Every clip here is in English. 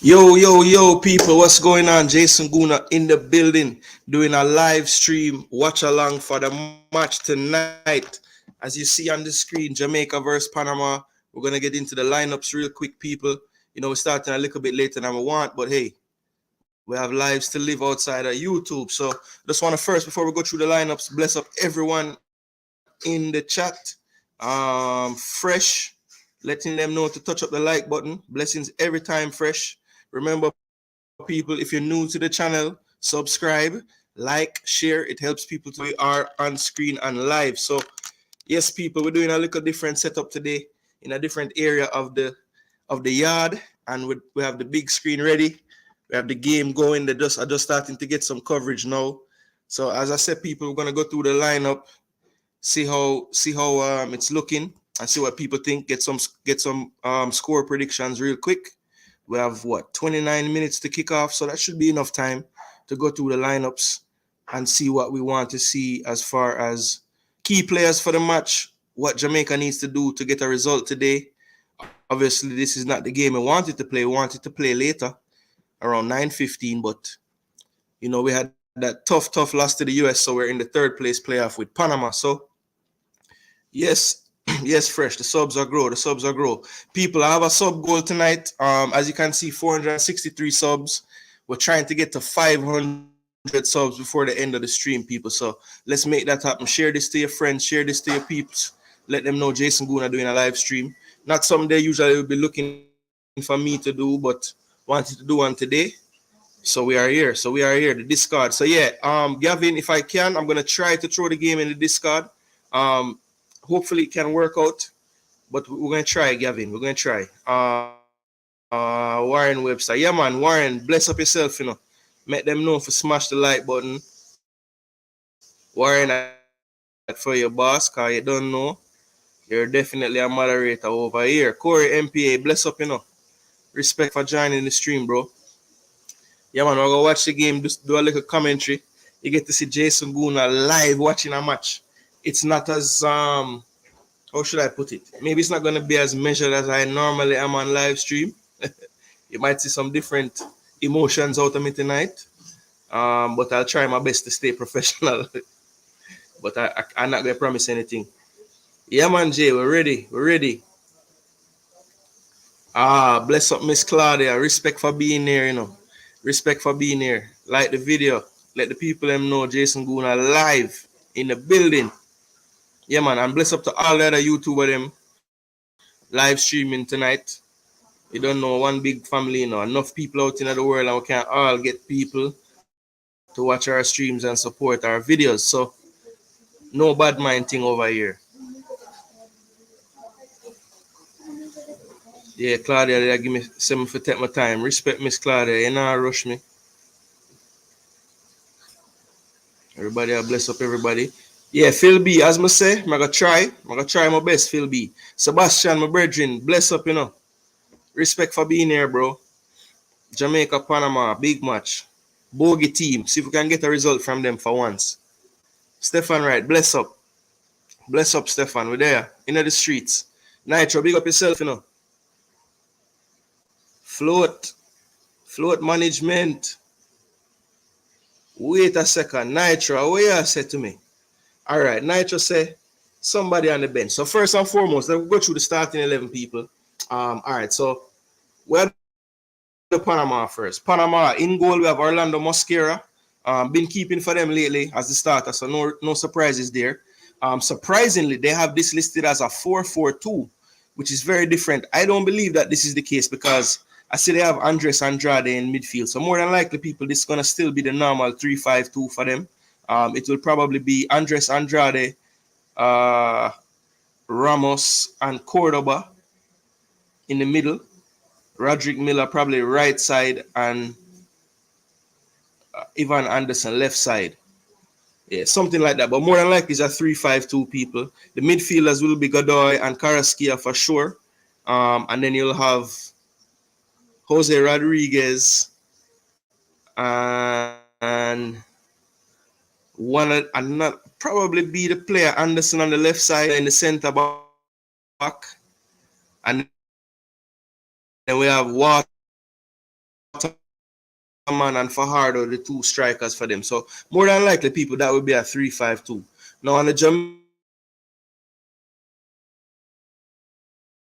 Yo, people, what's going on? Jason Gooner in the building doing a live stream watch along for the match tonight. As you see on the screen, Jamaica versus Panama. We're going to get into the lineups real quick, people. We're starting a little bit later than we want, but hey, we have lives to live outside of YouTube. So, just want to first, before we go through the lineups, bless up everyone in the chat. Fresh, letting them know to touch up the like button. Blessings every time, fresh. Remember, people, if you're new to the channel, subscribe, like, share. It helps people to we are on screen and live. So, yes, people, we're doing a little different setup today in a different area of the yard, and we have the big screen ready. We have the game going. They're just starting to get some coverage now. So, as I said, people, we're gonna go through the lineup, see how it's looking, and see what people think. Get some score predictions real quick. We have 29 minutes to kick off, so that should be enough time to go through the lineups and see what we want to see as far as key players for the match, what Jamaica needs to do to get a result today. Obviously, this is not the game we wanted to play. We wanted to play later, around 9:15, but we had that tough loss to the US, so we're in the third place playoff with Panama. So yes, yes, fresh. The subs are grow. The subs are grow. People, I have a sub goal tonight. As you can see, 463 subs. We're trying to get to 500 subs before the end of the stream, people. So let's make that happen. Share this to your friends. Share this to your peeps. Let them know Jason Goona doing a live stream. Not something they usually will be looking for me to do, but wanted to do one today. So we are here. The Discord. So yeah, Gavin, if I can, I'm gonna try to throw the game in the Discord. Um, Hopefully it can work out, but we're gonna try, Gavin. We're gonna try. Warren Webster. Yeah, man. Warren, bless up yourself. Make them know for smash the like button. Warren, I got that for your boss, cause you don't know. You're definitely a moderator over here. Corey MPA, bless up. Respect for joining the stream, bro. Yeah, man. We're gonna watch the game. Just do a little commentary. You get to see Jason Goona live watching a match. It's not as how should I put it? Maybe it's not going to be as measured as I normally am on live stream. You might see some different emotions out of me tonight. But I'll try my best to stay professional. But I'm not going to promise anything. Yeah, man, Jay, we're ready. We're ready. Bless up Miss Claudia. Respect for being here. Respect for being here. Like the video. Let the people them know Jason Goona live in the building. Yeah, man, and bless up to all the other YouTuber them live streaming tonight. You don't know, one big family, enough people out in the world, and we can all get people to watch our streams and support our videos. So no bad mind thing over here. Yeah, Claudia, they give me 7 for take my time. Respect Miss Claudia, you know, rush me. Everybody, I bless up everybody. Yeah, Phil B, as I say, I'm gonna try my best, Phil B. Sebastian, my brethren, bless up. Respect for being here, bro. Jamaica, Panama, big match. Bogey team. See if we can get a result from them for once. Stefan Wright, bless up. Bless up, Stefan. We're there. In the streets. Nitro, big up yourself. Float. Float management. Wait a second. Nitro, what you say to me? All right. Nitro say somebody on the bench. So first and foremost, let's go through the starting 11 people. All right. So we're the Panama first. Panama in goal, we have Orlando Mosquera. Been keeping for them lately as the starter, so no surprises there. Surprisingly, they have this listed as a 4-4-2, which is very different. I don't believe that this is the case because I see they have Andres Andrade in midfield. So more than likely, people, this is gonna still be the normal 3-5-2 for them. It will probably be Andres Andrade, uh, Ramos, and Cordoba in the middle. Roderick Miller probably right side, and Ivan Anderson left side. Yeah, something like that. But more than likely, it's a 3-5-2 people. The midfielders will be Godoy and Carrasquilla for sure. And then you'll have Jose Rodriguez and not probably be the player Anderson on the left side in the center back. And then we have Walker Man and Fajardo, the two strikers for them. So more than likely, people, that would be a 3-5-2. Now on the Jamaica side,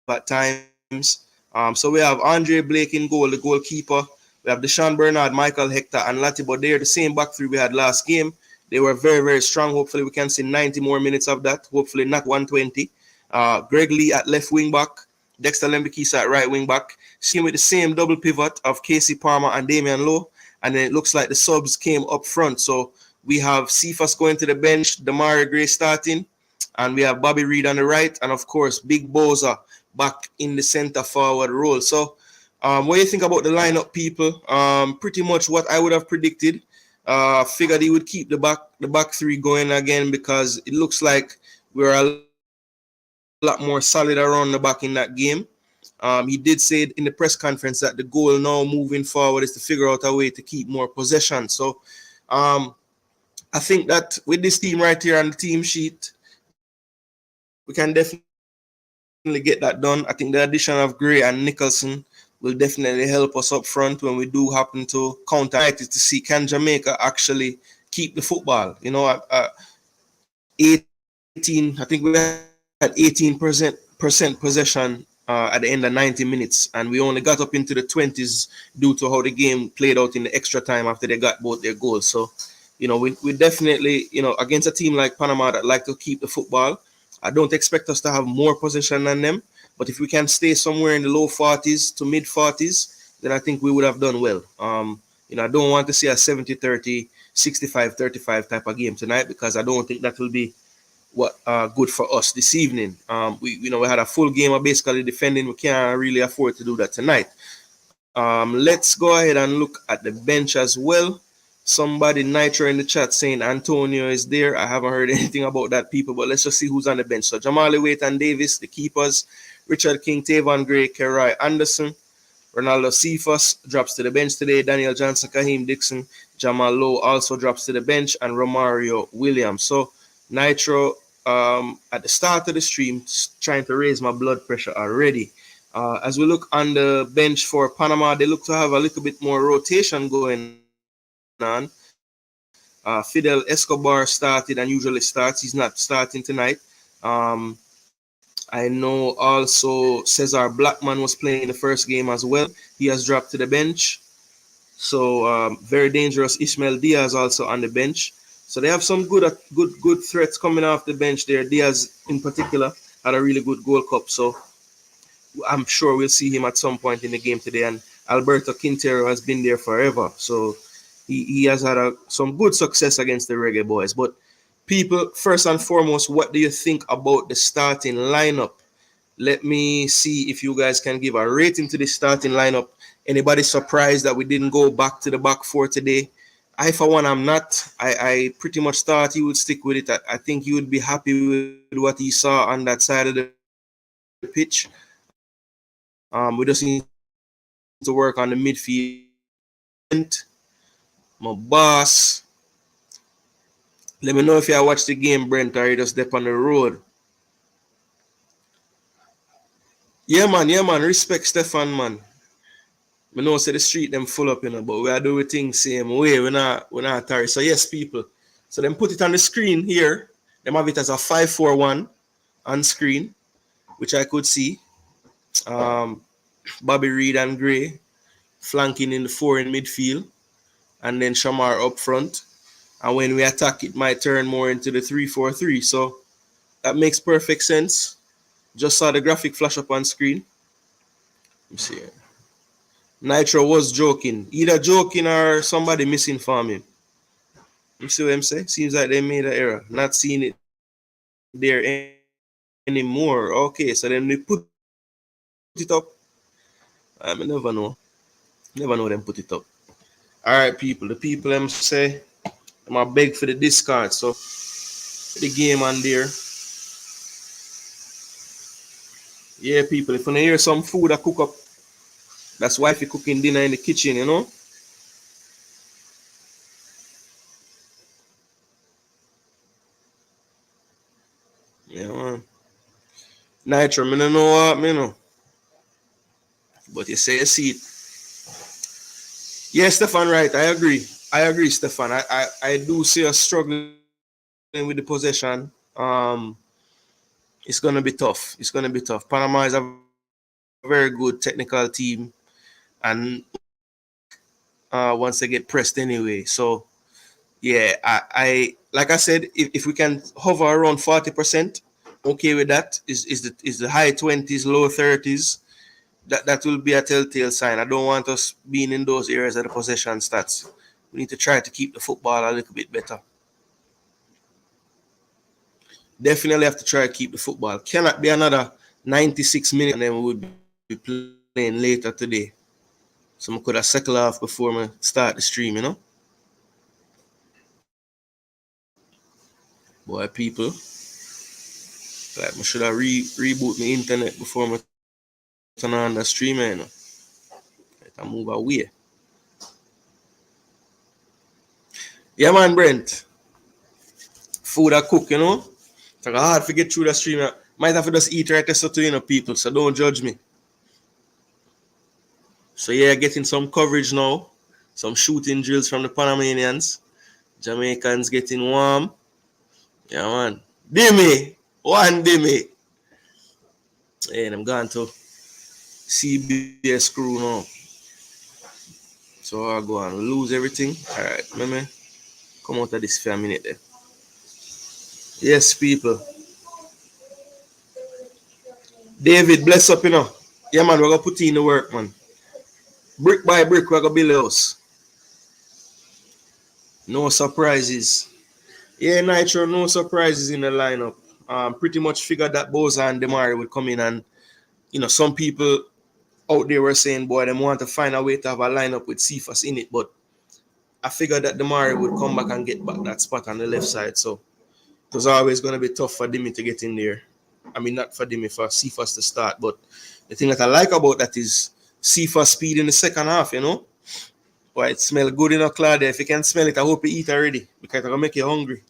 we have at times. So we have Andre Blake in goal, the goalkeeper. We have Deshaun Bernard, Michael Hector, and Latibo. They're the same back three we had last game. They were very, very strong. Hopefully, we can see 90 more minutes of that. Hopefully, not 120. Greg Lee at left wing back. Dexter Lembikisa at right wing back. Same with the same double pivot of Casey Palmer and Damian Lowe. And then it looks like the subs came up front. So we have Cephas going to the bench, Damari Gray starting, and we have Bobby Reed on the right, and of course, Big Boza back in the center forward role. So what do you think about the lineup, people? Pretty much what I would have predicted. Figured he would keep the back three going again because it looks like we're a lot more solid around the back in that game. He did say in the press conference that the goal now moving forward is to figure out a way to keep more possession. So I think that with this team right here on the team sheet, we can definitely get that done. I think the addition of Gray and Nicholson will definitely help us up front when we do happen to counter it, to see can Jamaica actually keep the football. 18, I think we had 18% possession at the end of 90 minutes, and we only got up into the 20s due to how the game played out in the extra time after they got both their goals. So, we definitely, against a team like Panama that like to keep the football, I don't expect us to have more possession than them, but if we can stay somewhere in the low 40s to mid 40s, then I think we would have done well. I don't want to see a 70-30, 65-35 type of game tonight because I don't think that will be what good for us this evening. We had a full game of basically defending. We can't really afford to do that tonight. Let's go ahead and look at the bench as well. Somebody Nitro in the chat saying Antonio is there. I haven't heard anything about that, people, but let's just see who's on the bench. So Jamali Waite and Davis, the keepers. Richard King, Tavon Gray, Kerai Anderson. Ronaldo Cephas drops to the bench today. Daniel Johnson, Kaheem Dixon, Jamal Lowe also drops to the bench, and Romario Williams. So Nitro at the start of the stream, trying to raise my blood pressure already. As we look on the bench for Panama, they look to have a little bit more rotation going on. Fidel Escobar started and usually starts. He's not starting tonight. I know also Cesar Blackman was playing in the first game as well. He has dropped to the bench. So very dangerous Ishmael Diaz also on the bench. So they have some good threats coming off the bench there. Diaz in particular had a really good Gold Cup. So I'm sure we'll see him at some point in the game today. And Alberto Quintero has been there forever. So he has had some good success against the Reggae Boyz. But people, first and foremost, what do you think about the starting lineup? Let me see if you guys can give a rating to the starting lineup. Anybody surprised that we didn't go back to the back four today? I, for one, I'm not. I pretty much thought he would stick with it. I think he would be happy with what he saw on that side of the pitch. We just need to work on the midfield. My boss. Let me know if you watch the game, Brent, or you just step on the road. Yeah, man. Respect Stefan, man. I know say the street them full up, but we are doing things same way. We're not tired. So yes, people. So then put it on the screen here. Them have it as a 5-4-1 on screen, which I could see. Bobby Reed and Gray flanking in the 4 in midfield, and then Shamar up front. And when we attack, it might turn more into the 3-4-3. So that makes perfect sense. Just saw the graphic flash up on screen. Let me see. Nitro was joking. Either joking or somebody misinformed him. You see what I'm saying? Seems like they made an error. Not seeing it there anymore. Okay, so then they put it up. I never know. Never know them put it up. All right, people. The people them say I'm a beg for the discard. So the game on there. Yeah, people. If you hear some food I cook up, that's wifey cooking dinner in the kitchen, Yeah, man. Nitro, me no know what, me know. But you say you see it. Yeah, Stefan, right. I agree. I agree, Stefan. I do see us struggling with the possession. It's gonna be tough. It's gonna be tough. Panama is a very good technical team, and once they get pressed anyway. So yeah, I like I said, if we can hover around 40%, okay with that. Is the high 20s, low 30s. That will be a telltale sign. I don't want us being in those areas of the possession stats. We need to try to keep the football a little bit better. Definitely have to try to keep the football. Cannot be another 96 minutes and then we would be playing later today. So I could have settled off before I start the stream, you know? Boy, people, like I should have reboot my internet before I turn on the stream, you know? I move away. Yeah, man, Brent. Food I cook, you know? It's like hard to get through the stream. I might have to just eat right so to, you know, people. So don't judge me. So yeah, getting some coverage now. Some shooting drills from the Panamanians. Jamaicans getting warm. Yeah, man. Dimmy. One Dimmy. And I'm going to CBS crew now. So I'll go and lose everything. All right, remember? Come out of this for a minute there. Yes, people. David, bless up, you know. Yeah, man, we're going to put in the work, man. Brick by brick, we're going to build a house. No surprises. Yeah, Nitro, no surprises in the lineup. Pretty much figured that Boza and Demari would come in, and you know, some people out there were saying, boy, they want to find a way to have a lineup with Cephas in it, but I figured that Demari would come back and get back that spot on the left side, so it was always going to be tough for Dimi to get in there. I mean, not for Dimi, for Cephas to start, but the thing that I like about that is Cephas speed in the second half, you know? Boy, it smells good in a cloud there. If you can smell it, I hope you eat already, because it's going to make you hungry.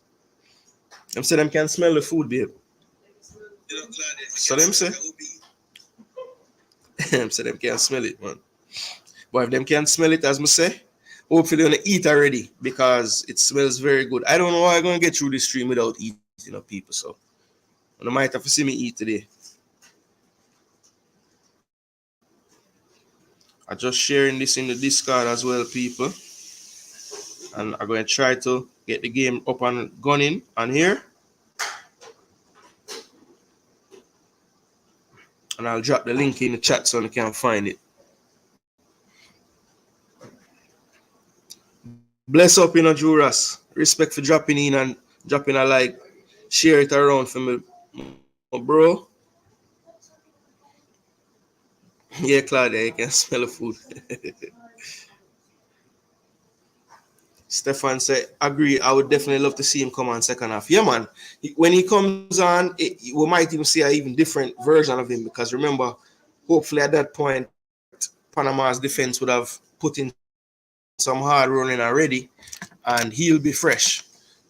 Them say them can smell the food, babe. So them say, them say them can smell it, man. But if them can smell it, as I say, hopefully they're gonna eat already because it smells very good. I don't know how I'm gonna get through this stream without eating, you know, people. So you might have to see me eat today. I'm just sharing this in the Discord as well, people. And I'm going to try to get the game up and gunning on here. And I'll drop the link in the chat so you can find it. Bless up, you know, Juras. Respect for dropping in and dropping a like. Share it around for me, bro. Yeah, Claudia, you can smell the food. Stefan said, agree. I would definitely love to see him come on second half. Yeah, man. When he comes on, we might even see an even different version of him because remember, hopefully at that point, Panama's defense would have put in some hard running already and he'll be fresh.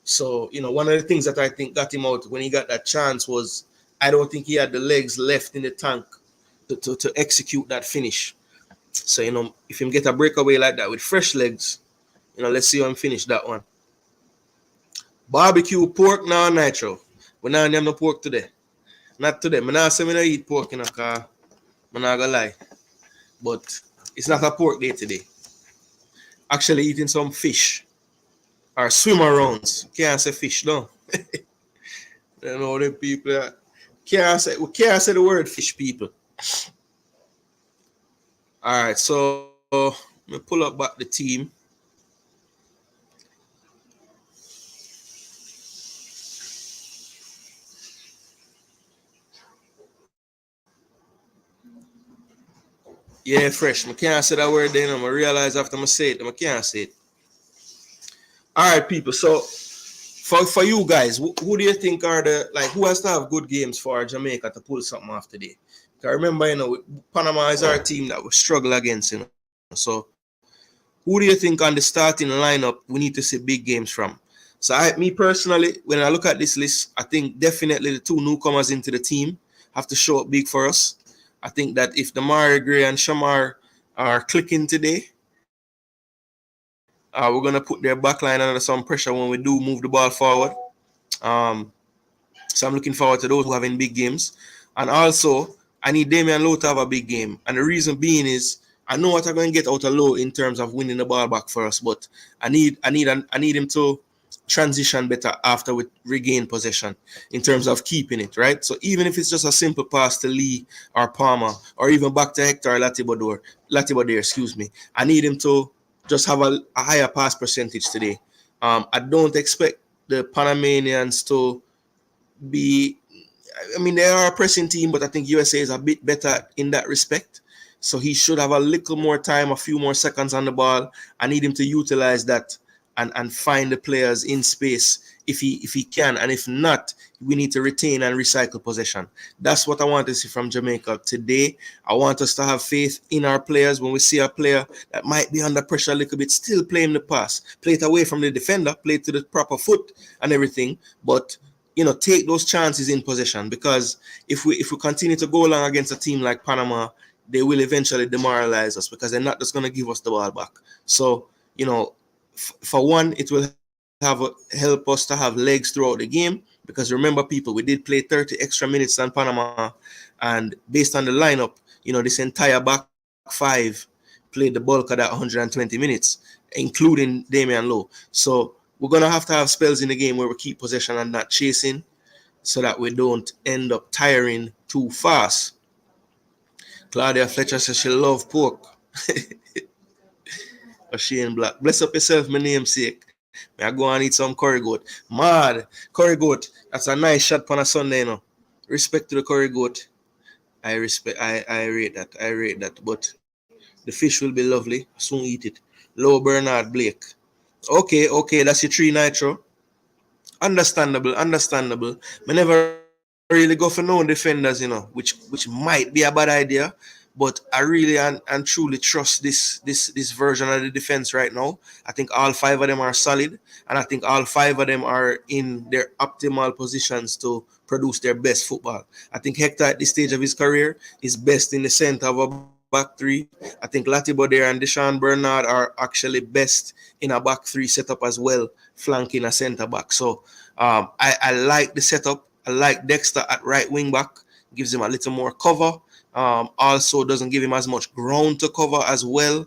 So, you know, one of the things that I think got him out when he got that chance was I don't think he had the legs left in the tank to execute that finish. So, you know, if him get a breakaway like that with fresh legs, you know, let's see how him finish that one. Barbecue pork now Nitro. We not have no pork today. Not today. I not say me no eat pork, you know, because I'm not gonna lie. But it's not a pork day today. Actually eating some fish. Or swim arounds. Can't say fish, no. You know them people. We can't say the word fish, people. Alright, so let me pull up back the team. Yeah, fresh. I can't say that word then. I realize after I say it, I can't say it. Alright, people. So for you guys, who do you think are who has to have good games for Jamaica to pull something off today? Because remember, you know, Panama is our team that we struggle against, you know. So who do you think on the starting lineup we need to see big games from? So me personally, when I look at this list, I think definitely the two newcomers into the team have to show up big for us. I think that if Damari Gray and Shamar are clicking today, We're gonna put their back line under some pressure when we do move the ball forward. Um, so I'm looking forward to those who having big games. And also, I need Damian Lowe to have a big game. And the reason being is I know what I'm going to get out of Lowe in terms of winning the ball back for us, but I need him to transition better after we regain possession in terms of keeping it, right? So even if it's just a simple pass to Lee or Palmer or even back to Hector or Latibodere, excuse me, I need him to just have a higher pass percentage today. I don't expect the Panamanians to be, I mean, they are a pressing team, but I think USA is a bit better in that respect. So he should have a little more time, a few more seconds on the ball. I need him to utilize that and find the players in space if he can. And if not, we need to retain and recycle possession. That's what I want to see from Jamaica today. I want us to have faith in our players. When we see a player that might be under pressure a little bit, still play him the pass, play it away from the defender, play it to the proper foot and everything. But take those chances in possession, because if we continue to go along against a team like Panama, they will eventually demoralize us because they're not just going to give us the ball back. So, for one, it will help us to have legs throughout the game, because remember, people, we did play 30 extra minutes than Panama, and based on the lineup, this entire back five played the bulk of that 120 minutes, including Damian Lowe. So we're going to have spells in the game where we keep possession and not chasing, so that we don't end up tiring too fast. Claudia Fletcher says she loves pork. Shane Black. Bless up yourself, my namesake. May I go and eat some curry goat. Mad. Curry goat. That's a nice shot on a Sunday, Respect to the curry goat. I rate that. I rate that. But the fish will be lovely. Soon eat it. Low Bernard Blake. Okay, that's your 3 nitro. Understandable. I never really go for no defenders, which might be a bad idea, but I really and truly trust this version of the defense right now. I think all 5 of them are solid, and I think all 5 of them are in their optimal positions to produce their best football. I think Hector at this stage of his career is best in the center of a back 3. I think Latibodere and Deshaun Bernard are actually best in a back 3 setup as well, flanking a center back. So I like the setup. I like Dexter at right wing back. Gives him a little more cover. Also doesn't give him as much ground to cover as well.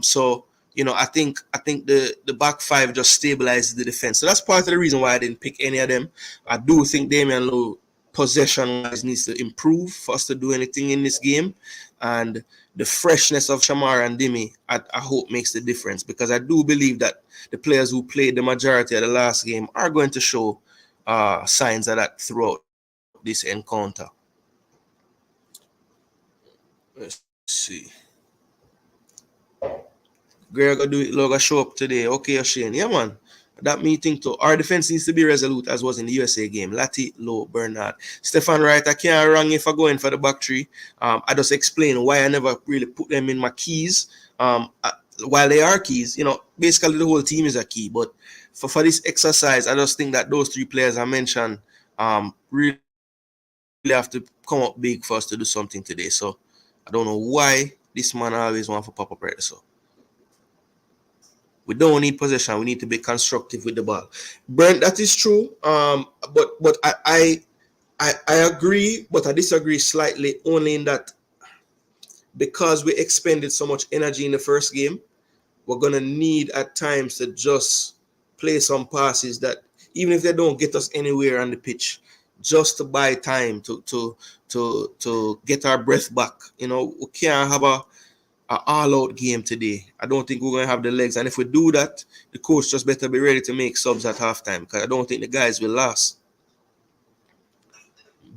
So I think the back 5 just stabilizes the defense. So that's part of the reason why I didn't pick any of them. I do think Damian Lowe possession-wise needs to improve for us to do anything in this game. And the freshness of Shamar and Dimi, I hope makes the difference, because I do believe that the players who played the majority of the last game are going to show signs of that throughout this encounter. Let's see. Greg will do it, Loga show up today. Okay, Shane. Yeah, man. That meeting too. Our defense needs to be resolute, as was in the USA game. Lati, Lowe, Bernard. Stefan Wright, I can't wrong if I go in for the back 3. I just explain why I never really put them in my keys. While they are keys, basically the whole team is a key. But for this exercise, I just think that those 3 players I mentioned really have to come up big for us to do something today. So I don't know why this man always wants to pop up right. So we don't need possession. We need to be constructive with the ball. Brent, that is true. But I agree, but I disagree slightly, only in that because we expended so much energy in the first game, we're gonna need at times to just play some passes that, even if they don't get us anywhere on the pitch, just to buy time to get our breath back. We can't have a all-out game today. I don't think we're going to have the legs. And if we do that, the coach just better be ready to make subs at halftime, because I don't think the guys will last.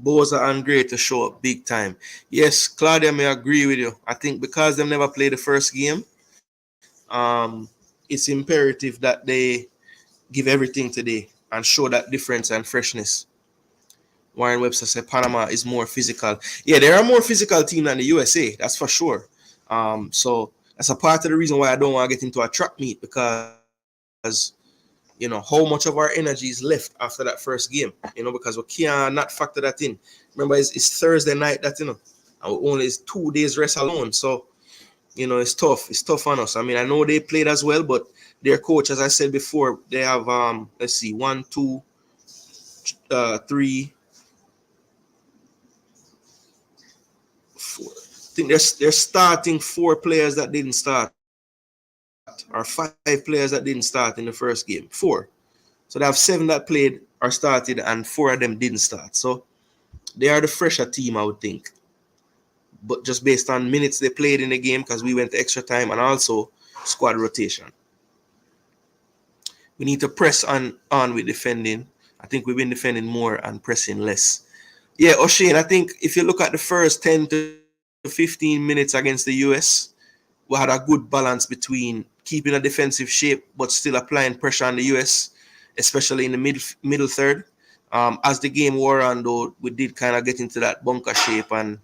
Boza and Gray to show up big time. Yes, Claudia, may agree with you. I think because they never played the first game, it's imperative that they give everything today and show that difference and freshness. Warren Webster said Panama is more physical. Yeah, they're a more physical team than the USA, that's for sure. So that's a part of the reason why I don't want to get into a track meet, because how much of our energy is left after that first game, because we can't not factor that in. Remember, it's Thursday night that, and only is 2 days rest alone. So you know, it's tough. It's tough on us. I mean, I know they played as well, but their coach, as I said before, they have let's see, 1, 2, 3, 4. I think they're starting 4 players that didn't start, or 5 players that didn't start in the first game. 4. So they have 7 that played or started, and 4 of them didn't start. So they are the fresher team, I would think. But just based on minutes they played in the game, because we went to extra time, and also squad rotation. We need to press on with defending. I think we've been defending more and pressing less. Yeah, O'Shane, I think if you look at the first 10 to 15 minutes against the US, we had a good balance between keeping a defensive shape but still applying pressure on the US, especially in the middle third. As the game wore on, though, we did kind of get into that bunker shape, and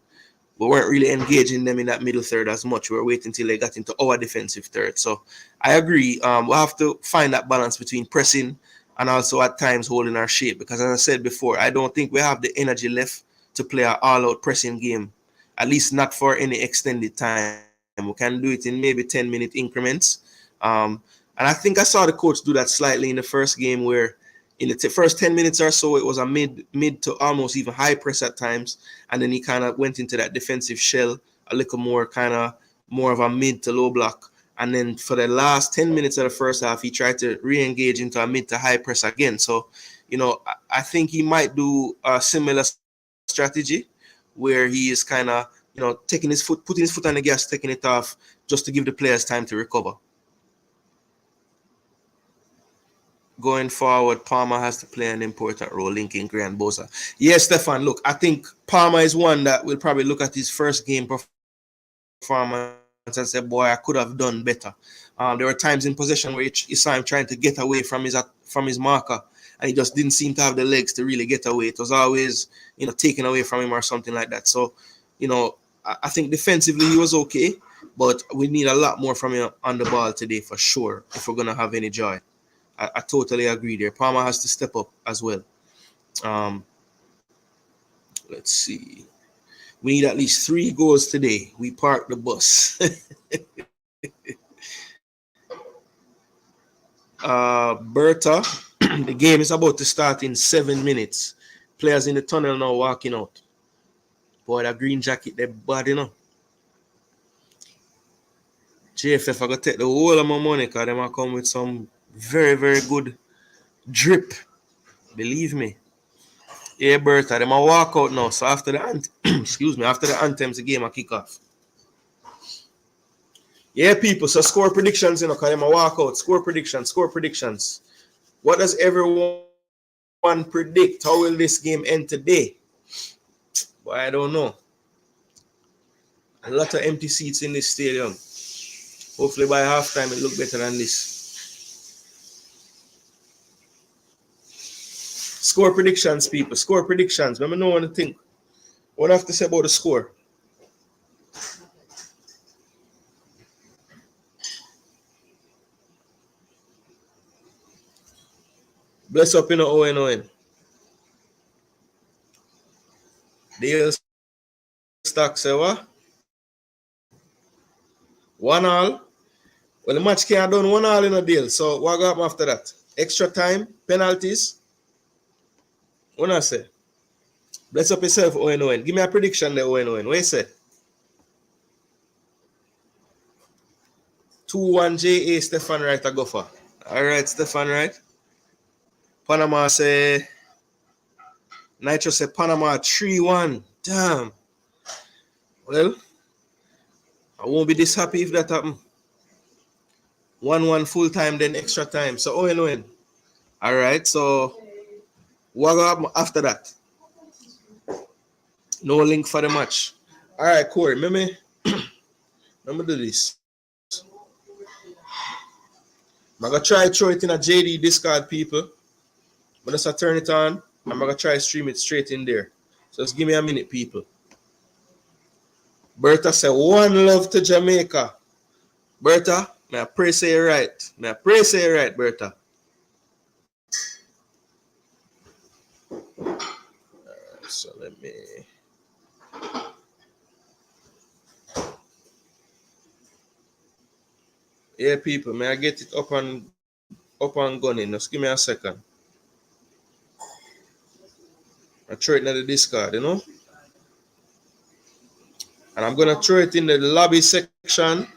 we weren't really engaging them in that middle third as much. We were waiting until they got into our defensive third. So I agree. We'll have to find that balance between pressing and also at times holding our shape. Because as I said before, I don't think we have the energy left to play an all-out pressing game, at least not for any extended time. We can do it in maybe 10-minute increments. And I think I saw the coach do that slightly in the first game, where in the first 10 minutes or so, it was a mid to almost even high press at times. And then he kind of went into that defensive shell a little more, kind of more of a mid to low block. And then for the last 10 minutes of the first half, he tried to re-engage into a mid to high press again. So, you know, I think he might do a similar strategy where he is kind of, you know, putting his foot on the gas, taking it off, just to give the players time to recover. Going forward, Palmer has to play an important role linking Gray and Bosa. Yes, Stefan, look, I think Palmer is one that will probably look at his first game performance and say, boy, I could have done better. There were times in possession where you saw him trying to get away from his marker, and he just didn't seem to have the legs to really get away. It was always, you know, taken away from him or something like that. So, you know, I think defensively he was okay, but we need a lot more from him on the ball today for sure if we're going to have any joy. I totally agree there. Palmer has to step up as well. Let's see. We need at least 3 goals today. We parked the bus. Berta, the game is about to start in 7 minutes. Players in the tunnel now walking out. Boy, that green jacket, they're bad, you know. JFF, I got to take the whole of my money because they might come with some very, very good drip. Believe me. Yeah, Bertha, they might walk out now. So after the after the anthems, the game will kick off. Yeah, people. So score predictions, you know, because they might walk out. Score predictions. What does everyone predict? How will this game end today? Well, I don't know. A lot of empty seats in this stadium. Hopefully by halftime it look better than this. Score predictions, people. Score predictions. Let me know what you think. What do I have to say about the score? Bless up in the ONON. Deal stock say what? 1-1. Well, the match can't done 1-1 in a deal. So what got after that? Extra time, penalties. What I say? Bless up yourself, ONON. Give me a prediction there, ONON. What you say? 2-1 JA Stefan Wright a go for. All right, Stefan Wright. Panama say Nitro say Panama 3-1. Damn. Well, I won't be this happy if that happen. 1-1 full time, then extra time. So ONON. All right, so what happen after that? No link for the match. All right, Corey. Let me do this. I'm going to try throw it in a JD Discord, people. I'm just turn it on. I'm going to try stream it straight in there. So just give me a minute, people. Bertha said, 1 love to Jamaica. Bertha, may I pray say you're right. Bertha. So let me... Yeah, people, may I get it up and gunning? Just give me a second. I throw it in the Discord, you know? And I'm gonna throw it in the lobby section.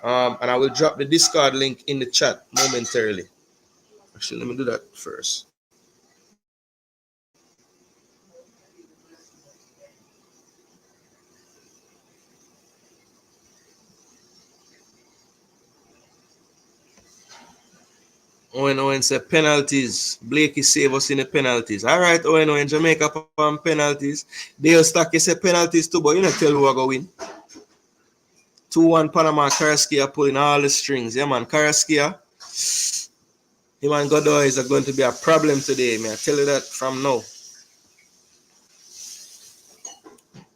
And I will drop the Discord link in the chat momentarily. Actually, let me do that first. Owen said penalties. Blakey save us in the penalties. All right, Owen Jamaica on penalties. Dale Stack, you say penalties too, but you not tell who are going to win. 2-1 Panama. Carrasquilla pulling all the strings. Yeah, man. Carrasquilla, him and Godoy is going to be a problem today, man. I tell you that from now.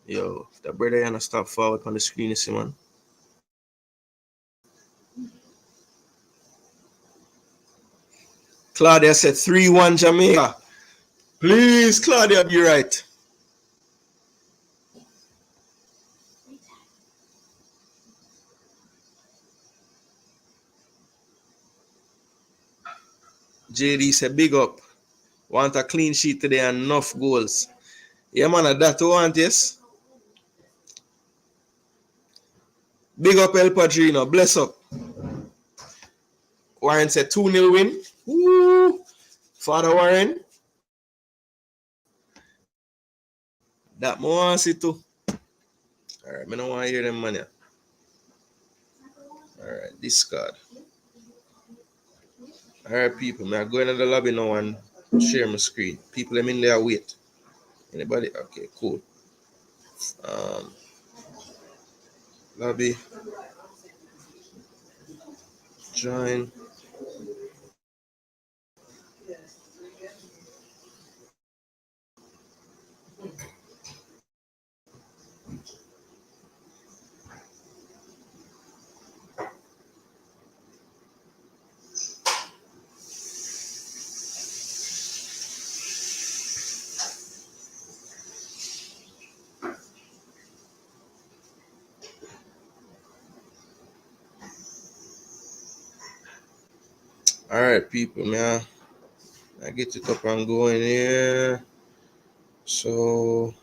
Yo, the brother gonna stop forward on the screen, you see, man. Claudia said 3-1 Jamaica. Please, Claudia, be right. JD said big up. Want a clean sheet today and enough goals. Yeah, man, that want, yes. Big up El Padrino. Bless up. Warren said 2-0 win. Woo! Father Warren. That more want to see too. Alright, I don't want to hear them, man. Alright, discard. Alright, people. I'm going to the lobby now and share my screen. People, I'm in there, wait. Anybody? Okay, cool. Lobby. Join. All right, people, man. I get it up and going here. So,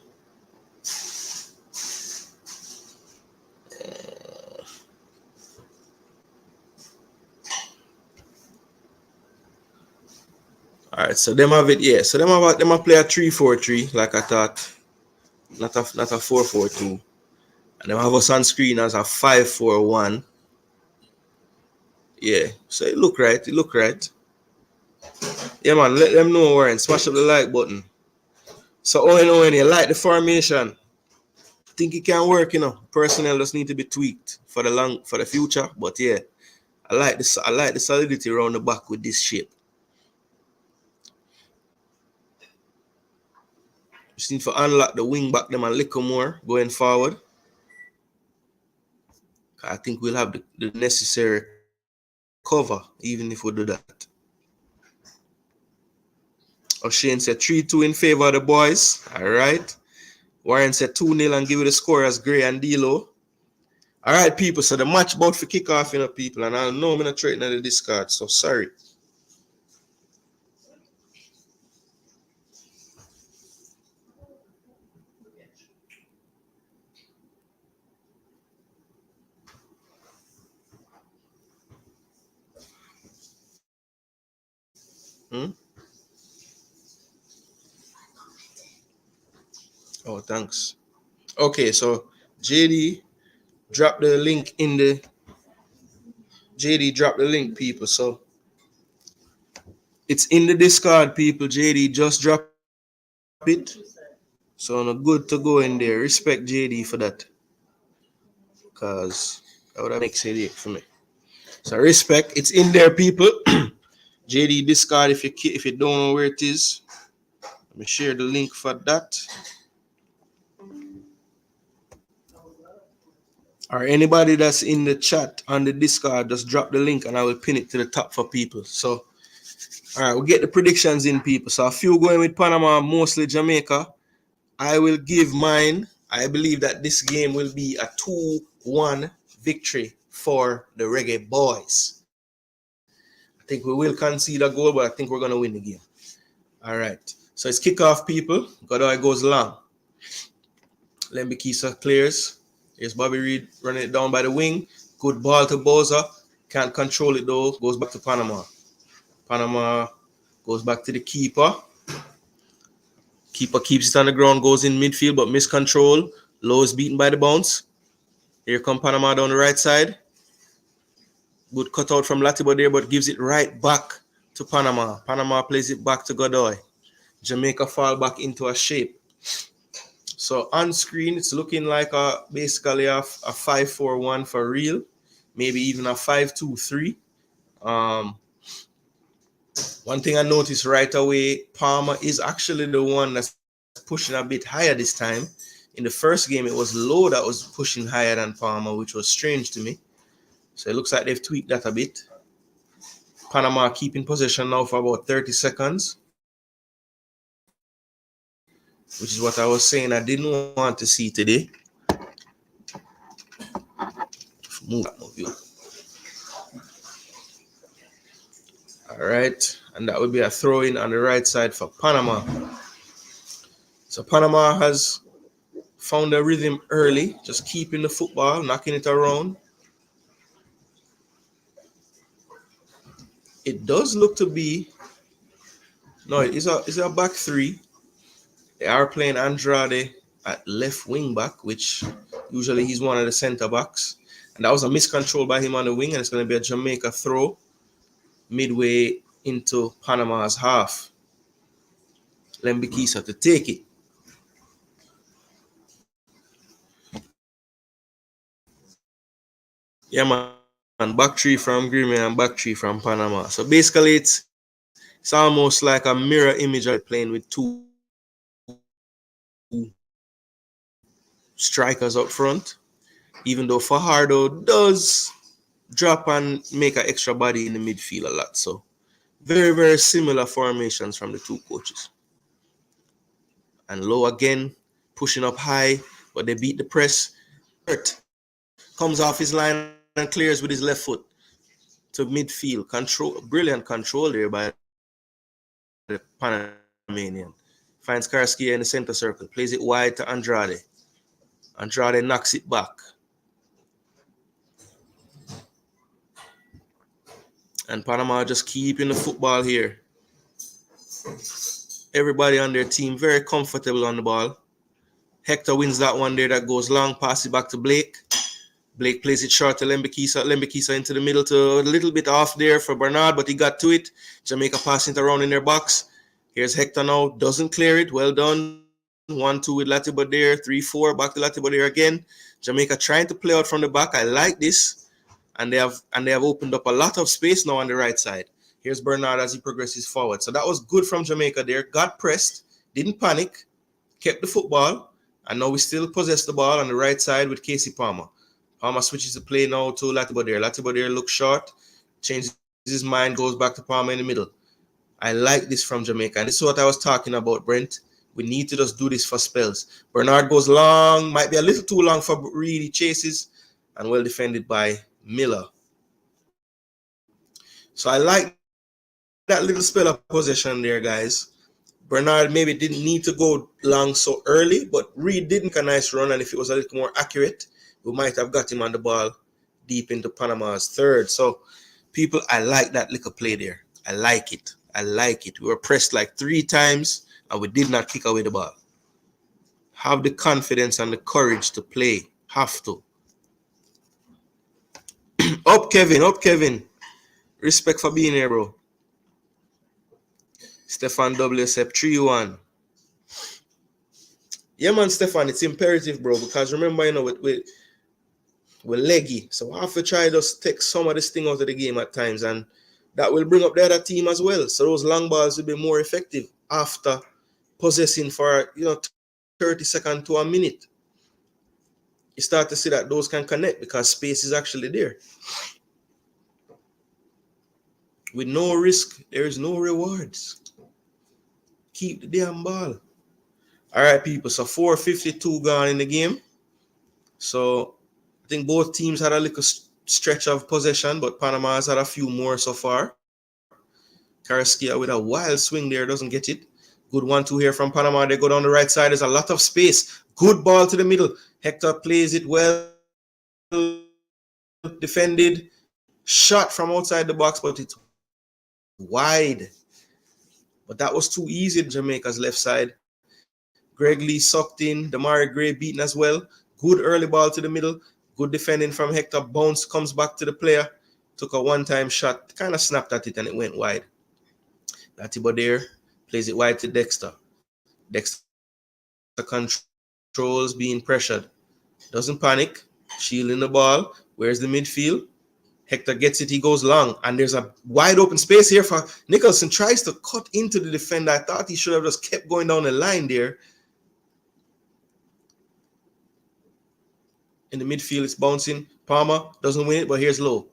all right. So them have it, yeah. So them have play a 3-4-3 like I thought, not a 4-4-2, and them have us on screen as a 5-4-1. Yeah. So it look right. It look right. Yeah, man. Let them know, Warren. Smash up the like button. So Owen, you like the formation? Think it can work, you know. Personnel just need to be tweaked for the future. But yeah, I like the solidity around the back with this shape. Just need to unlock the wing back them a little more going forward. I think we'll have the necessary cover even if we do that. O'Shane said 3-2 in favor of the boys. All right. Warren said 2-0 and give it the score as Gray and D'Lo. All right, people. So the match about to kick off, you know, people. And I know I'm going to trade in the discard. So sorry. Oh, thanks. Okay, so JD drop the link in the people. So it's in the Discord, people. JD just drop it. So I'm good to go in there. Respect JD for that. Because that would have makes it for me. So respect. It's in there, people. JD Discord if you don't know where it is. Let me share the link for that. Or anybody that's in the chat on the Discord, just drop the link and I will pin it to the top for people. So, all right, we'll get the predictions in, people. So a few going with Panama, mostly Jamaica. I will give mine. I believe that this game will be a 2-1 victory for the Reggae Boyz. I think we will concede a goal, but I think we're going to win the game. All right. So it's kickoff, people. Godoy goes long. Lembikisa clears. Here's Bobby Reed running it down by the wing. Good ball to Boza. Can't control it though. Goes back to Panama. Panama goes back to the keeper. Keeper keeps it on the ground, goes in midfield, but miscontrol. Low is beaten by the bounce. Here come Panama down the right side. Good cutout from Latibo there, but gives it right back to Panama. Panama plays it back to Godoy. Jamaica fall back into a shape. So on screen, it's looking like basically a 5-4-1 for real. Maybe even a 5-2-3. One thing I noticed right away, Palmer is actually the one that's pushing a bit higher this time. In the first game, it was Low that was pushing higher than Palmer, which was strange to me. So it looks like they've tweaked that a bit. Panama keeping possession now for about 30 seconds. Which is what I was saying I didn't want to see today. Move. All right. And that would be a throw-in on the right side for Panama. So Panama has found a rhythm early, just keeping the football, knocking it around. It does look to be... No, it's a back three. They are playing Andrade at left wing back, which usually he's one of the center backs. And that was a miscontrol by him on the wing, and it's going to be a Jamaica throw midway into Panama's half. Lembikisa to take it. Yeah, man. Back three from Green and back three from Panama. So basically, it's almost like a mirror image of playing with two strikers up front, even though Fajardo does drop and make an extra body in the midfield a lot. So very, very similar formations from the two coaches. And Low again, pushing up high, but they beat the press. Hurt comes off his line and clears with his left foot to midfield. Control, brilliant control there by the Panamanian. Finds Karski in the center circle, plays it wide to Andrade. Andrade knocks it back. And Panama just keeping the football here. Everybody on their team very comfortable on the ball. Hector wins that one there that goes long, pass it back to Blake. Blake plays it short to Lembikisa. Lembikisa into the middle to a little bit off there for Bernard, but he got to it. Jamaica passing it around in their box. Here's Hector now, doesn't clear it. Well done. 1-2 with Latibo there. 3-4, back to Latibo there again. Jamaica trying to play out from the back. I like this. And they have opened up a lot of space now on the right side. Here's Bernard as he progresses forward. So that was good from Jamaica there. Got pressed, didn't panic, kept the football, and now we still possess the ball on the right side with Casey Palmer. Palmer switches the play now to Latibo there. Latibo there looks short, changes his mind, goes back to Palmer in the middle. I like this from Jamaica. And this is what I was talking about, Brent. We need to just do this for spells. Bernard goes long, might be a little too long for Reed. He chases, and well defended by Miller. So I like that little spell of possession there, guys. Bernard maybe didn't need to go long so early, but Reed did make a nice run, and if it was a little more accurate, we might have got him on the ball deep into Panama's third. So, people, I like that little play there. I like it. I like it. We were pressed like 3 times, and we did not kick away the ball. Have the confidence and the courage to play. Have to. Up, Kevin. Up, Kevin. Respect for being here, bro. Stefan WSF 3-1. Yeah, man, Stefan, it's imperative, bro, because remember, you know, with leggy, so I have to try to take some of this thing out of the game at times, and that will bring up the other team as well. So those long balls will be more effective after possessing for, 30 seconds to a minute. You start to see that those can connect because space is actually there. With no risk, there is no rewards. Keep the damn ball. All right, people. So 4:52 gone in the game. So I think both teams had a little stretch of possession, but Panama has had a few more so far. Carrasquilla with a wild swing there, doesn't get it. Good 1-2 here from Panama. They go down the right side. There's a lot of space. Good ball to the middle. Hector plays it well. Defended. Shot from outside the box, but it's wide. But that was too easy. Jamaica's left side. Greg Lee sucked in. Damari Gray beaten as well. Good early ball to the middle. Good defending from Hector. Bounce comes back to the player. Took a one-time shot. Kind of snapped at it and it went wide. Latibo there. Plays it wide to Dexter. Dexter controls being pressured. Doesn't panic. Shielding the ball. Where's the midfield? Hector gets it. He goes long. And there's a wide open space here for Nicholson. Tries to cut into the defender. I thought he should have just kept going down the line there. In the midfield, it's bouncing. Palmer doesn't win it, but here's Lowe.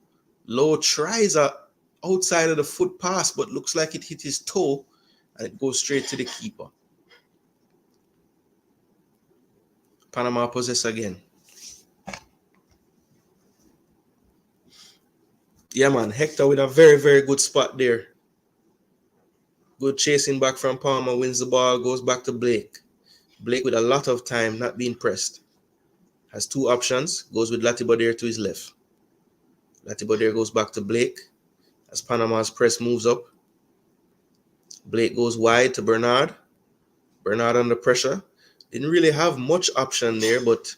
Lowe tries a outside of the foot pass, but looks like it hit his toe. And it goes straight to the keeper. Panama possess again. Yeah, man. Hector with a very, very good spot there. Good chasing back from Palmer. Wins the ball. Goes back to Blake. Blake with a lot of time, not being pressed. Has two options. Goes with Latibo there to his left. Latibo there goes back to Blake. As Panama's press moves up. Blake goes wide to Bernard. Bernard under pressure. Didn't really have much option there, but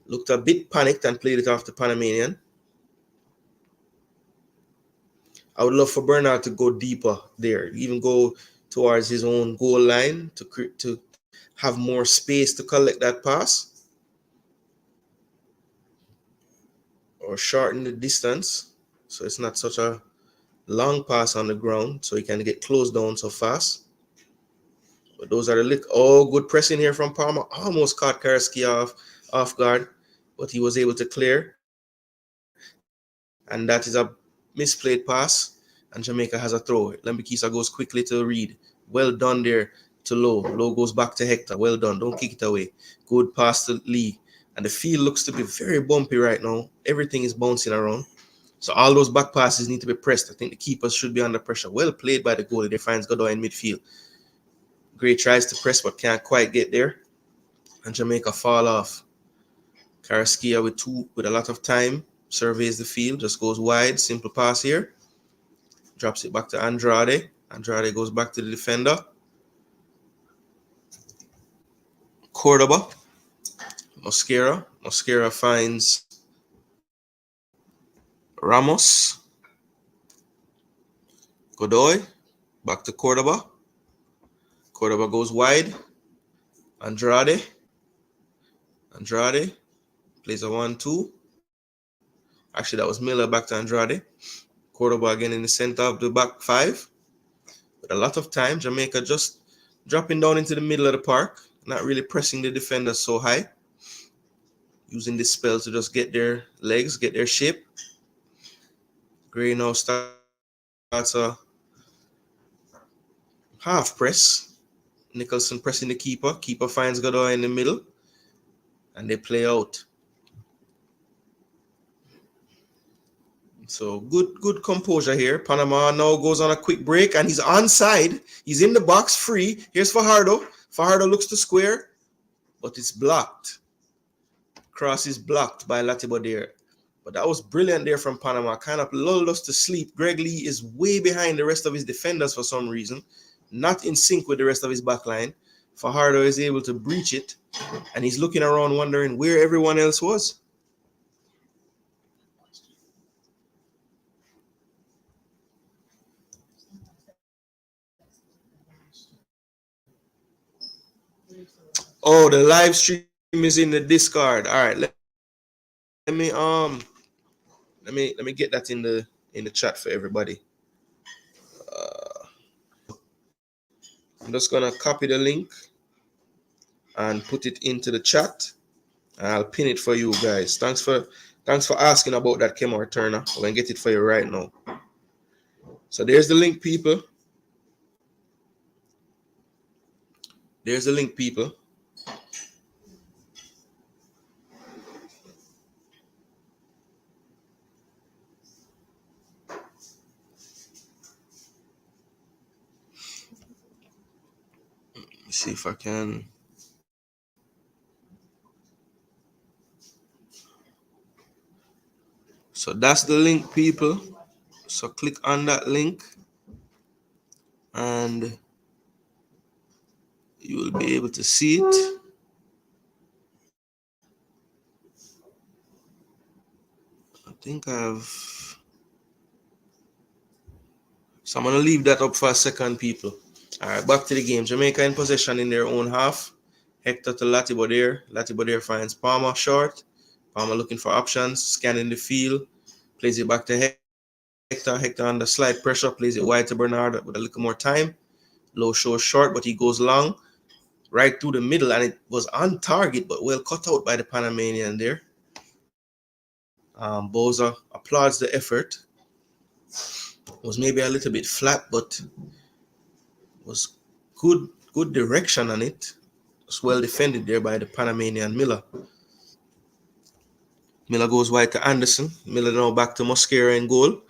looked a bit panicked and played it off the Panamanian. I would love for Bernard to go deeper there, even go towards his own goal line to have more space to collect that pass or shorten the distance so it's not such a long pass on the ground so he can get closed down so fast. But those are the lick. Oh, good pressing here from Palmer. Almost caught Carrasquilla off guard, but he was able to clear. And that is a misplayed pass, and Jamaica has a throw. Lembikisa goes quickly to Reed. Well done there to Lowe. Lowe goes back to Hector. Well done. Don't kick it away. Good pass to Lee. And the field looks to be very bumpy right now. Everything is bouncing around. So all those back passes need to be pressed. I think the keepers should be under pressure. Well played by the goalie. They finds Godoy in midfield. Gray tries to press but can't quite get there. And Jamaica fall off. Carrasquilla with a lot of time. Surveys the field. Just goes wide. Simple pass here. Drops it back to Andrade. Andrade goes back to the defender. Cordoba. Mosquera. Mosquera finds Ramos. Godoy. Back to Cordoba. Cordoba goes wide. Andrade. Andrade plays a 1-2. Actually, that was Miller back to Andrade. Cordoba again in the center of the back five. With a lot of time, Jamaica just dropping down into the middle of the park. Not really pressing the defenders so high. Using this spell to just get their legs, get their shape. Gray now starts a half press. Nicholson pressing the keeper. Keeper finds Godoy in the middle. And they play out. So good composure here. Panama now goes on a quick break and he's onside. He's in the box free. Here's Fajardo. Fajardo looks to square, but it's blocked. Cross is blocked by Latibo there. But that was brilliant there from Panama. Kind of lulled us to sleep. Greg Lee is way behind the rest of his defenders for some reason. Not in sync with the rest of his back line. Fajardo is able to breach it. And he's looking around wondering where everyone else was. Oh, the live stream is in the Discord. All right, let me get that in the chat for everybody. I'm just gonna copy the link and put it into the chat. I'll pin it for you guys. Thanks for asking about that, Kemar Turner. I'm gonna get it for you right now. So there's the link, people. There's the link, people. if I can. So that's the link, people. So click on that link and you will be able to see it. I think so I'm going to leave that up for a second, people. All right, back to the game. Jamaica in possession in their own half. Hector to Latibo there. Latibo there finds Palmer short. Palmer looking for options, scanning the field. Plays it back to Hector. Hector under slight pressure. Plays it wide to Bernard with a little more time. Low shows short, but he goes long. Right through the middle, and it was on target, but well cut out by the Panamanian there. Boza applauds the effort. Was maybe a little bit flat, but was good direction on it. It's well defended there by the Panamanian Miller. Miller goes wide to Anderson. Miller now back to Mosquera in goal.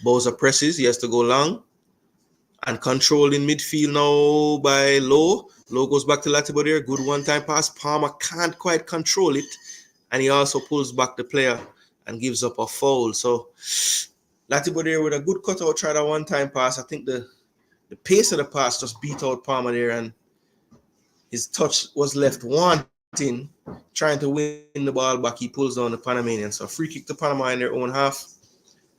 Boza presses. He has to go long. And controlled in midfield now by Lowe. Lowe goes back to Latibo there. Good one-time pass. Palmer can't quite control it. And he also pulls back the player and gives up a foul. So Latibo there with a good cutout, tried a one-time pass. I think the pace of the pass just beat out Palmer there, and his touch was left wanting, trying to win the ball back. He pulls down the Panamanian. So free kick to Panama in their own half.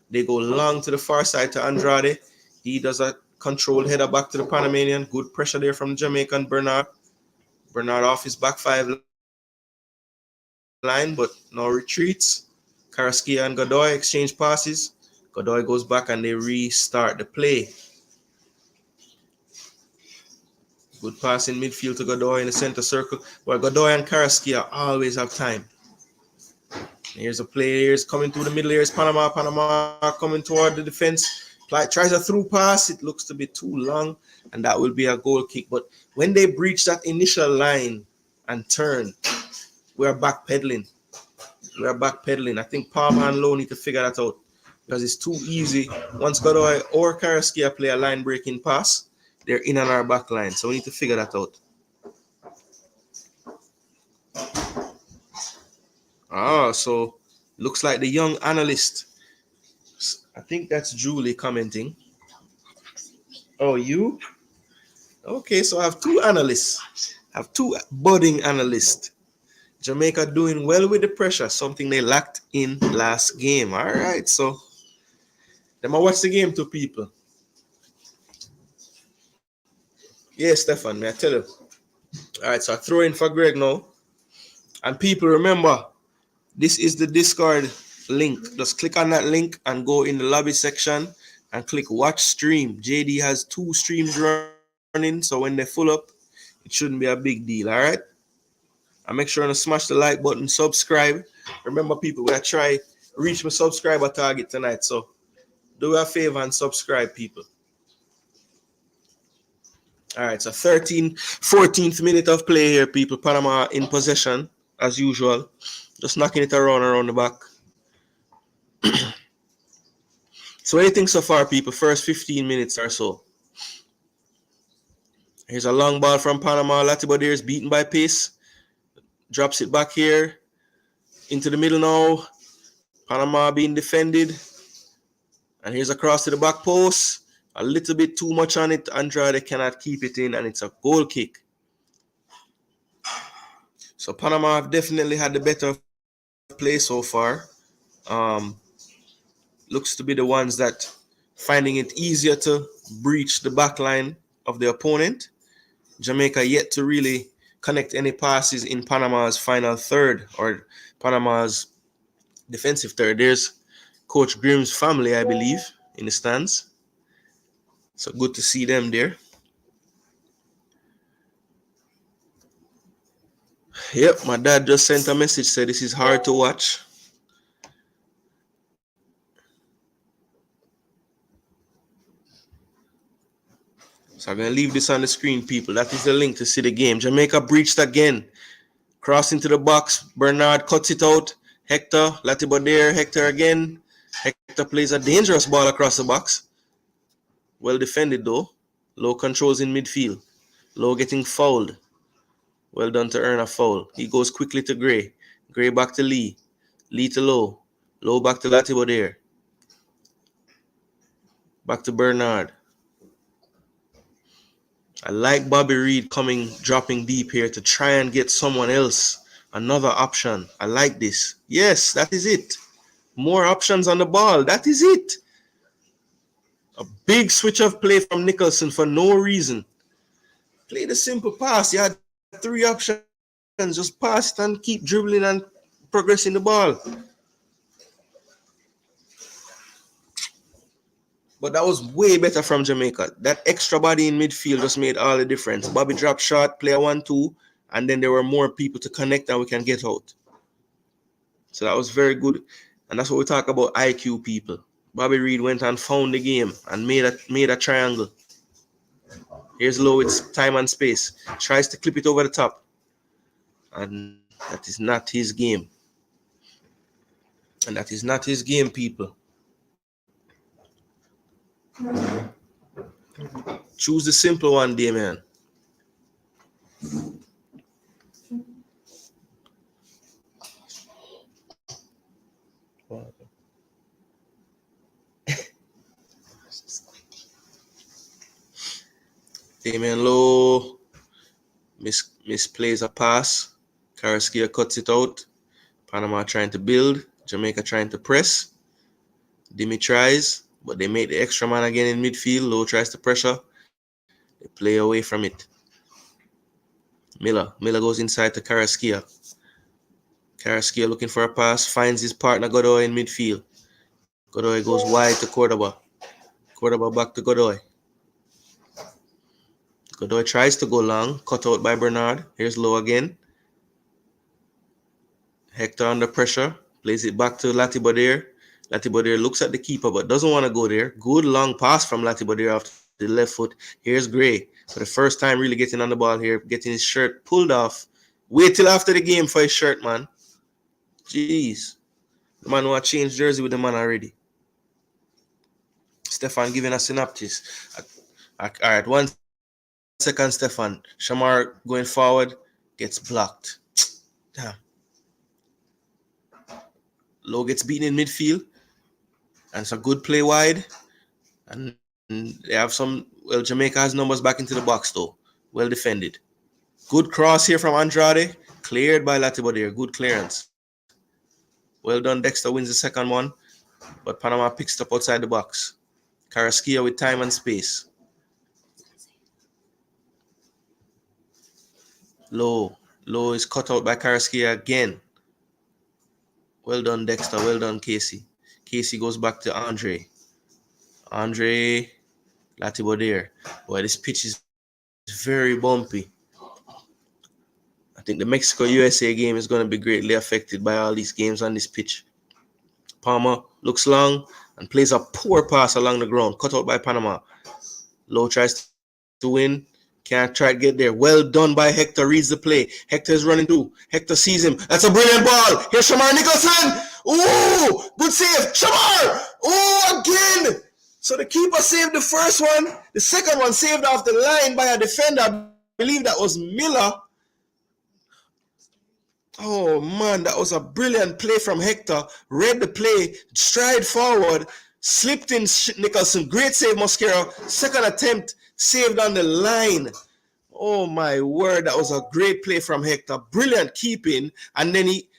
They go long to the far side to Andrade. He does a controlled header back to the Panamanian. Good pressure there from the Jamaican Bernard. Bernard off his back five line, but no retreats. Carrasquilla and Godoy exchange passes. Godoy goes back and they restart the play. Good pass in midfield to Godoy in the center circle. But Godoy and Carrasquilla always have time. Here's a play. Here's coming through the middle. Here's Panama. Panama coming toward the defense. Tries a through pass. It looks to be too long, and that will be a goal kick. But when they breach that initial line and turn, we're backpedaling. I think Palmer and Lowe need to figure that out because it's too easy. Once Godoy or Carrasquilla play a line breaking pass, they're in on our back line. So we need to figure that out. So looks like the young analyst. I think that's Julie commenting. Oh, you? Okay, so I have two analysts. I have two budding analysts. Jamaica doing well with the pressure, something they lacked in last game. All right, so let me watch the game to people. Yeah, Stefan, may I tell you? All right, so I throw in for Greg now. And people, remember, this is the Discord link. Just click on that link and go in the lobby section and click watch stream. JD has 2 streams running, so when they're full up, it shouldn't be a big deal. All right, and make sure to smash the like button, subscribe. Remember, people, we are trying to reach my subscriber target tonight, so do a favor and subscribe, people. All right, so 14th minute of play here, people. Panama in possession as usual, just knocking it around the back. So what do you think so far, people? First 15 minutes or so. Here's a long ball from Panama. Latibo there is beaten by pace. Drops it back here into the middle now. Panama being defended. And here's a cross to the back post. A little bit too much on it. Andrade cannot keep it in, and it's a goal kick. So Panama have definitely had the better play so far. Looks to be the ones that finding it easier to breach the back line of the opponent. Jamaica yet to really connect any passes in Panama's final third or Panama's defensive third. There's Coach Grimm's family, I believe, in the stands. So good to see them there. Yep, my dad just sent a message, said this is hard to watch. So I'm going to leave this on the screen, people. That is the link to see the game. Jamaica breached again. Cross into the box. Bernard cuts it out. Hector, Latibo there. Hector again. Hector plays a dangerous ball across the box. Well defended, though. Low controls in midfield. Low getting fouled. Well done to earn a foul. He goes quickly to Gray. Gray back to Lee. Lee to Low. Low back to Latibo there. Back to Bernard. I like Bobby Reed dropping deep here to try and get someone else. Another option. I like this. Yes, that is it. More options on the ball. That is it. A big switch of play from Nicholson for no reason. Play the simple pass. You had 3 options. Just pass it and keep dribbling and progressing the ball. But that was way better from Jamaica. That extra body in midfield just made all the difference. Bobby dropped shot, player 1-2, and then there were more people to connect and we can get out. So that was very good. And that's what we talk about, IQ people. Bobby Reed went and found the game and made a triangle. Here's Low with time and space. Tries to clip it over the top. And that is not his game. And that is not his game, people. Choose the simple one, Damian. Damian Low misplays a pass. Carrasquilla cuts it out. Panama trying to build. Jamaica trying to press. Dimi tries, but they make the extra man again in midfield. Low tries to pressure. They play away from it. Miller goes inside to Carrasquilla. Carrasquilla looking for a pass. Finds his partner Godoy in midfield. Godoy goes wide to Cordoba. Cordoba back to Godoy. Godoy tries to go long. Cut out by Bernard. Here's Low again. Hector under pressure. Plays it back to Latibo. Latibo looks at the keeper but doesn't want to go there. Good long pass from Latibo after the left foot. Here's Gray for the first time really getting on the ball here. Getting his shirt pulled off. Wait till after the game for his shirt, man. Jeez. The man who had changed jersey with the man already. Stefan giving a synopsis. All right, 1 second, Stefan. Shamar going forward. Gets blocked. Damn. Low gets beaten in midfield. And it's a good play wide. And they have some... Well, Jamaica has numbers back into the box, though. Well defended. Good cross here from Andrade. Cleared by Latibo there. Good clearance. Well done. Dexter wins the second one. But Panama picks it up outside the box. Carrasquilla with time and space. Low is cut out by Carrasquilla again. Well done, Dexter. Well done, Casey. Casey goes back to Andre. Latibo there. Boy, this pitch is very bumpy. I think the Mexico-USA game is going to be greatly affected by all these games on this pitch. Palmer looks long and plays a poor pass along the ground. Cut out by Panama. Low tries to win. Can't try to get there. Well done by Hector. Reads the play. Hector is running through. Hector sees him. That's a brilliant ball. Here's Shamar Nicholson. Ooh, good save. Shamar. Oh, again. So the keeper saved the first one. The second one saved off the line by a defender. I believe that was Miller. Oh, man, that was a brilliant play from Hector. Read the play, stride forward, slipped in Nicholson. Great save, Mosquera. Second attempt, saved on the line. Oh, my word, that was a great play from Hector. Brilliant keeping. And then he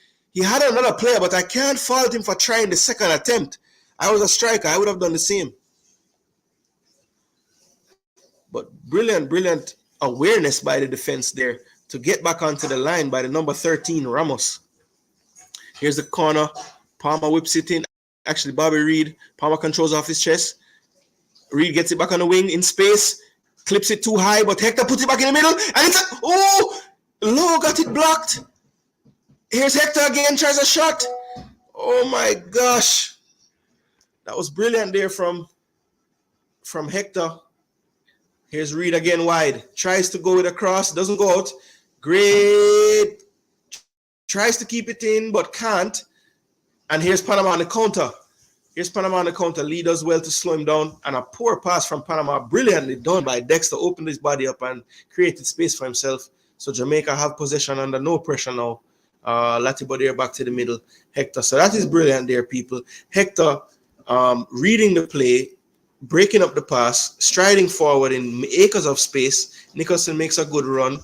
had another player, but I can't fault him for trying the second attempt. I was a striker. I would have done the same. But brilliant awareness by the defense there to get back onto the line by the number 13, Ramos. Here's the corner. Palmer whips it in. Actually, Bobby Reed. Palmer controls off his chest. Reed gets it back on the wing in space. Clips it too high, but Hector puts it back in the middle. And it's Low got it blocked. Here's Hector again, tries a shot. Oh my gosh. That was brilliant there from Hector. Here's Reed again wide. Tries to go with a cross. Doesn't go out. Great. Tries to keep it in, but can't. And here's Panama on the counter. Lee does well to slow him down. And a poor pass from Panama. Brilliantly done by Dexter. Opened his body up and created space for himself. So Jamaica have possession under no pressure now. Latibo there back to the middle. Hector. So that is brilliant there, people. Hector reading the play, breaking up the pass, striding forward in acres of space. Nicholson makes a good run,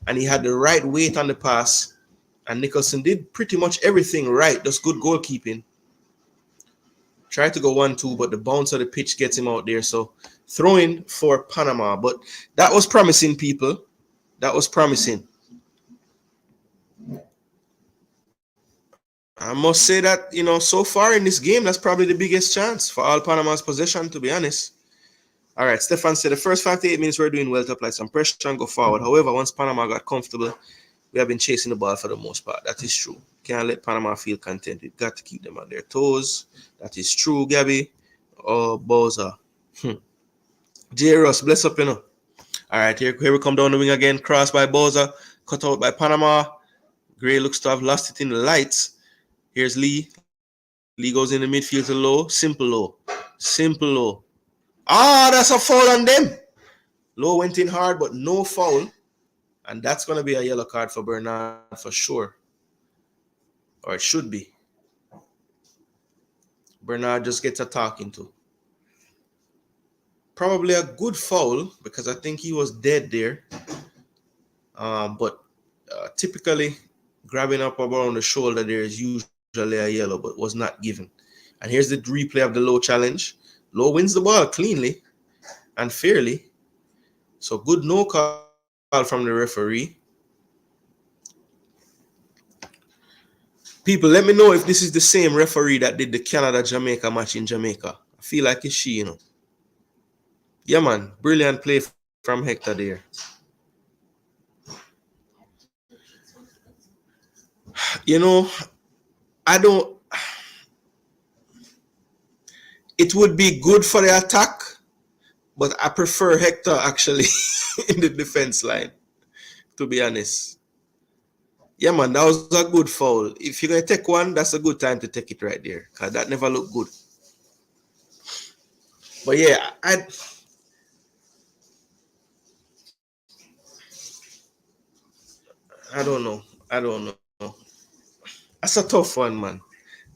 and he had the right weight on the pass. And Nicholson did pretty much everything right. Just good goalkeeping. Tried to go 1-2, but the bounce of the pitch gets him out there. So throwing for Panama. But that was promising, people. That was promising. I must say that, so far in this game, that's probably the biggest chance for all Panama's possession, to be honest. All right, Stefan said the first 5 to 8 minutes we're doing well to apply some pressure and go forward. However, once Panama got comfortable, we have been chasing the ball for the most part. That is true. Can't let Panama feel content. We've got to keep them on their toes. That is true, Gabby. Oh, Boza. J. Ross, bless up, All right, here we come down the wing again. Cross by Boza. Cut out by Panama. Gray looks to have lost it in the lights. Here's Lee. Lee goes in the midfield to Low. Simple Low. Simple Low. That's a foul on them. Low went in hard, but no foul. And that's going to be a yellow card for Bernard for sure. Or it should be. Bernard just gets a talking to. Probably a good foul because I think he was dead there. But typically, grabbing up around the shoulder there is usually a yellow, but was not given. And here's the replay of the Low challenge. Low wins the ball cleanly and fairly. So good no call from the referee. People, let me know if this is the same referee that did the Canada-Jamaica match in Jamaica. I feel like it's she, Yeah, man. Brilliant play from Hector there. It would be good for the attack, but I prefer Hector actually in the defense line, to be honest. Yeah, man, that was a good foul. If you're going to take one, that's a good time to take it right there, because that never looked good. But yeah, I don't know. That's a tough one, man.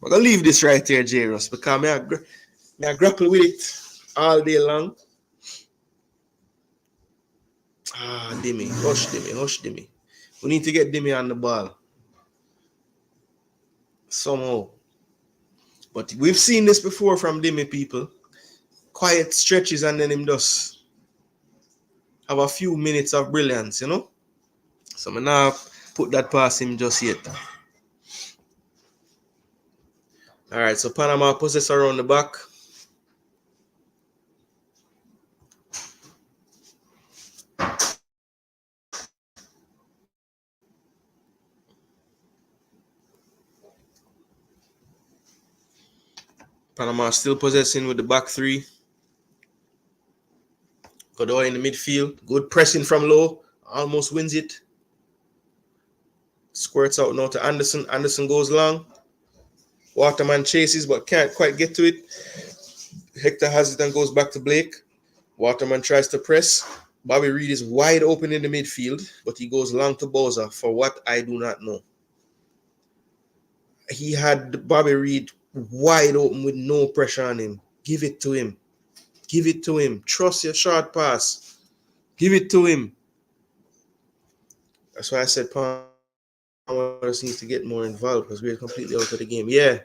I'm going to leave this right here, J-Ross, because I grapple with it all day long. Dimmy. Hush, Dimmy. We need to get Dimmy on the ball. Somehow. But we've seen this before from Dimmy, people. Quiet stretches and then him just have a few minutes of brilliance, So I'm not put that past him just yet. All right, so Panama possess around the back. Panama still possessing with the back three. Godoy in the midfield. Good pressing from Low. Almost wins it. Squirts out now to Anderson. Anderson goes long. Waterman chases but can't quite get to it. Hector has it and goes back to Blake. Waterman tries to press. Bobby Reed is wide open in the midfield, but he goes long to Boza for what I do not know. He had Bobby Reed wide open with no pressure on him. Give it to him. Trust your short pass. Give it to him. That's why I said Palmer just needs to get more involved because we're completely out of the game. Yeah,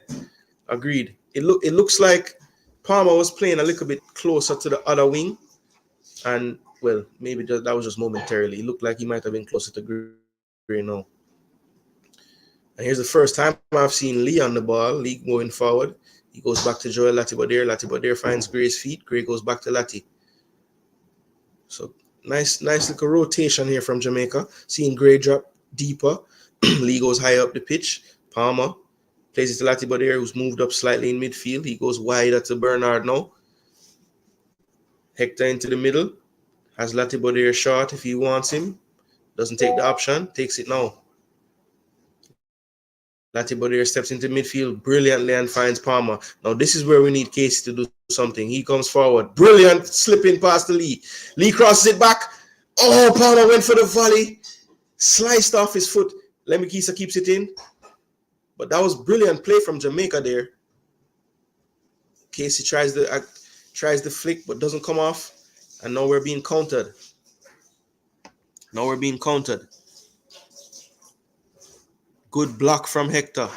agreed. It looks like Palmer was playing a little bit closer to the other wing. And, well, maybe that was just momentarily. It looked like he might have been closer to Gray now. And here's the first time I've seen Lee on the ball. Lee going forward. He goes back to Joel Latibodaire. Latibodaire finds Gray's feet. Gray goes back to Lati. So nice little rotation here from Jamaica. Seeing Gray drop deeper. Lee goes higher up the pitch. Palmer plays it to Latibodaire, who's moved up slightly in midfield. He goes wider to Bernard now. Hector into the middle. Has Latibodaire short if he wants him. Doesn't take the option. Takes it now. Latibodaire steps into midfield brilliantly and finds Palmer. Now, this is where we need Casey to do something. He comes forward. Brilliant slipping past the Lee. Lee crosses it back. Oh, Palmer went for the volley. Sliced off his foot. Lemikisa keeps it in. But that was brilliant play from Jamaica there. Casey tries the flick, but doesn't come off. And now we're being countered. Good block from Hector.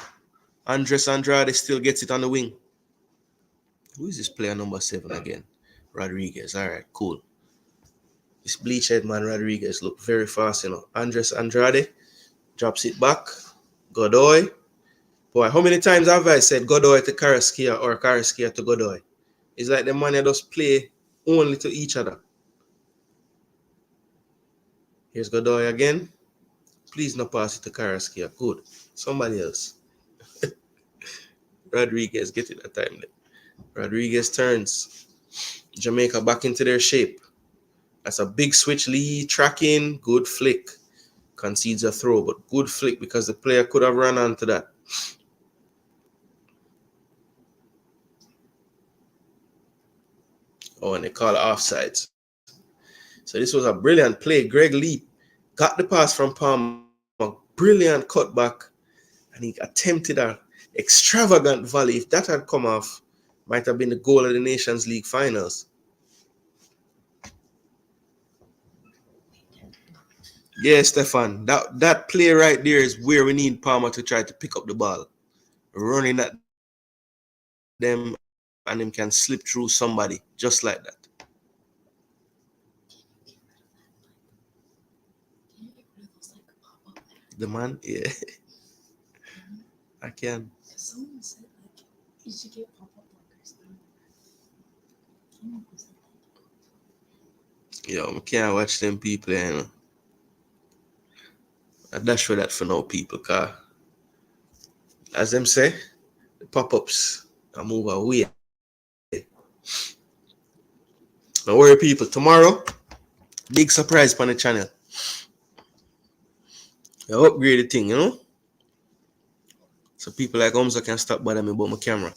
Andres Andrade still gets it on the wing. Who is this player number 7 again? Rodriguez. All right, cool. This bleach-head man Rodriguez look very fast, you know. Andres Andrade drops it back. Godoy. Boy, how many times have I said Godoy to Carrasquilla or Carrasquilla to Godoy? It's like the man that just play only to each other. Here's Godoy again. Please not pass it to Carrasquilla. Good. Somebody else. Rodriguez get it that time. Rodriguez turns. Jamaica back into their shape. That's a big switch. Lee tracking. Good flick. Concedes a throw, but good flick because the player could have run onto that. Oh, and they call it offsides. So this was a brilliant play. Greg Lee got the pass from Palmer. Brilliant cutback. And he attempted an extravagant volley. If that had come off, might have been the goal of the Nations League Finals. Yeah, Stefan. That play right there is where we need Palmer to try to pick up the ball. Running at them and him can slip through somebody just like that. The man, yeah. I can. Someone said like you should get pop-up blockers. Yo, I can't watch them people, you know. I dash for that for no people, cause as them say, the pop-ups I move away. Don't worry, people. Tomorrow, big surprise on the channel. I upgrade the thing, you know. So people like Omza can stop bothering me about my camera.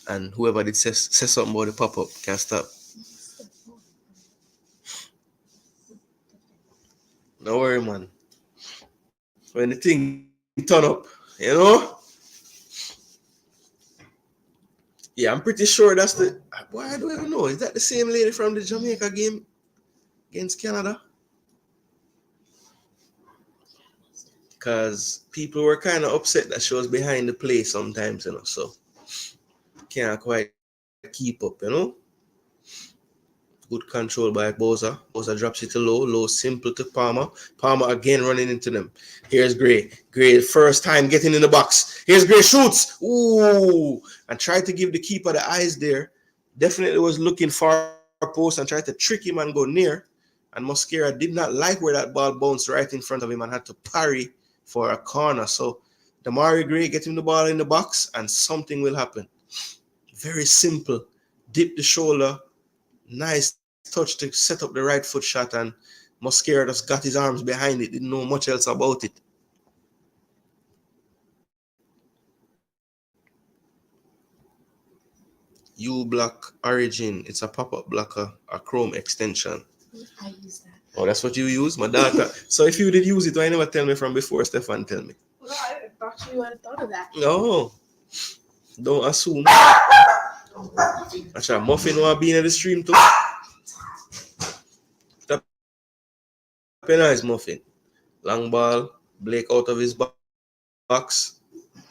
And whoever did say something about the pop-up can stop. Don't worry, man. When the thing turn up, you know? Yeah, I'm pretty sure that's the... Why do I even know? Is that the same lady from the Jamaica game against Canada? Because people were kind of upset that she was behind the play sometimes, you know, so can't quite keep up, you know. Good control by Boza. Boza drops it to low, simple to Palmer. Palmer again running into them. Here's Gray. Gray, first time getting in the box. Here's Gray, shoots. Ooh, and tried to give the keeper the eyes there. Definitely was looking for a post and tried to trick him and go near. And Mosquera did not like where that ball bounced right in front of him and had to parry for a corner. So Damari Gray get him the ball in the box and something will happen. Very simple. Dip the shoulder. Nice touch to set up the right foot shot, and Mosquera just got his arms behind it. Didn't know much else about it. U-Block Origin. It's a pop-up blocker, a Chrome extension. I use that. Oh, that's what you use? My daughter. So if you did use it, why never tell me from before, Stefan? Tell me. Well, I thought you had thought of that. No. Don't assume. Actually, Muffin want to be in the stream too. Stop. Penalize Muffin. Long ball. Blake out of his box.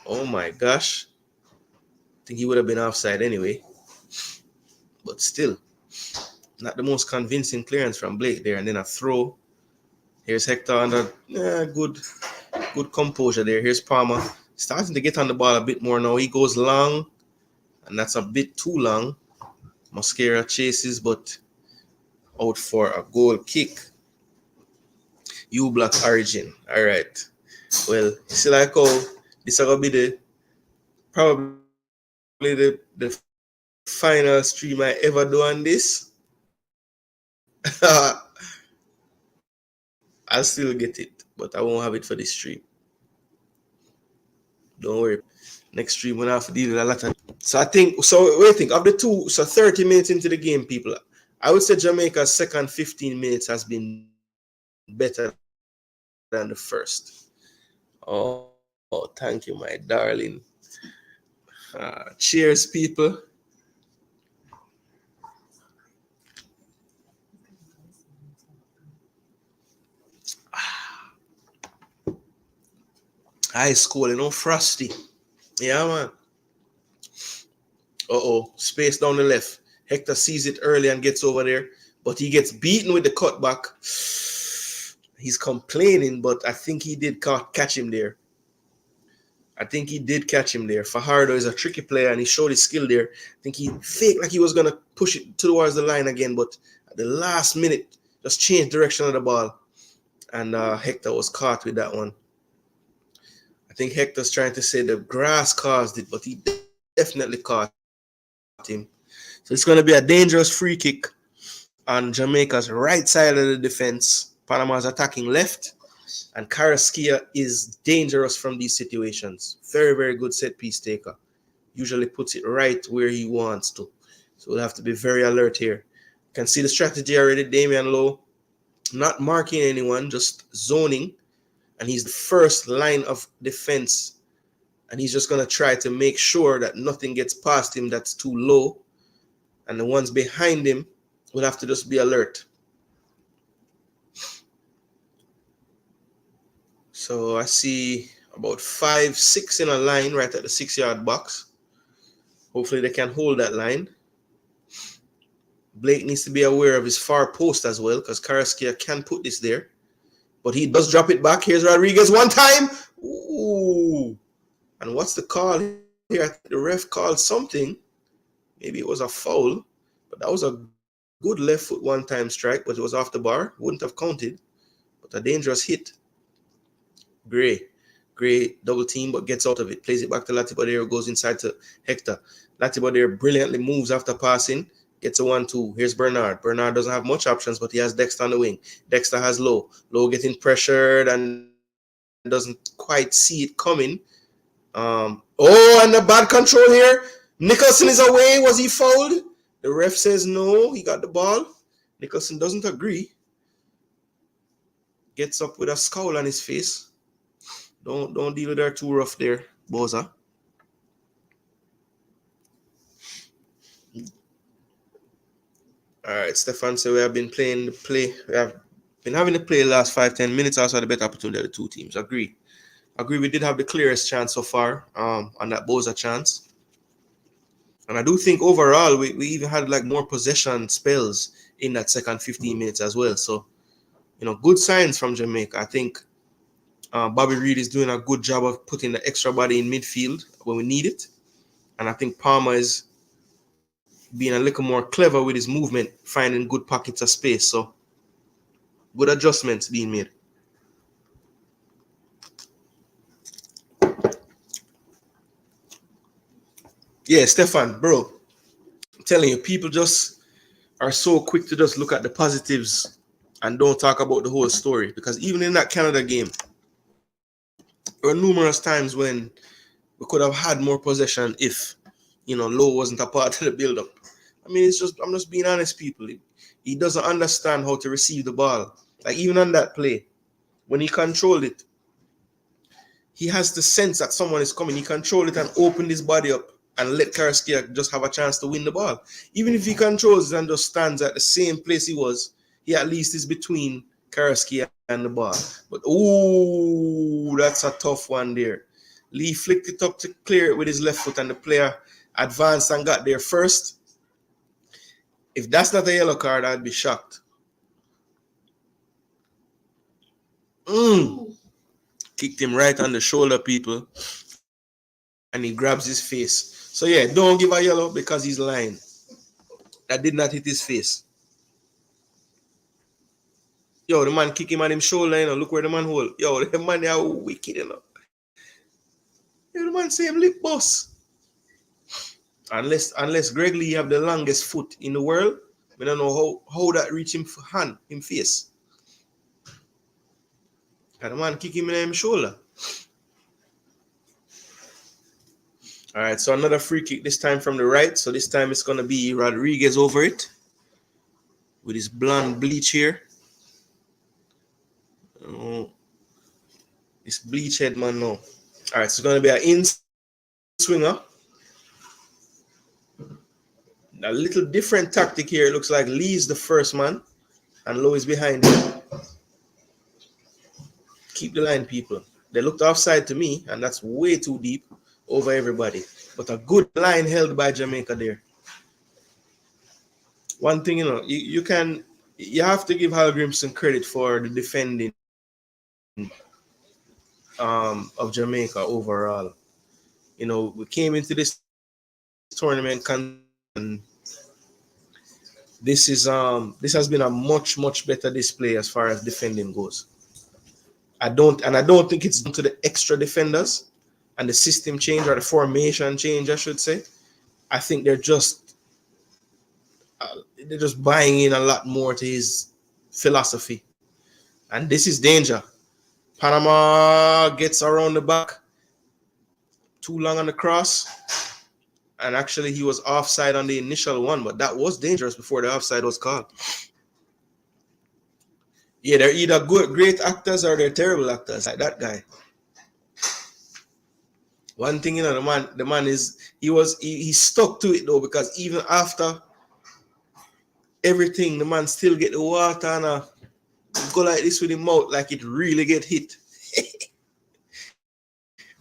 Oh my gosh. I think he would have been offside anyway. But still. Not the most convincing clearance from Blake there. And then a throw. Here's Hector under good composure there. Here's Palmer. Starting to get on the ball a bit more now. He goes long. And that's a bit too long. Mosquera chases, but out for a goal kick. U-Block Origin. All right. Well, see like how this is going to be probably the final stream I ever do on this. I'll still get it, but I won't have it for this stream. Don't worry. Next stream we'll have to deal with a lot of. So I think, so what do you think? Of the two, so 30 minutes into the game, people, I would say Jamaica's second 15 minutes has been better than the first. Oh, thank you, my darling. Cheers, people. Ice cold, frosty. Yeah, man. Space down the left. Hector sees it early and gets over there, but he gets beaten with the cutback. He's complaining, but I think he did catch him there. Fajardo is a tricky player, and he showed his skill there. I think he faked like he was going to push it towards the line again, but at the last minute, just changed direction of the ball, and Hector was caught with that one. I think Hector's trying to say the grass caused it, but he definitely caught him. So it's going to be a dangerous free kick on Jamaica's right side of the defense. Panama's attacking left, and Carrasquilla is dangerous from these situations. Very, very good set piece taker. Usually puts it right where he wants to. So we'll have to be very alert here. You can see the strategy already. Damian Lowe not marking anyone, just zoning. And he's the first line of defense. And he's just going to try to make sure that nothing gets past him that's too low. And the ones behind him will have to just be alert. So I see about 5, 6 in a line right at the 6-yard box. Hopefully they can hold that line. Blake needs to be aware of his far post as well, because Carrasquilla can put this there. But he does drop it back. Here's Rodriguez one time. Ooh. And what's the call here? The ref called something. Maybe it was a foul. But that was a good left foot one-time strike, but it was off the bar. Wouldn't have counted. But a dangerous hit. Gray double team, but gets out of it. Plays it back to Latibadero, goes inside to Hector. Latibadero brilliantly moves after passing. Gets a 1-2. Here's Bernard. Bernard doesn't have much options, but he has Dexter on the wing. Dexter has Low. Low getting pressured and doesn't quite see it coming. And the bad control here. Nicholson is away. Was he fouled? The ref says no. He got the ball. Nicholson doesn't agree. Gets up with a scowl on his face. Don't deal with her too rough there, Boza. All right, Stefan. So we have been playing the play. We have been having the play the last 5-10 minutes. Also, had a better opportunity of the two teams. Agree. We did have the clearest chance so far on that Boza chance. And I do think overall we even had like more possession spells in that second 15 minutes as well. So, good signs from Jamaica. I think Bobby Reid is doing a good job of putting the extra body in midfield when we need it. And I think Palmer is being a little more clever with his movement, finding good pockets of space. So, good adjustments being made. Yeah, Stefan, bro, I'm telling you, people just are so quick to just look at the positives and don't talk about the whole story. Because even in that Canada game, there were numerous times when we could have had more possession if, Lowe wasn't a part of the build-up. I mean, I'm just being honest, people. He doesn't understand how to receive the ball. Like, even on that play, when he controlled it, he has the sense that someone is coming. He controlled it and opened his body up and let Carrasquilla just have a chance to win the ball. Even if he controls it and just stands at the same place he was, he at least is between Carrasquilla and the ball. But, that's a tough one there. Lee flicked it up to clear it with his left foot, and the player advanced and got there first. If that's not a yellow card, I'd be shocked. Kicked him right on the shoulder, people. And he grabs his face. So, yeah, don't give a yellow because he's lying. That did not hit his face. Yo, the man kick him on him shoulder, Look where the man hold. Yo, the man are wicked, Yo, the man say him lip boss. Unless Greg Lee have the longest foot in the world, I don't know how that reach him face. And the man kick him in him shoulder. All right, so another free kick, this time from the right. So this time it's going to be Rodriguez over it with his blonde bleach here. This bleach head man now. All right, so it's gonna be an in swinger. A little different tactic here. It looks like Lee's the first man, and Lowe is behind him. Keep the line, people. They looked offside to me, and that's way too deep over everybody. But a good line held by Jamaica there. One thing, you have to give Hal Grimson credit for the defending of Jamaica overall. We came into this tournament and this has been a much better display as far as defending goes. I don't think it's down to the extra defenders and the system change or the formation change, I should say. I think they're just buying in a lot more to his philosophy. And this is danger. Panama gets around the back, too long on the cross. And actually, he was offside on the initial one, but that was dangerous before the offside was called. Yeah, they're either great actors or they're terrible actors, like that guy. One thing, the man is he stuck to it though, because even after everything, the man still get the water and go like this with his mouth, like it really get hit.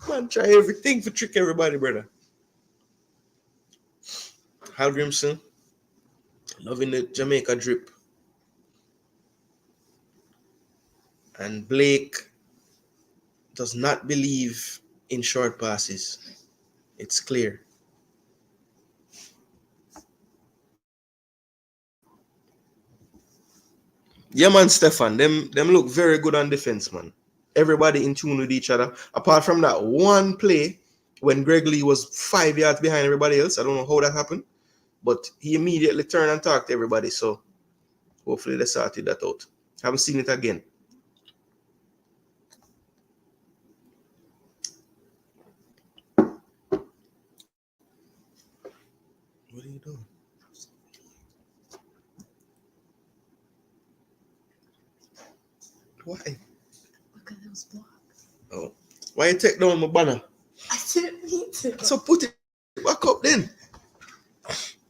Man, try everything to trick everybody, brother. Hal Grimson, loving the Jamaica drip. And Blake does not believe in short passes. It's clear. Yeah, man, Stefan. Them look very good on defense, man. Everybody in tune with each other. Apart from that one play when Greg Lee was 5 yards behind everybody else. I don't know how that happened. But he immediately turned and talked to everybody. So hopefully they sorted that out. Haven't seen it again. What are you doing? Why? Because it was blocked. Oh. Why you take down my banner? I didn't mean to. So put it back up then.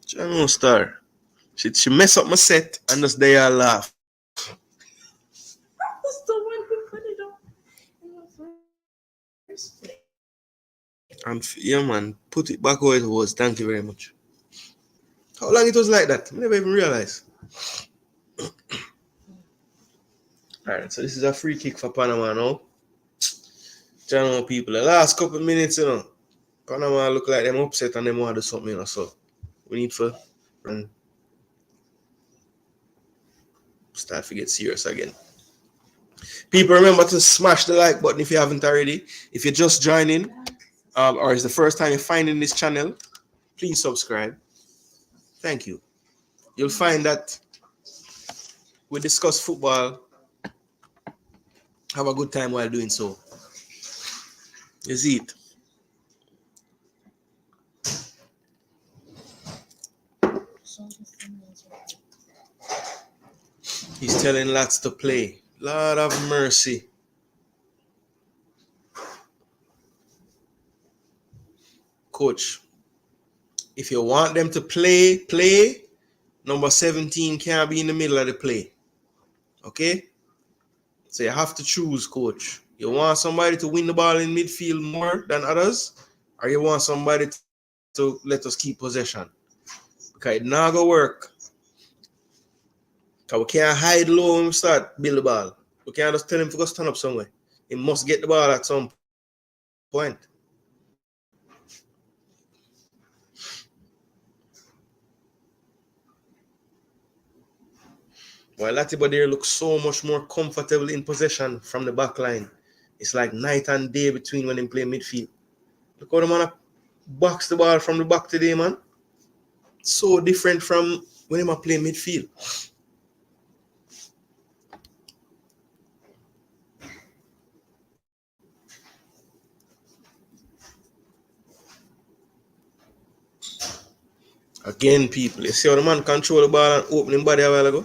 Channel star. She mess up my set and just there laugh. I was the one who put it on in the first place. And yeah, man, put it back where it was. Thank you very much. How long it was like that? I never even realized. Alright, so this is a free kick for Panama now. Channel people, the last couple of minutes, Panama look like them upset and them want to do something, so we need to start to get serious again. People, remember to smash the like button if you haven't already. If you're just joining, or it's the first time you're finding this channel, please subscribe. Thank you. You'll find that we discuss football, have a good time while doing so. You see it? He's telling lads to play. Lord have mercy. Coach, if you want them to play, number 17 can't be in the middle of the play. Okay? So you have to choose, coach. You want somebody to win the ball in midfield more than others, or you want somebody to let us keep possession? Because it not gonna work. Because we can't hide low when we start build the ball. We can't just tell him to go stand up somewhere. He must get the ball at some point. While Latiba there looks so much more comfortable in possession from the back line. It's like night and day between when they play midfield. Look how the man box the ball from the back today, man. So different from when they play midfield. Again, people, you see how the man control the ball and open his body a while ago?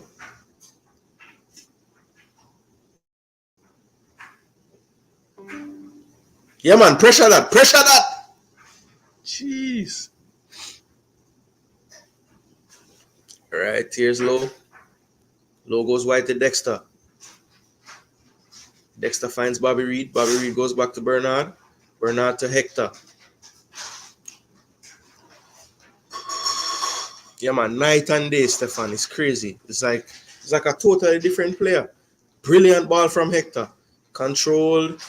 Yeah, man, pressure that. Pressure that. Jeez. All right, here's low. Low goes wide to Dexter. Dexter finds Bobby Reed. Bobby Reed goes back to Bernard. Bernard to Hector. Yeah, man, night and day, Stefan. It's crazy. It's like a totally different player. Brilliant ball from Hector. Controlled.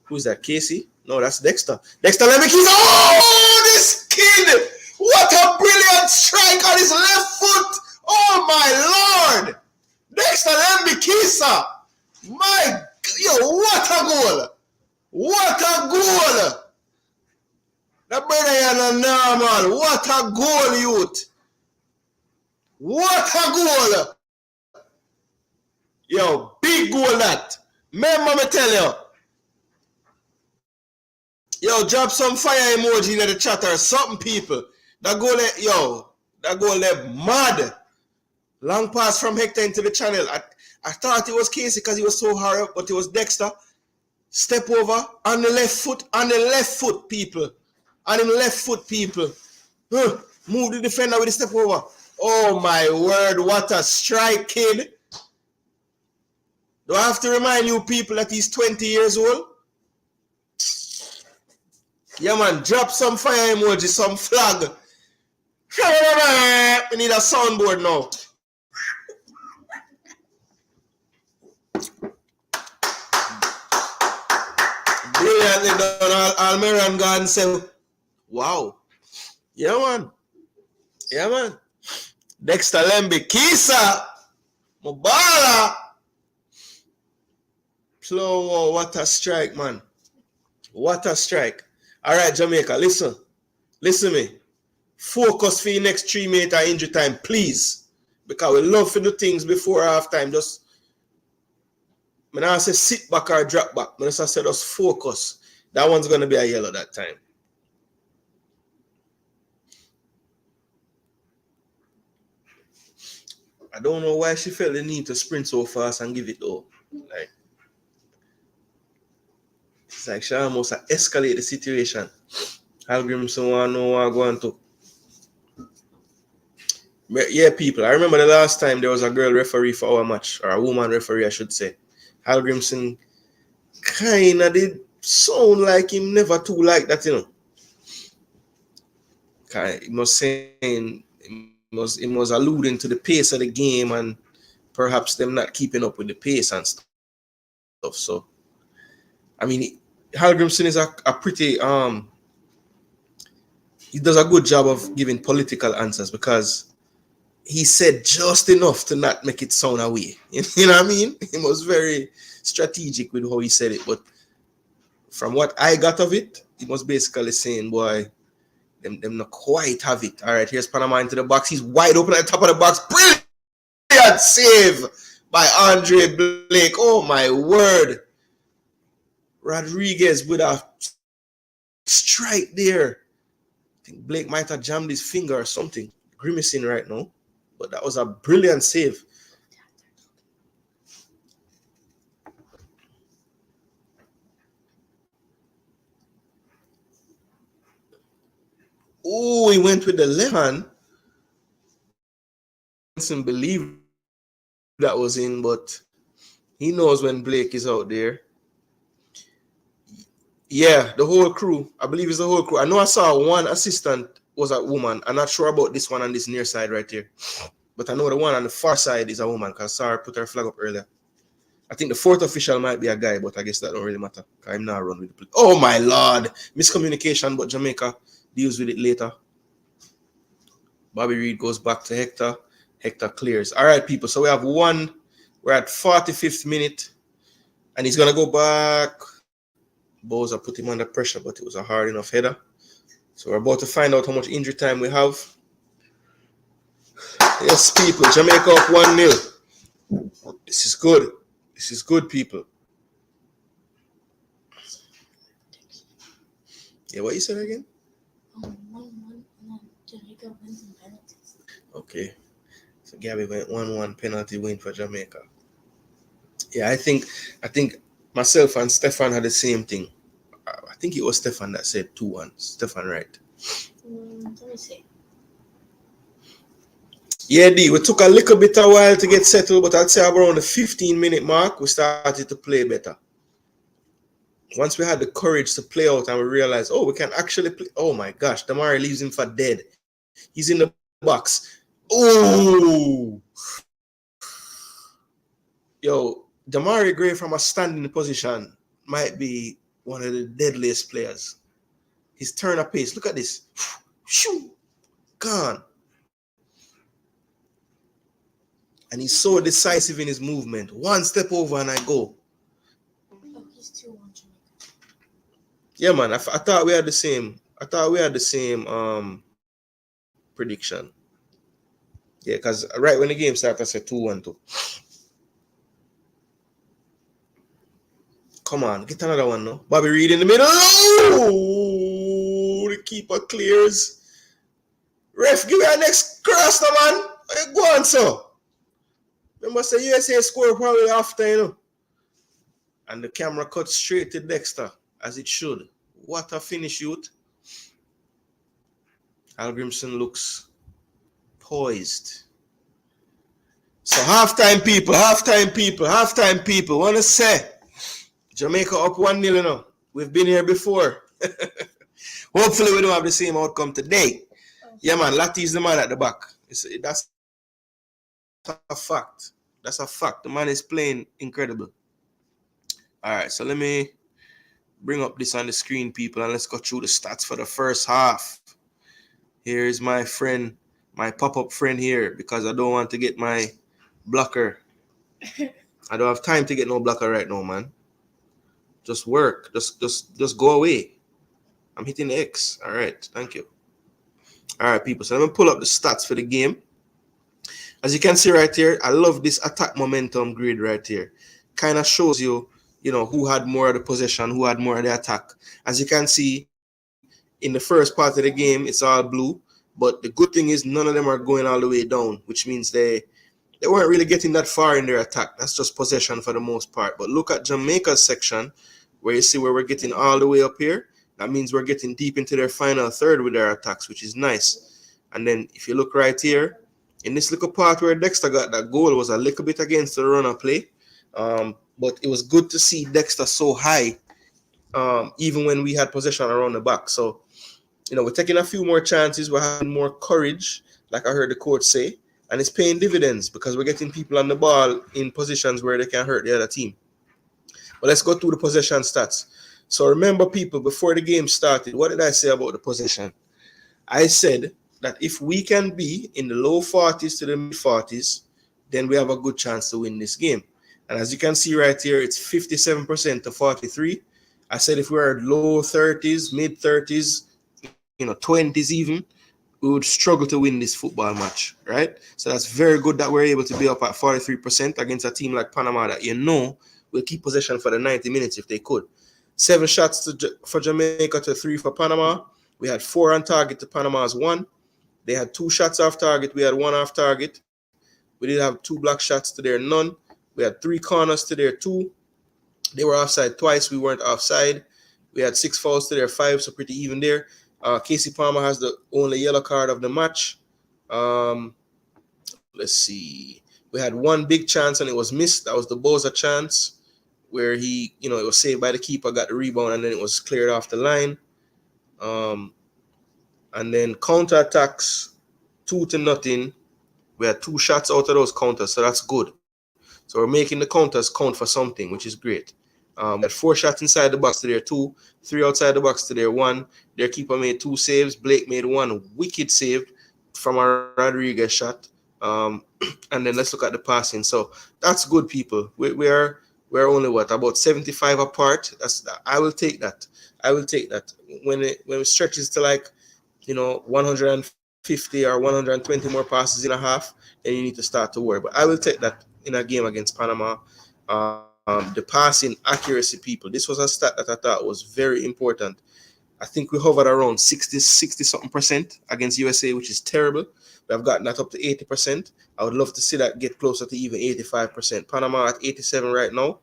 Who's that? Casey? No, that's Dexter. Dexter, let me keep. Oh, this kid! What a brilliant strike on his left foot! Oh my lord! Dexter Lembikisa! My, yo, what a goal! What a goal! That brother is not normal. What a goal, youth! What a goal! Yo, big goal that. Remember me tell you. Yo, drop some fire emoji in the chat or something, people. That goal, that goal mad. Long pass from Hector into the channel. I thought it was Casey because he was so high up, but it was Dexter. Step over on the left foot, people. On the left foot, people. Move the defender with the step over. Oh my word, what a strike, kid. Do I have to remind you people that he's 20 years old? Yeah, man, drop some fire emoji, some flag. We need a soundboard now. Brilliantly done. Almiron God said, wow. Yeah, man. Yeah, man. Dexter Lembikisa. Mubala. Flow, what a strike, man. What a strike. All right, Jamaica, listen. Listen to me. Focus for your next 3 minutes of injury time, please. Because we love to do things before halftime. Just, I don't say sit back or drop back. I just say just focus. That one's going to be a yellow that time. I don't know why she felt the need to sprint so fast and give it though. Like, it's like she almost escalate the situation. Algrimson want to know what I'm going to. Yeah, people. I remember the last time there was a girl referee for our match, or a woman referee, I should say. Algrimson kind of did sound like him never too like that, you know. He was saying, he was alluding to the pace of the game and perhaps them not keeping up with the pace and stuff. So, I mean, Hallgrimson is a pretty he does a good job of giving political answers because he said just enough to not make it sound away. You know what I mean? He was very strategic with how he said it, but from what I got of it, he was basically saying, boy, them not quite have it. All right, here's Panama into the box. He's wide open at the top of the box. Brilliant save by Andre Blake. Oh my word. Rodriguez with a strike there. I think Blake might have jammed his finger or something. Grimacing right now. But that was a brilliant save. Oh, he went with the left hand. I didn't believe that was in, but he knows when Blake is out there. Yeah, the whole crew. I believe it's the whole crew. I know I saw one assistant was a woman. I'm not sure about this one on this near side right here. But I know the one on the far side is a woman because I saw her put her flag up earlier. I think the fourth official might be a guy, but I guess that don't really matter. I'm not run with the play. Oh my lord. Miscommunication, but Jamaica deals with it later. Bobby Reed goes back to Hector. Hector clears. All right, people. So we have one. We're at 45th minute. And he's going to go back. Bowser put him under pressure, but it was a hard enough header. So we're about to find out how much injury time we have. Yes, people. Jamaica up 1-0. This is good. This is good, people. Yeah, what you said again? 1-1, and then Jamaica wins in penalties. Okay. So Gabby went 1-1 penalty win for Jamaica. Yeah, I think myself and Stefan had the same thing. I think it was Stefan that said 2-1. Stefan, right? Let me see. Yeah, D, we took a little bit of while to get settled, but I'd say around the 15-minute mark, we started to play better. Once we had the courage to play out and we realized, oh, we can actually play. Oh my gosh, Damari leaves him for dead. He's in the box. Oh! Yo, Damari Gray from a standing position might be one of the deadliest players. His turn of pace, look at this. Shoo! Gone. And he's so decisive in his movement. One step over and I go. Oh, he's 2-1 Jamaica. Yeah, man. I thought we had the same. I thought we had the same prediction. Yeah, because right when the game started, I said 2-1 too. Come on, get another one now. Bobby Reed in the middle. Oh, the keeper clears. Ref, give me a next cross, now, man. Go on, so. Remember, say USA score probably after, you know. And the camera cuts straight to Dexter, as it should. What a finish, youth. Al Grimson looks poised. So halftime people. Want to say, Jamaica up 1-0, you know. We've been here before. Hopefully we don't have the same outcome today. Yeah, man, Lati is the man at the back. That's a fact. That's a fact. The man is playing incredible. All right, so let me bring up this on the screen, people, and let's go through the stats for the first half. Here's my friend, my pop-up friend here, because I don't want to get my blocker. I don't have time to get no blocker right now, man. Just work. Just go away. I'm hitting the X. All right, thank you. All right, people, so let me pull up the stats for the game. As you can see right here, I love this attack momentum grid right here. Kind of shows you, who had more of the possession, who had more of the attack. As you can see, in the first part of the game, it's all blue. But the good thing is none of them are going all the way down, which means they weren't really getting that far in their attack. That's just possession for the most part. But look at Jamaica's section, where you see where we're getting all the way up here. That means we're getting deep into their final third with their attacks, which is nice. And then if you look right here, in this little part where Dexter got that goal was a little bit against the runner play. But it was good to see Dexter so high, even when we had possession around the back. So, we're taking a few more chances. We're having more courage, like I heard the coach say. And it's paying dividends because we're getting people on the ball in positions where they can hurt the other team. But let's go through the possession stats. So remember, people, before the game started, what did I say about the possession? I said that if we can be in the low 40s to the mid 40s, then we have a good chance to win this game. And as you can see right here, it's 57% to 43. I said if we were low 30s, mid 30s, 20s even, we would struggle to win this football match, right? So that's very good that we're able to be up at 43% against a team like Panama that will keep possession for the 90 minutes if they could. 7 shots for Jamaica to 3 for Panama. We had 4 on target to Panama's 1. They had 2 shots off target. We had 1 off target. We did have 2 block shots to their none. We had 3 corners to their 2. They were offside twice. We weren't offside. We had 6 fouls to their 5, so pretty even there. Casey Palmer has the only yellow card of the match. Let's see. We had 1 big chance and it was missed. That was the Boza chance where he, it was saved by the keeper, got the rebound, and then it was cleared off the line. And then counter-attacks, 2-0. We had 2 shots out of those counters, so that's good. So we're making the counters count for something, which is great. We had 4 shots inside the box to their 2, 3 outside the box to their 1. Their keeper made 2 saves. Blake made 1 wicked save from a Rodriguez shot. And then let's look at the passing. So that's good, people. We're only about 75 apart. I will take that. When it stretches to 150 or 120 more passes in a half, then you need to start to worry. But I will take that in a game against Panama. The passing accuracy, people. This was a stat that I thought was very important. I think we hovered around 60-something% against USA, which is terrible. We have gotten that up to 80%. I would love to see that get closer to even 85%. Panama at 87 right now.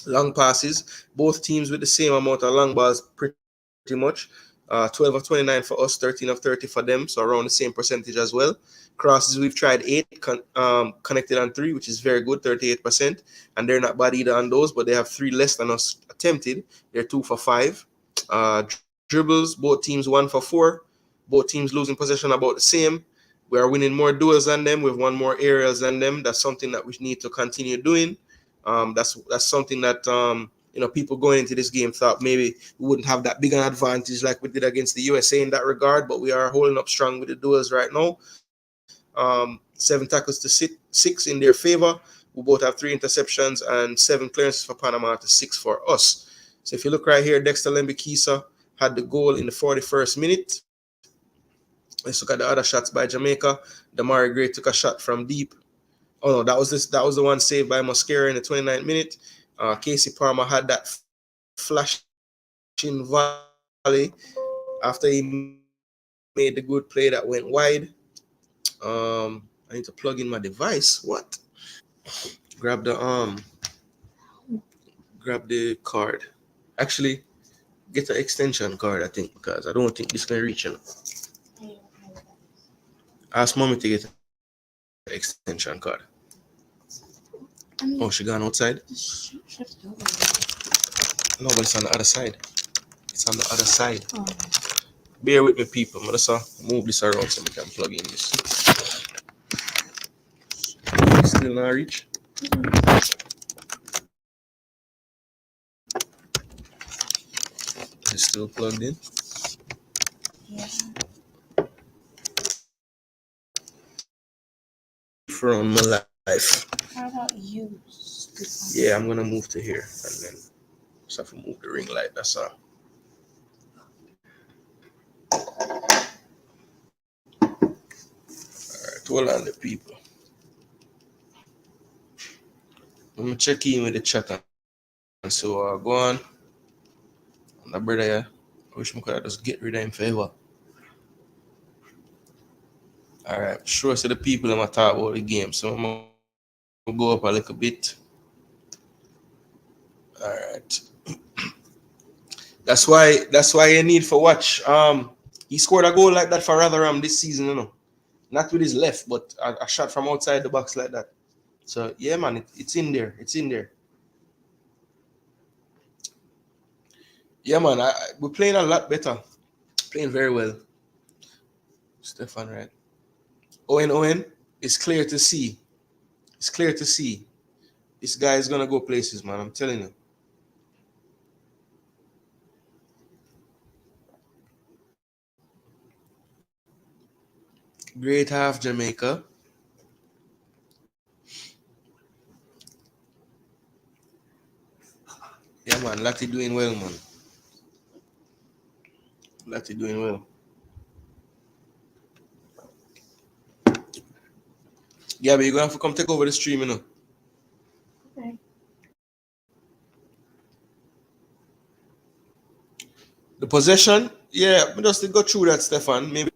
Long passes, both teams with the same amount of long balls, pretty much. 12 of 29 for us, 13 of 30 for them, so around the same percentage as well. Crosses, we've tried 8, connected on 3, which is very good, 38%. And they're not bad either on those, but they have 3 less than us attempted. They're 2 for 5. Dribbles, both teams 1 for 4. Both teams losing possession about the same. We are winning more duels than them. We've won more aerials than them. That's something that we need to continue doing. That's something that people going into this game thought maybe we wouldn't have that big an advantage like we did against the USA in that regard, but we are holding up strong with the duels right now. 7 tackles to 6 in their favor. We both have 3 interceptions and 7 clearances for Panama to 6 for us. So if you look right here, Dexter Lembikisa had the goal in the 41st minute. Let's look at the other shots by Jamaica. Damari Gray took a shot from deep. Oh no, that was the one saved by Mosquera in the 29th minute. Casey Palmer had that flashing volley after he made the good play that went wide. I need to plug in my device. What? Grab the card. Actually, get the extension card, I think, because I don't think this can reach him. Ask mommy to get the extension card. Oh, she gone outside? No, but it's on the other side. It's on the other side. Oh. Bear with me, people. I'm gonna move this around so we can plug in this. Still not reach? Is it still plugged in? Yeah. From my life. How about you? Yeah, I'm gonna move to here and then just have to move the ring light. That's all. Alright, hold on the people. I'm gonna check in with the chat and so go on. And the brother, yeah, I wish I could just get rid of him forever. Alright, sure. So the people I'm gonna talk about the game. So I'm gonna go up a little bit. Alright. That's why you need for watch. He scored a goal like that for Rotherham this season, Not with his left, but a shot from outside the box like that. So yeah, man, it's in there. It's in there. Yeah, man, we're playing a lot better. Playing very well. Stefan, right? Owen, it's clear to see. It's clear to see. This guy is gonna go places, man. I'm telling you. Great half, Jamaica. Yeah, man, Lati doing well, man. Lati doing well. Yeah, but you're gonna have to come take over the stream, Okay. The possession, yeah, we just go through that, Stefan. Maybe.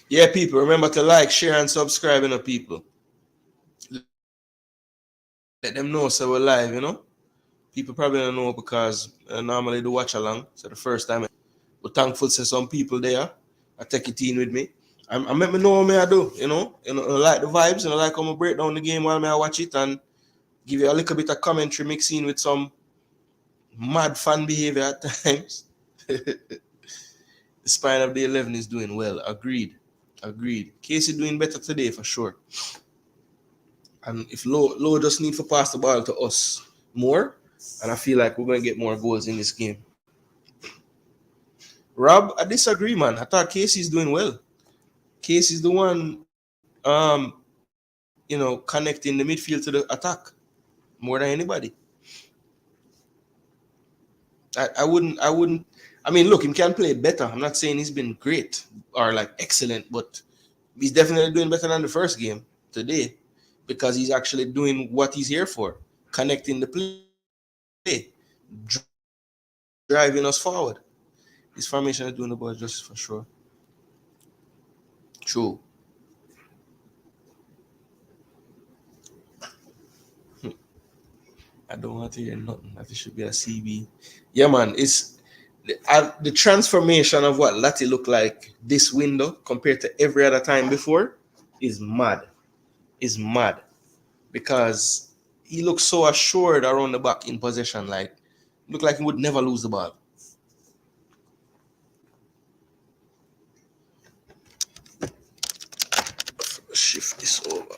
Yeah, people, remember to like, share, and subscribe, people. Let them know so we're live, People probably don't know because normally do watch along. So the first time, but thankful to some people there. I take it in with me. I make me know what I do, I like the vibes, and I like how I break down the game while I watch it and give you a little bit of commentary mixing with some mad fan behavior at times. The spine of the 11 is doing well. Agreed. Casey doing better today for sure. And if Low just need to pass the ball to us more, and I feel like we're going to get more goals in this game. Rob, I disagree, man. I thought Casey's doing well. Casey's the one, connecting the midfield to the attack more than anybody. I wouldn't. I mean, look, he can play better. I'm not saying he's been great or like excellent, but he's definitely doing better than the first game today because he's actually doing what he's here for, connecting the play, driving us forward. His formation is doing the ball just for sure. True. I don't want to hear nothing. That it should be a CB. Yeah, man. It's the transformation of what Lati looked like this window compared to every other time before is mad. Is mad because he looks so assured around the back in possession. Like, look like he would never lose the ball. Shift this over.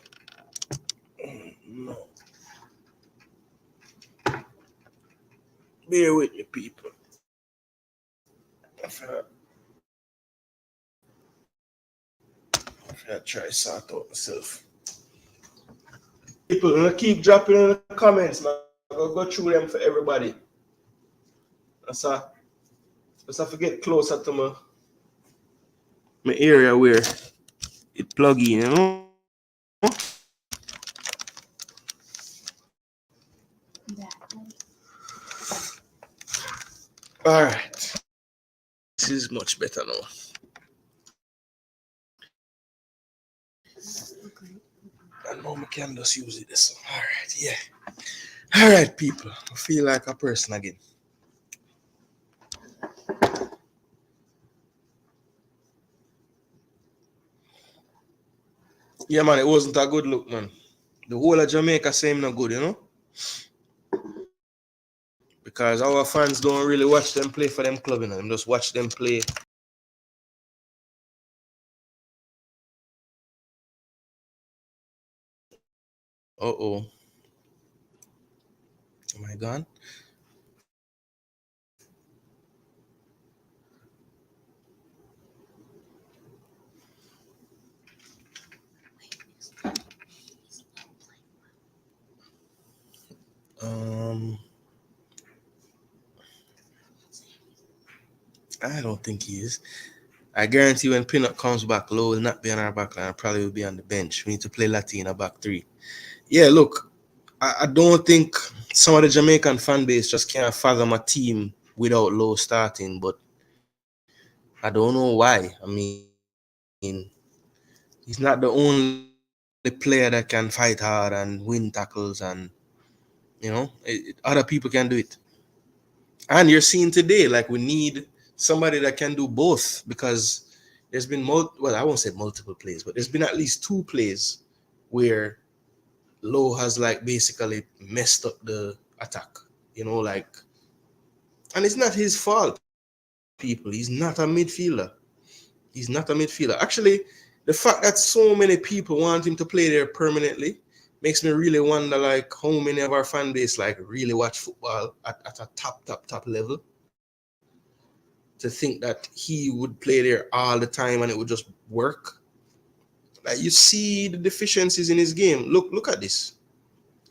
Oh, no. Bear with me, people. I try sort out myself. People, gonna keep dropping in the comments, man. I'm gonna go through them for everybody. Let's have to get closer to my area where it plug in, you know? Alright. This is much better now. And now I can just use it this. Alright, yeah. Alright, people. I feel like a person again. Yeah, man, it wasn't a good look, man. The whole of Jamaica say him not good, you know? Because our fans don't really watch them play for them club, you know? Them just watch them play. Uh-oh. Am I gone? I don't think he is. I guarantee when Pinnock comes back, Low will not be on our back line. Probably will be on the bench. We need to play Latina back three. Yeah, look, I don't think some of the Jamaican fan base just can't fathom a team without Low starting, but I don't know why. I mean, he's not the only player that can fight hard and win tackles, and you know, other people can do it. And you're seeing today, like, we need somebody that can do both, because there's been I won't say multiple plays, but there's been at least two plays where Low has like basically messed up the attack, you know, like, and it's not his fault, people. He's not a midfielder. He's not a midfielder. Actually, the fact that so many people want him to play there permanently makes me really wonder, like, how many of our fan base like really watch football at a top level, to think that he would play there all the time and it would just work. Like, you see the deficiencies in his game. Look at this.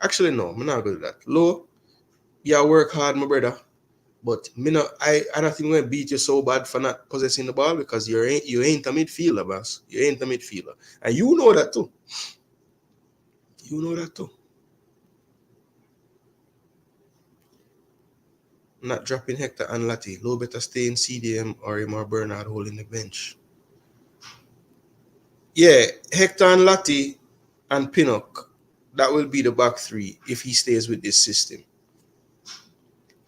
Actually, no, I'm not good at that. Low, yeah, work hard, my brother. But I don't think I'm gonna beat you so bad for not possessing the ball, because you ain't a midfielder, boss. You ain't a midfielder. And you know that too. You know that too. Not dropping Hector and Lati. Low better stay in CDM or Imar Bernard holding the bench. Yeah, Hector and Lati and Pinnock, that will be the back three if he stays with this system.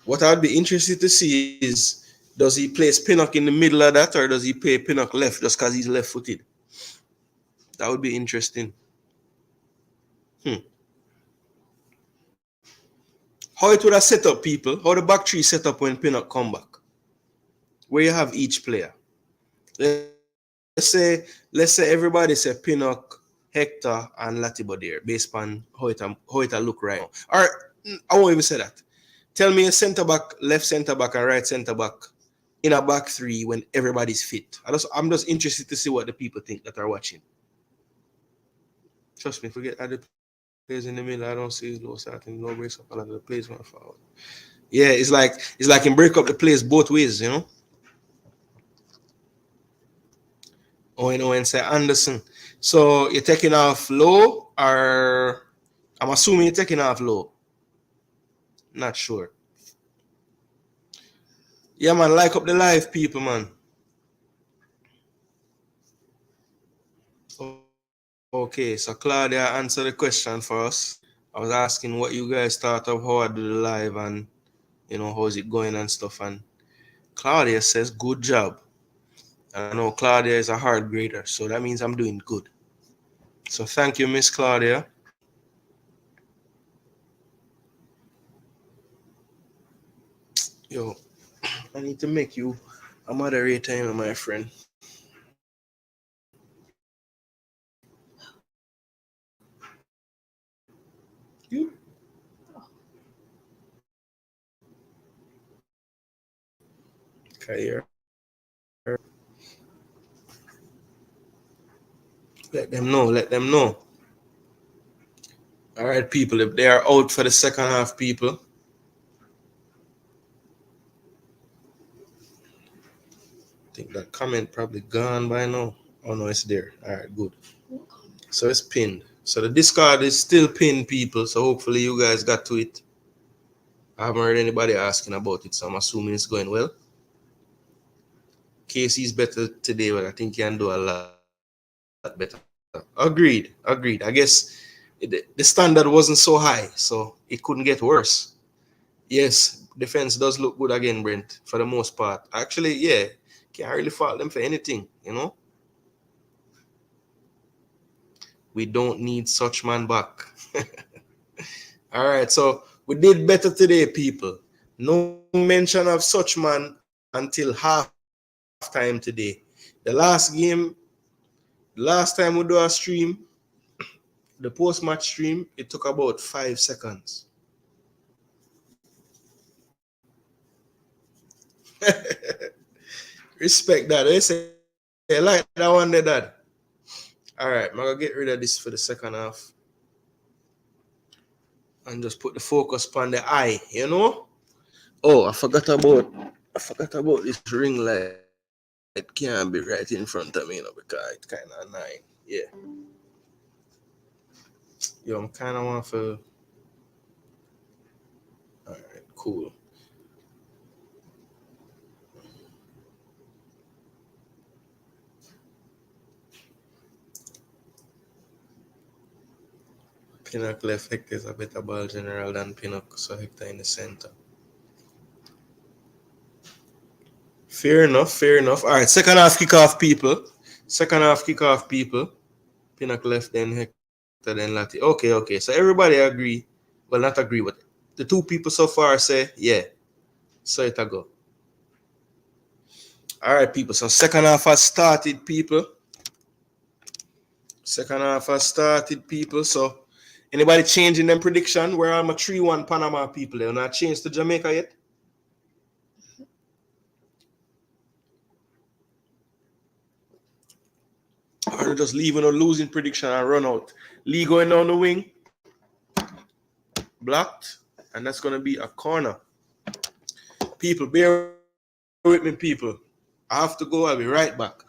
What I'd be interested to see is, does he place Pinnock in the middle of that, or does he play Pinnock left just because he's left-footed? That would be interesting. How it would have set up, people? How the back three set up when Pinnock come back? Where you have each player. Let's say everybody say Pinnock, Hector, and Latibo there, based on how it look right now. Or I won't even say that. Tell me a centre back, left centre back, and right centre back in a back three when everybody's fit. I'm just interested to see what the people think that are watching. Trust me, forget other players in the middle. I don't see Low starting, no breaks up a lot of the plays going forward. Yeah, it's like him break up the plays both ways, you know. Owen say Anderson. So you're taking off Low, or I'm assuming you're taking off Low. Not sure. Yeah, man, like up the live, people, man. Okay, so Claudia answer the question for us. I was asking what you guys thought of how I do the live and how's it going and stuff. And Claudia says good job. And I know Claudia is a hard grader, so that means I'm doing good. So thank you, Miss Claudia. Yo, I need to make you a moderator, my friend. You? Okay, here. Let them know. Let them know. All right, people. If they are out for the second half, people. I think that comment probably gone by now. Oh no, it's there. All right, good. So it's pinned. So the Discord is still pinned, people. So hopefully you guys got to it. I haven't heard anybody asking about it, so I'm assuming it's going well. Casey's better today, but I think he can do a lot better. Agreed. I guess the standard wasn't so high, so it couldn't get worse. Yes, defense does look good again, Brent, for the most part. Actually, yeah, can't really fault them for anything, We don't need such man back. All right, so we did better today, people. No mention of such man until halftime today. The last time we do a stream, the post-match stream, it took about 5 seconds. Respect that. They say, like that one there, Dad. All right, I'm going to get rid of this for the second half. And just put the focus on the eye, Oh, I forgot about this ring light. It can't be right in front of me, because it's kind of annoying. Yeah. Yo, I'm kind of want to... All right, cool. Pinnock left, Hector is a better ball general than Pinnock, so Hector in the center. Fair enough. All right, second half kickoff, people. Pinnock left, then Hector, then Lati. Okay. So everybody agree. Well, not agree, but the two people so far say, yeah. So it a go. All right, people. So second half has started, people. So anybody changing them prediction? Where I'm a 3-1 Panama people. They're not changed to Jamaica yet? Or just leaving a losing prediction and run out. Lee going down the wing. Blocked. And that's going to be a corner. People, bear with me, people. I have to go. I'll be right back.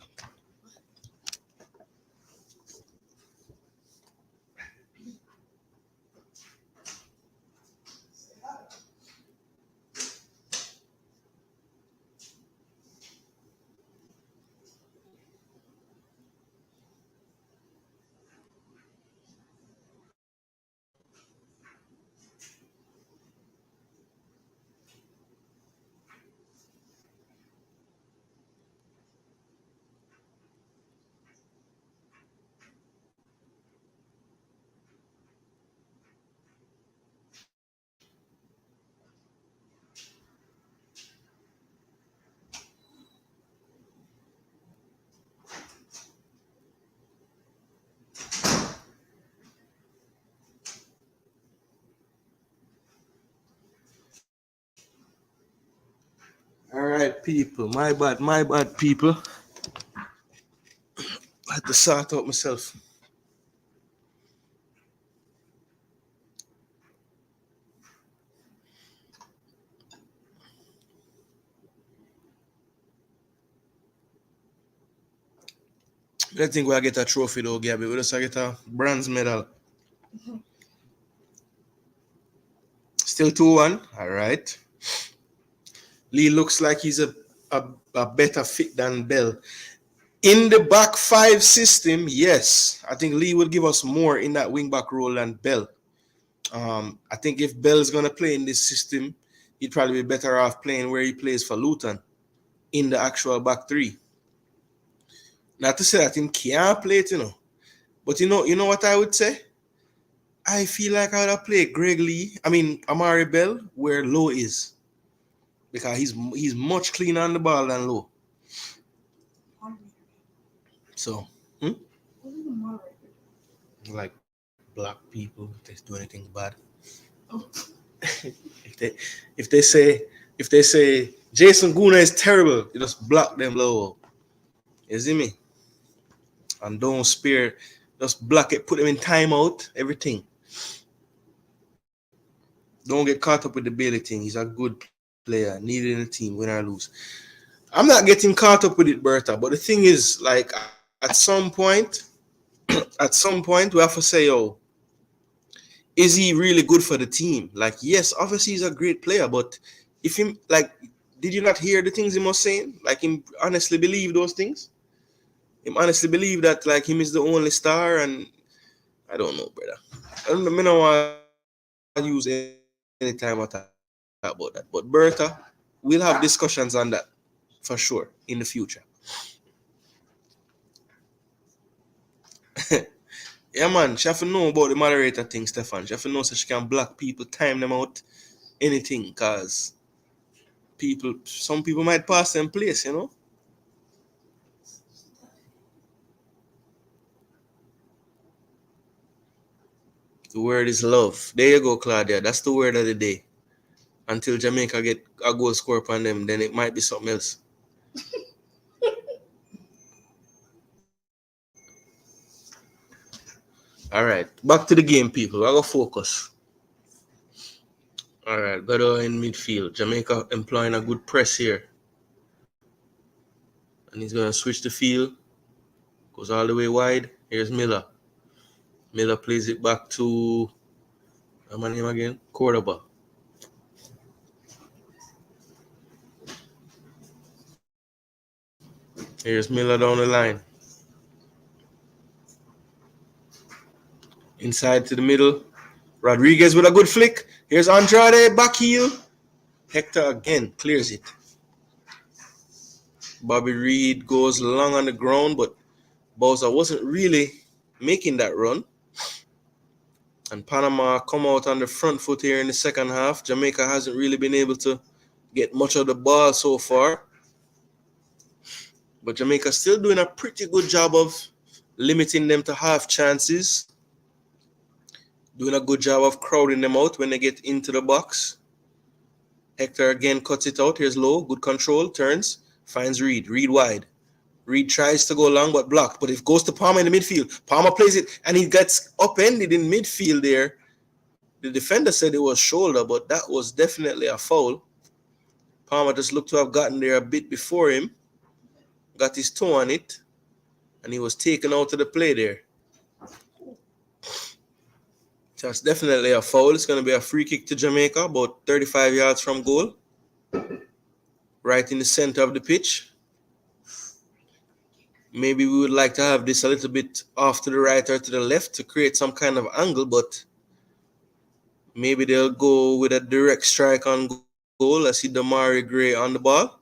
All right, people. My bad, people. I had to sort out myself. I don't think we'll get a trophy though, Gabby. We'll just get a bronze medal. Still 2-1. All right. Lee looks like he's a better fit than Bell. In the back five system, yes. I think Lee will give us more in that wing back role than Bell. I think if Bell's gonna play in this system, he'd probably be better off playing where he plays for Luton in the actual back three. Not to say that him can't play it, but you know what I would say? I feel like I would have played Amari Bell where Low is. Because he's much cleaner on the ball than Low. So, like black people, if they do anything bad. Oh. if they say Jason Gooner is terrible, you just block them low. You see me? And don't spare, just block it, put them in timeout, everything. Don't get caught up with the Bailey thing. He's a good player, needed in the team, win or lose. I'm not getting caught up with it, Bertha. But the thing is, like at some point, we have to say, oh, is he really good for the team? Like, yes, obviously he's a great player, but if him like, did you not hear the things he was saying? Like, him honestly believe those things. Him honestly believe that like him is the only star, and I don't know, brother. I don't want to use any time I talk about that. But Bertha, we'll have discussions on that for sure in the future. Yeah, man, she have to know about the moderator thing, Stefan. She have to know so she can block people, time them out, anything, cause some people might pass them place. The word is love. There you go, Claudia. That's the word of the day. Until Jamaica get a goal score upon them, then it might be something else. All right, back to the game, people. I go focus. All right, Gado in midfield. Jamaica employing a good press here. And he's going to switch the field. Goes all the way wide. Here's Miller. Miller plays it back to, what's my name again? Cordoba. Here's Miller down the line. Inside to the middle. Rodriguez with a good flick. Here's Andrade, back heel. Hector again clears it. Bobby Reed goes long on the ground, but Bowser wasn't really making that run. And Panama come out on the front foot here in the second half. Jamaica hasn't really been able to get much of the ball so far. But Jamaica still doing a pretty good job of limiting them to half chances. Doing a good job of crowding them out when they get into the box. Hector again cuts it out. Here's Low. Good control. Turns. Finds Reed. Reed wide. Reed tries to go long but blocked. But it goes to Palmer in the midfield. Palmer plays it and he gets upended in midfield there. The defender said it was shoulder, but that was definitely a foul. Palmer just looked to have gotten there a bit before him. Got his toe on it. And he was taken out of the play there. So it's definitely a foul. It's going to be a free kick to Jamaica, about 35 yards from goal. Right in the center of the pitch. Maybe we would like to have this a little bit off to the right or to the left to create some kind of angle, but maybe they'll go with a direct strike on goal. I see Damari Gray on the ball.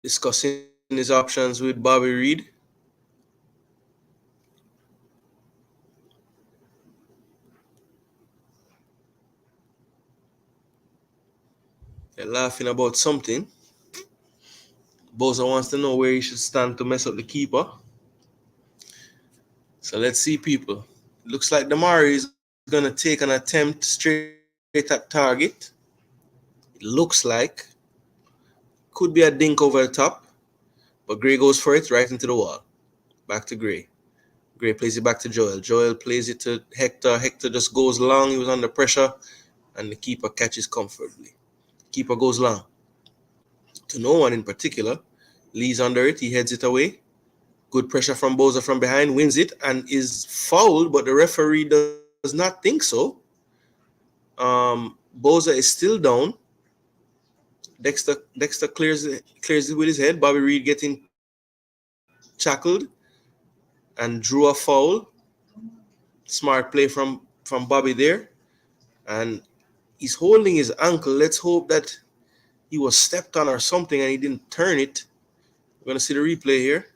Discussing his options with Bobby Reed. They're laughing about something. Boza wants to know where he should stand to mess up the keeper. So let's see, people. Looks like Damari is going to take an attempt straight at target. It looks like. Could be a dink over the top. But Gray goes for it right into the wall. Back to Gray. Gray plays it back to Joel. Joel plays it to Hector. Hector just goes long. He was under pressure. And the keeper catches comfortably. Keeper goes long. To no one in particular. Lee's under it. He heads it away. Good pressure from Boza from behind. Wins it and is fouled. But the referee does not think so. Boza is still down. Dexter clears it with his head. Bobby Reed getting tackled and drew a foul. Smart play from Bobby there. And he's holding his ankle. Let's hope that he was stepped on or something and he didn't turn it. We're going to see the replay here.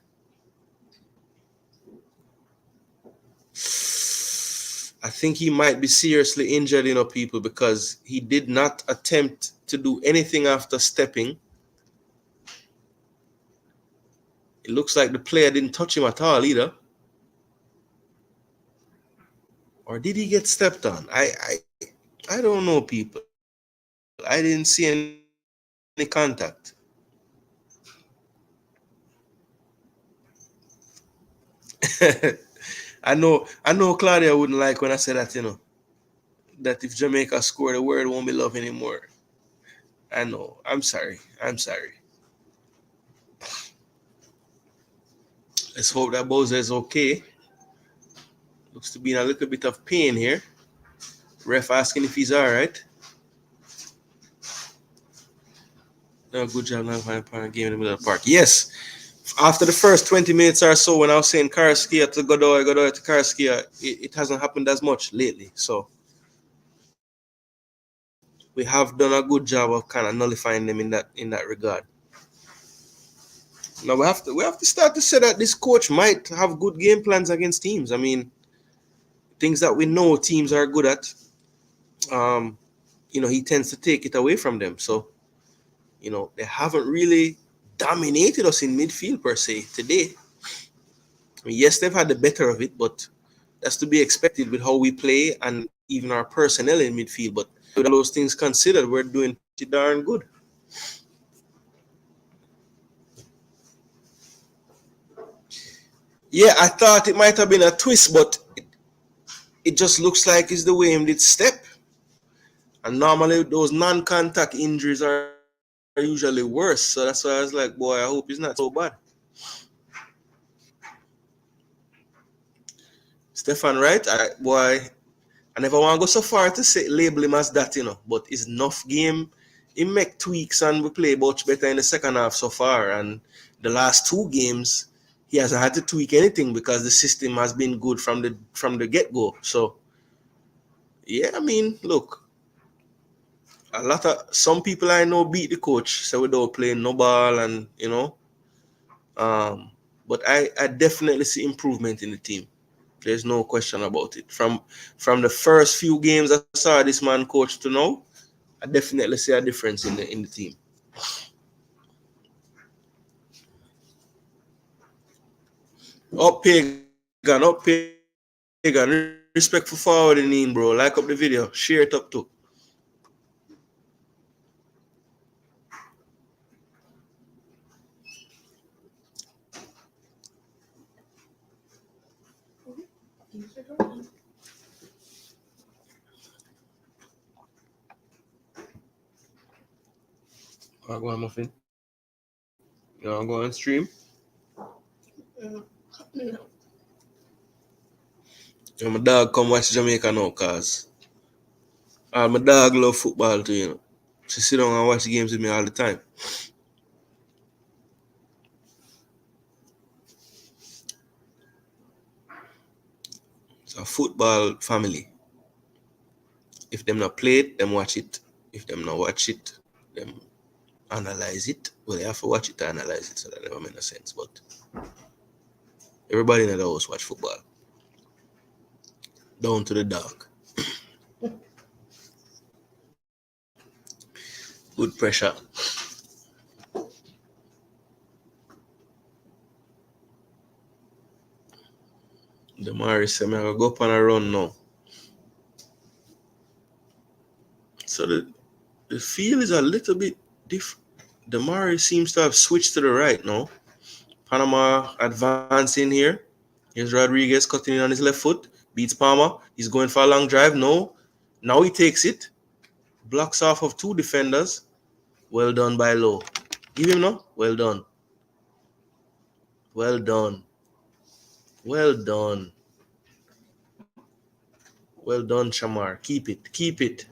I think he might be seriously injured, people, because he did not attempt to do anything after stepping. It looks like the player didn't touch him at all either. Or did he get stepped on? I don't know, people. I didn't see any contact. I know Claudia wouldn't like when I said that, that if Jamaica score, the world won't be love anymore. I know. I'm sorry. Let's hope that Bowser is okay. Looks to be in a little bit of pain here. Ref asking if he's all right. No, good job not finding a game in the middle of the park. Yes. After the first 20 minutes or so, when I was saying Karaskia to Godoy to Karaskia, it hasn't happened as much lately. So we have done a good job of kind of nullifying them in that regard. Now we have to start to say that this coach might have good game plans against teams. I mean, things that we know teams are good at. He tends to take it away from them. So, they haven't really dominated us in midfield per se today. I mean, yes, they've had the better of it, but that's to be expected with how we play and even our personnel in midfield. But with those things considered, we're doing pretty darn good. Yeah, I thought it might have been a twist, but it just looks like it's the way him did step. And normally those non-contact injuries are usually worse. So that's why I was like, boy, I hope it's not so bad. Stefan, right? I never want to go so far to say label him as that, but it's enough game. He make tweaks and we play much better in the second half so far. And the last two games, he hasn't had to tweak anything because the system has been good from the get-go. So, yeah, I mean, look, some people I know beat the coach, so we don't play no ball and, but I definitely see improvement in the team. There's no question about it. From the first few games I saw this man coach to now, I definitely see a difference in the team. Up pagan. Respect for forwarding in, bro. Like up the video. Share it up too. I'll go on muffin. You want to go on stream? No. My dog come watch Jamaica now, cause my dog love football too, She sit down and watch games with me all the time. It's a football family. If them not play it, them watch it. If them not watch it, them analyze it. Well, they have to watch it to analyze it, so that never make no sense. But everybody in the house watch football. Down to the dog. Good pressure. The Mari said, I'm going to go up on a run now. So the field is a little bit different. The Mari seems to have switched to the right now. Panama advancing here. Here's Rodriguez cutting in on his left foot. Beats Palmer. He's going for a long drive. No. Now he takes it. Blocks off of two defenders. Well done by Lowe. Give him no. Well done. Well done. Well done. Well done, Shamar. Keep it. Keep it.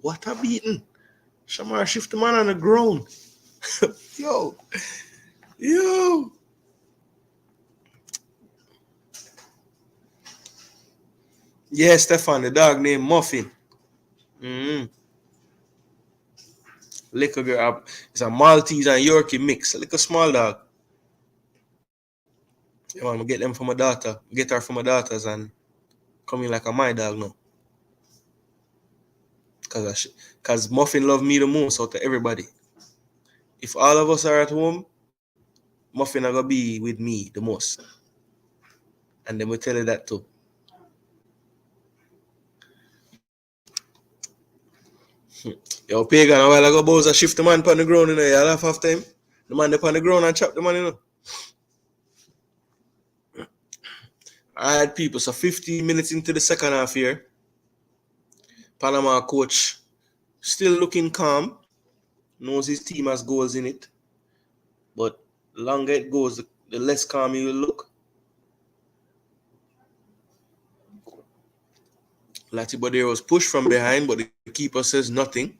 What a beating. Shamar shift the man on the ground. Yo. Yeah, Stefan, the dog named Muffin. Mm-hmm. Little girl. It's a Maltese and Yorkie mix. A little small dog. Yeah, man, I get them for my daughter. Get her for my daughters and come in like a my dog now. Cause Muffin love me the most out of everybody. If all of us are at home, Muffin are gonna be with me the most. And then we tell you that too. Yo, Pagan, a while ago, Bowser shift the man upon the ground, you know, you laugh after him. The man upon the ground and chop the man, you know. All right, people, so 15 minutes into the second half here. Panama coach still looking calm, knows his team has goals in it. But the longer it goes, the less calm he will look. Latibodero was pushed from behind, but the keeper says nothing.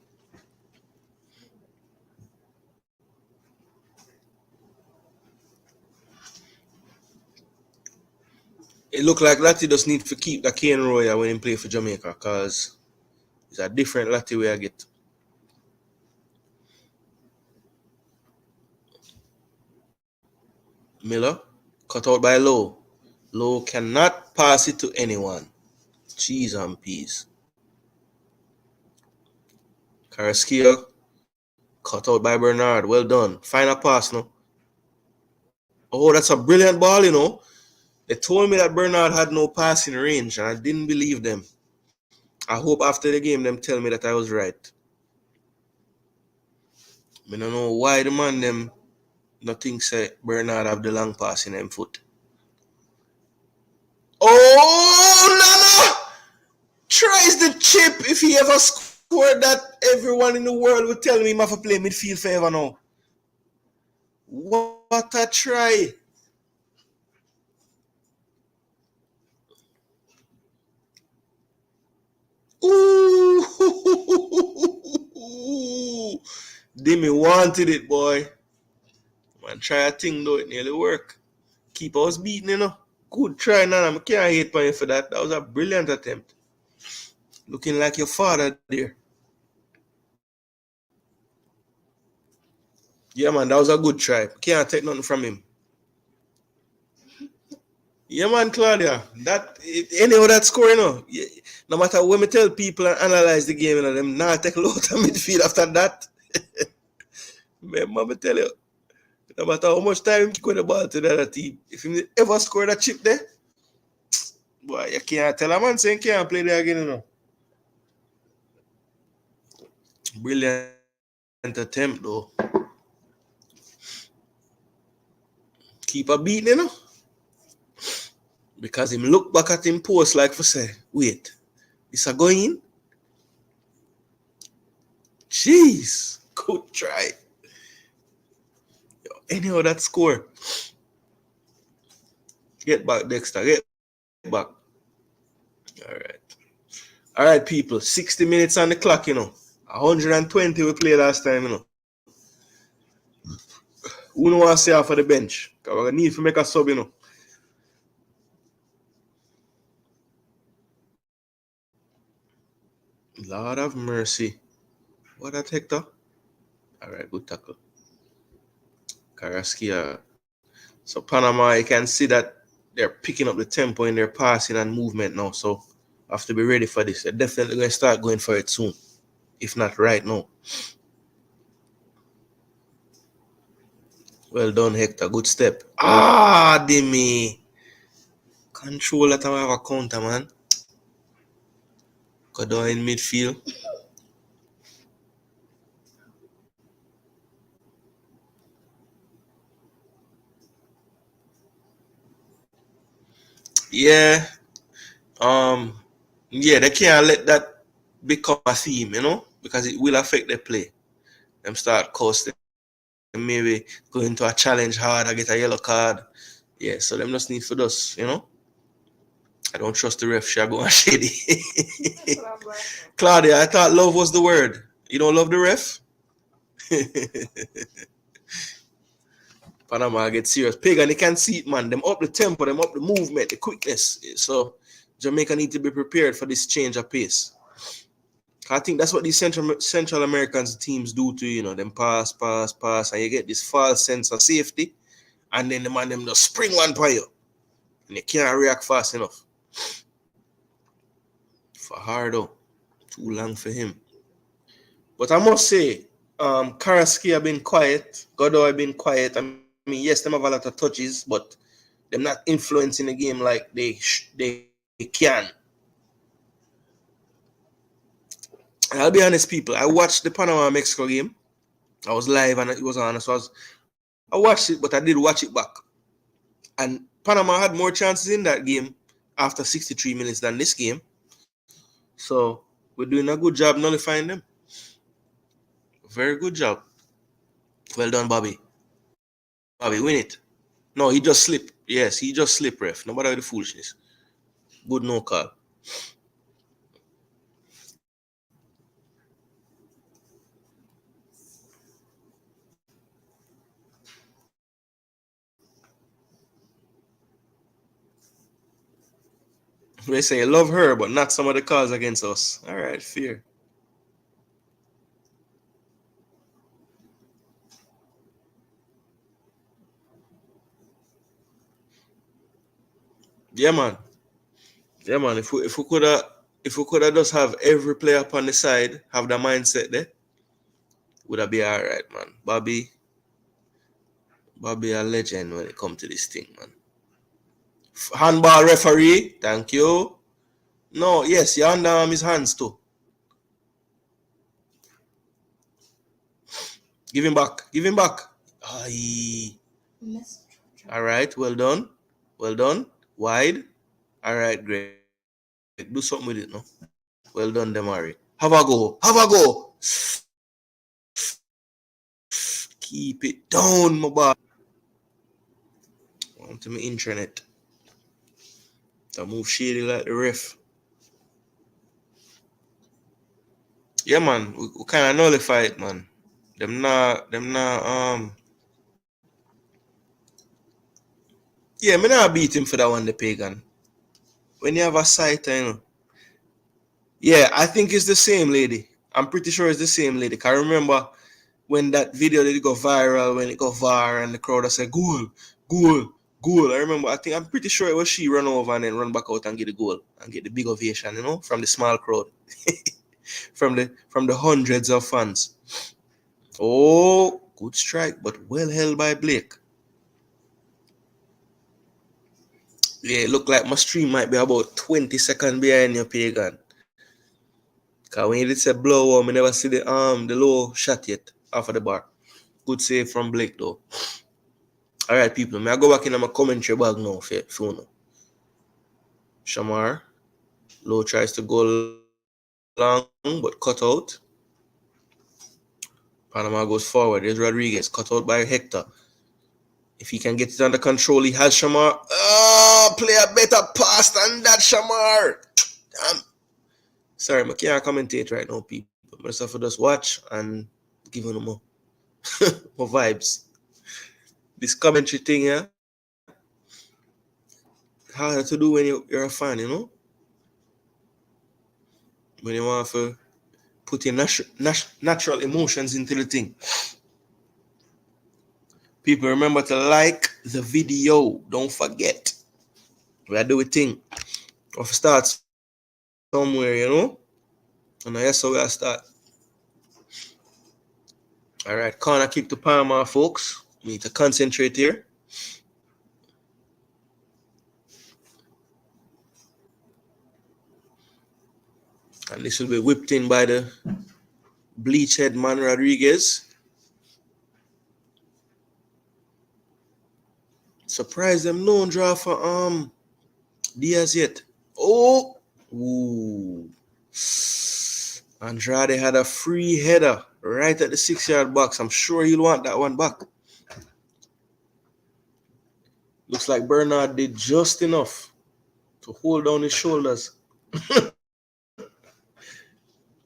It looked like Lati just need to keep the cane royal when he play for Jamaica, because it's a different Lati way I get. Miller, cut out by Low. Low cannot pass it to anyone. Cheese and peas. Carrasquillo, cut out by Bernard. Well done. Final pass now. Oh, that's a brilliant ball, you know. They told me that Bernard had no passing range, and I didn't believe them. I hope after the game them tell me that I was right. I don't know why the man them nothing say Bernard have the long pass in them foot. Oh, Nana! Tries the chip. If he ever scored that, everyone in the world would tell me he have to play midfield forever now. What a try. Ooh. Demi wanted it, boy. Man, try a thing though, it nearly work. Keeper was beaten, you know. Good try, Nana. I can't hate on you for that. That was a brilliant attempt. Looking like your father there. Yeah, man, that was a good try. Can't take nothing from him. Yeah, man, Claudia. That anyhow that score, you know. No matter when we tell people and analyze the game, you know, them not take a lot of midfield after that. Remember, me tell you, no matter how much time you kick the ball to the other team, if you ever score that chip there, boy, you can't tell a man saying can't play there again, you know. Brilliant attempt though. Keeper beating, you know. Because him look back at him post like for say, wait, is a going? Jeez, good try. Anyhow, that score. Get back, Dexter. Get back. All right, people. 60 minutes on the clock, you know. 120 we played last time, you know. Who don't want to stay off of the bench? Because we need to make a sub, you know. Lord of mercy. What that, Hector? All right, good tackle. Carrasquillo. So Panama, you can see that they're picking up the tempo in their passing and movement now. So have to be ready for this. They're definitely going to start going for it soon. If not right now. Well done, Hector. Good step. Ah, Demi. Control that I have a counter, man. Go down in midfield. Yeah. Yeah, they can't let that become a theme, you know, because it will affect their play. Them start costing, maybe go into a challenge hard, I get a yellow card. Yeah, so them just need for us, you know. I don't trust the ref, shall go and shady. Claudia, I thought love was the word. You don't love the ref? Panama get serious. Pagan, they can see it, man. Them up the tempo, them up the movement, the quickness. So Jamaica need to be prepared for this change of pace. I think that's what these Central American teams do to you. Them pass, and you get this false sense of safety, and then the man them just spring one by you, and you can't react fast enough. For Hardo, too long for him. But I must say, Karaski have been quiet. Godot have been quiet. I mean, yes, them have a lot of touches, but they're not influencing the game like they can. I'll be honest, people. I watched the Panama Mexico game. I was live and it was on, so I watched it, but I did watch it back. And Panama had more chances in that game after 63 minutes than this game. So we're doing a good job nullifying them. Very good job. Well done, Bobby. Bobby, win it. No, he just slipped. Yes, he just slipped, ref. No matter the foolishness. Good no call. They say love her, but not some of the calls against us. All right, fair. Yeah, man. Yeah, man. If we could have just have every player up on the side, have the mindset there, would have be all right, man. Bobby a legend when it comes to this thing, man. Handball referee, thank you. No, yes, you underarm his hands too. Give him back. Aye. All right, well done. Wide. All right, great. Do something with it, no? Well done, Demari. Have a go. Keep it down, my boy. Onto my internet. To move shady like the ref. Yeah, man. We kind of nullify it, man. Them not. Yeah, me not beat him for that one, the pagan. When you have a sight, you know. Yeah, I think it's the same lady. I'm pretty sure it's the same lady. Cause I remember when that video did go viral, when it got VAR and the crowd said goal. I'm pretty sure it was she run over and then run back out and get the goal and get the big ovation, from the small crowd. from the hundreds of fans. Oh, good strike, but well held by Blake. Yeah, it looked like my stream might be about 20 seconds behind your pagan. Cause when you did say blow, I never see the low shot yet off of the bar. Good save from Blake though. All right, people. May I go back in my commentary bag now for you know. Shamar. Low tries to go long, but cut out. Panama goes forward. There's Rodriguez. Cut out by Hector. If he can get it under control, he has Shamar. Oh, play a better pass than that, Shamar. Damn. Sorry, I can't commentate right now, people. I just have to just watch and give them more, more vibes. This commentary thing, yeah, harder to do when you're a fan, when you want to put your natural emotions into the thing. People, remember to like the video. Don't forget. We are doing a thing. Of start somewhere, and that's how we are start. All right, corner kick to Panama, folks. We need to concentrate here. And this will be whipped in by the bleach-head man Rodriguez. Surprise them no draw for Diaz yet. Oh, ooh. Andrade had a free header right at the 6-yard box. I'm sure he'll want that one back. Looks like Bernard did just enough to hold down his shoulders.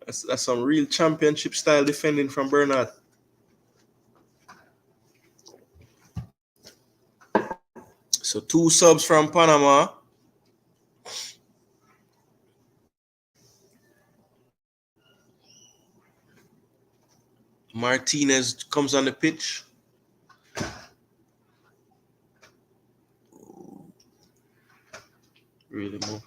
That's some real championship style defending from Bernard. So 2 subs from Panama. Martinez comes on the pitch. Really more.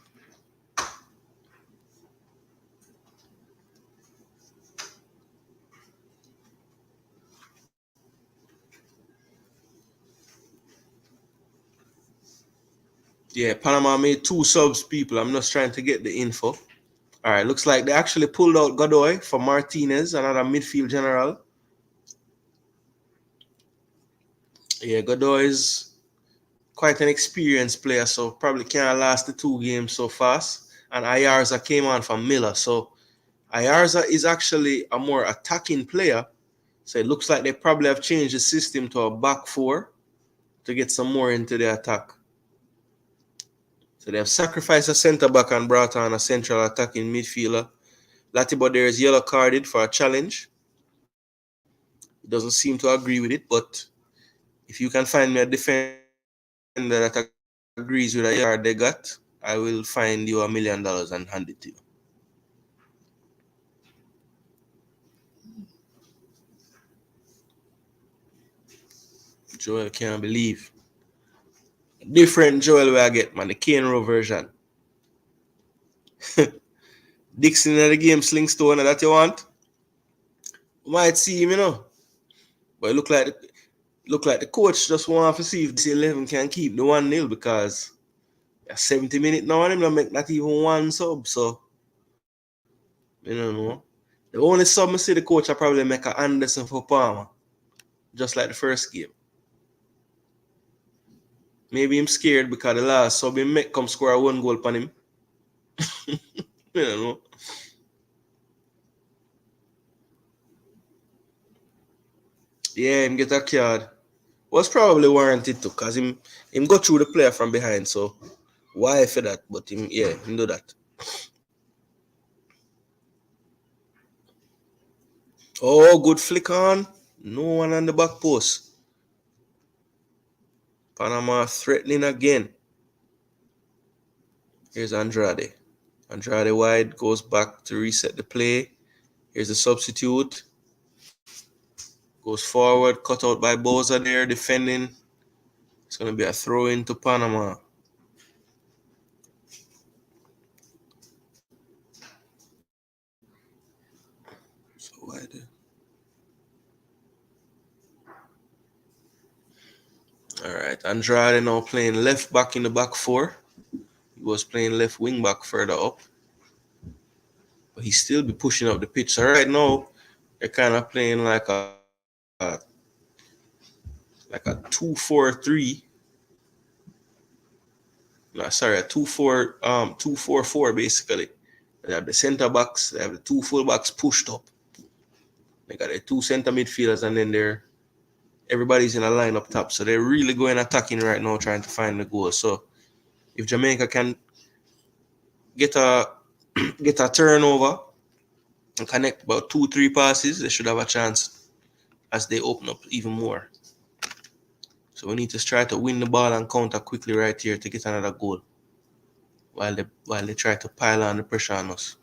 Yeah, Panama made 2 subs, people. I'm just trying to get the info. All right, looks like they actually pulled out Godoy for Martinez, another midfield general. Yeah, Godoy is quite an experienced player, so probably can't last the 2 games so fast. And Ayarza came on for Miller. So Ayarza is actually a more attacking player. So it looks like they probably have changed the system to a back 4 to get some more into the attack. So they have sacrificed a centre back and brought on a central attacking midfielder. Latibo there is yellow carded for a challenge. He doesn't seem to agree with it, but if you can find me a defender that agrees with a yard they got, I will find you $1 million and hand it to you. Joel can't believe. Different Joel where I get, man. The Kane version. Dixon in the game, Slingstone, that you want? Might see him, you know. But it look like the coach just want to see if this 11 can keep the 1-0 because 70 minutes now and him don't make not even 1 sub. So, you don't know. The only sub I see the coach will probably make a Anderson for Palmer. Just like the first game. Maybe him scared because the last sub him make come score 1 goal upon him. You don't know. Yeah, him get a card. Was probably warranted too, because him go through the player from behind, so why for that? But him do that. Oh, good flick on. No one on the back post. Panama threatening again. Here's Andrade. Andrade wide, goes back to reset the play. Here's the substitute. Goes forward, cut out by Boza there, defending. It's going to be a throw into Panama. So why the... All right, Andrade now playing left back in the back 4. He was playing left wing back further up. But he still be pushing up the pitch. So right now, they're kind of playing like a 2-4-3. No, sorry, a 2-4 basically. They have the center backs, they have the 2 full backs pushed up. They got the 2 center midfielders, and then everybody's in a line up top. So they're really going attacking right now, trying to find the goal. So if Jamaica can get a turnover and connect about 2-3 passes, they should have a chance as they open up even more. So we need to try to win the ball and counter quickly right here to get another goal while they try to pile on the pressure on us.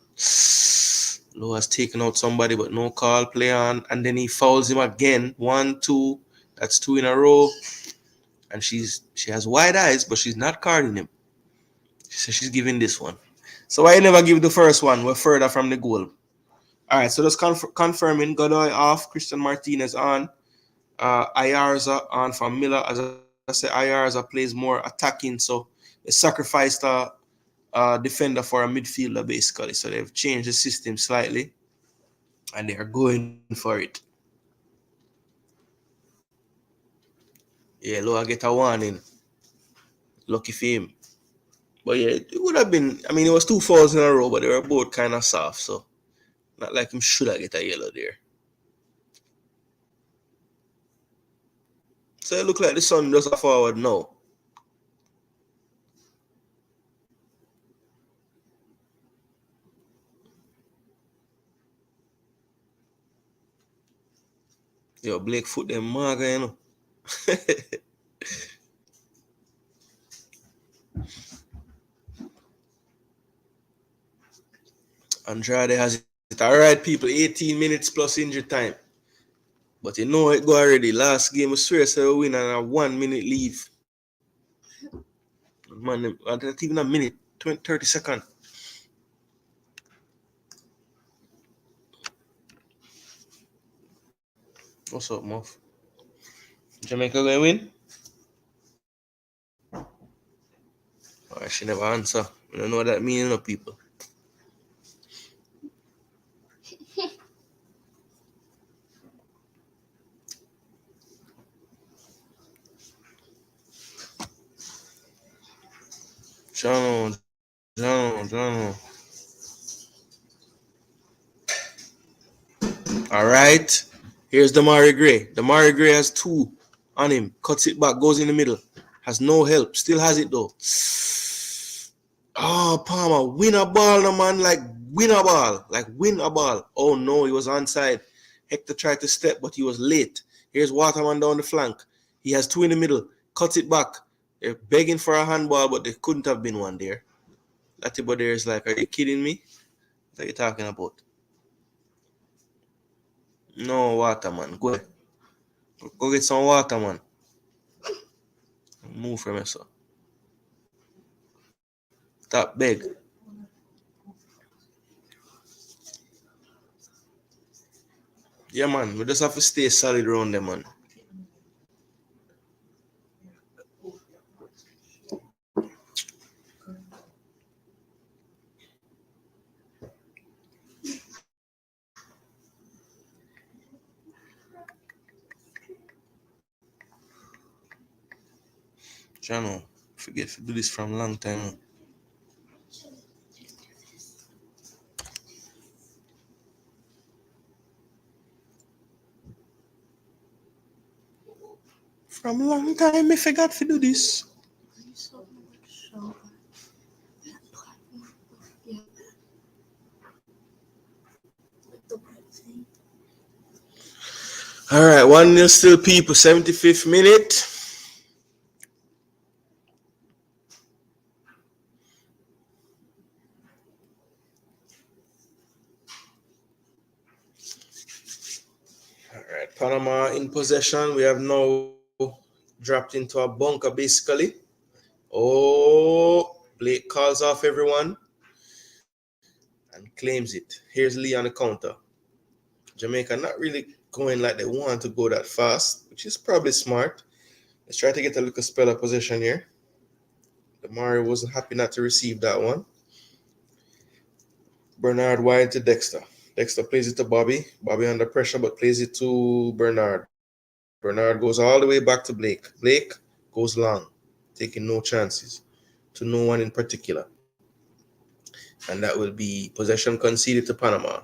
Lowe has taken out somebody, but no call, play on, and then he fouls him again. 1, 2, that's 2 in a row. And she has wide eyes, but she's not carding him. So she's giving this one. So I never give the first one. We're further from the goal. All right, so just confirming Godoy off, Christian Martinez on. Ayarza on for Miller. As I said, Ayarza plays more attacking, so they sacrificed a defender for a midfielder basically. So they've changed the system slightly, and they are going for it. Yeah, Loa get a warning. Lucky for him. But yeah, it would have been. I mean, it was 2 fouls in a row, but they were both kind of soft, so not like him should have get a yellow there. So it look like the sun does a forward now. Yo, Blake foot them maga, you know. Andrade has it. All right, people. 18 minutes plus injury time. But you know it go already. Last game, I swear, so we win and a 1 minute leave. Man, not even a minute, 20, 30 seconds. What's up, Muff? Jamaica gonna win? Oh, she never answer. I don't know what that means, people. John. All right. Here's Damari Gray. Damari Gray has 2 on him. Cuts it back, goes in the middle. Has no help. Still has it though. Oh, Palmer, win a ball, no man. Win a ball. Oh no, he was onside. Hector tried to step, but he was late. Here's Waterman down the flank. He has 2 in the middle. Cuts it back. They're begging for a handball, but there couldn't have been one there. Latiba there is like, are you kidding me? What are you talking about? No water, man. Go ahead. Go get some water, man. Move from us. Stop beg. Yeah, man. We just have to stay solid around them, man. Channel. Forget to do this from long time. From long time, I forgot to do this. All right, 1-0 still, people. 75th minute. All right, Panama in possession. We have now dropped into a bunker, basically. Oh, Blake calls off everyone and claims it. Here's Lee on the counter. Jamaica not really going like they want to go that fast, which is probably smart. Let's try to get a little spell of possession here. Damari wasn't happy not to receive that one. Bernard wide to Dexter. Dexter plays it to Bobby. Bobby under pressure, but plays it to Bernard. Bernard goes all the way back to Blake. Blake goes long, taking no chances to no one in particular. And that will be possession conceded to Panama.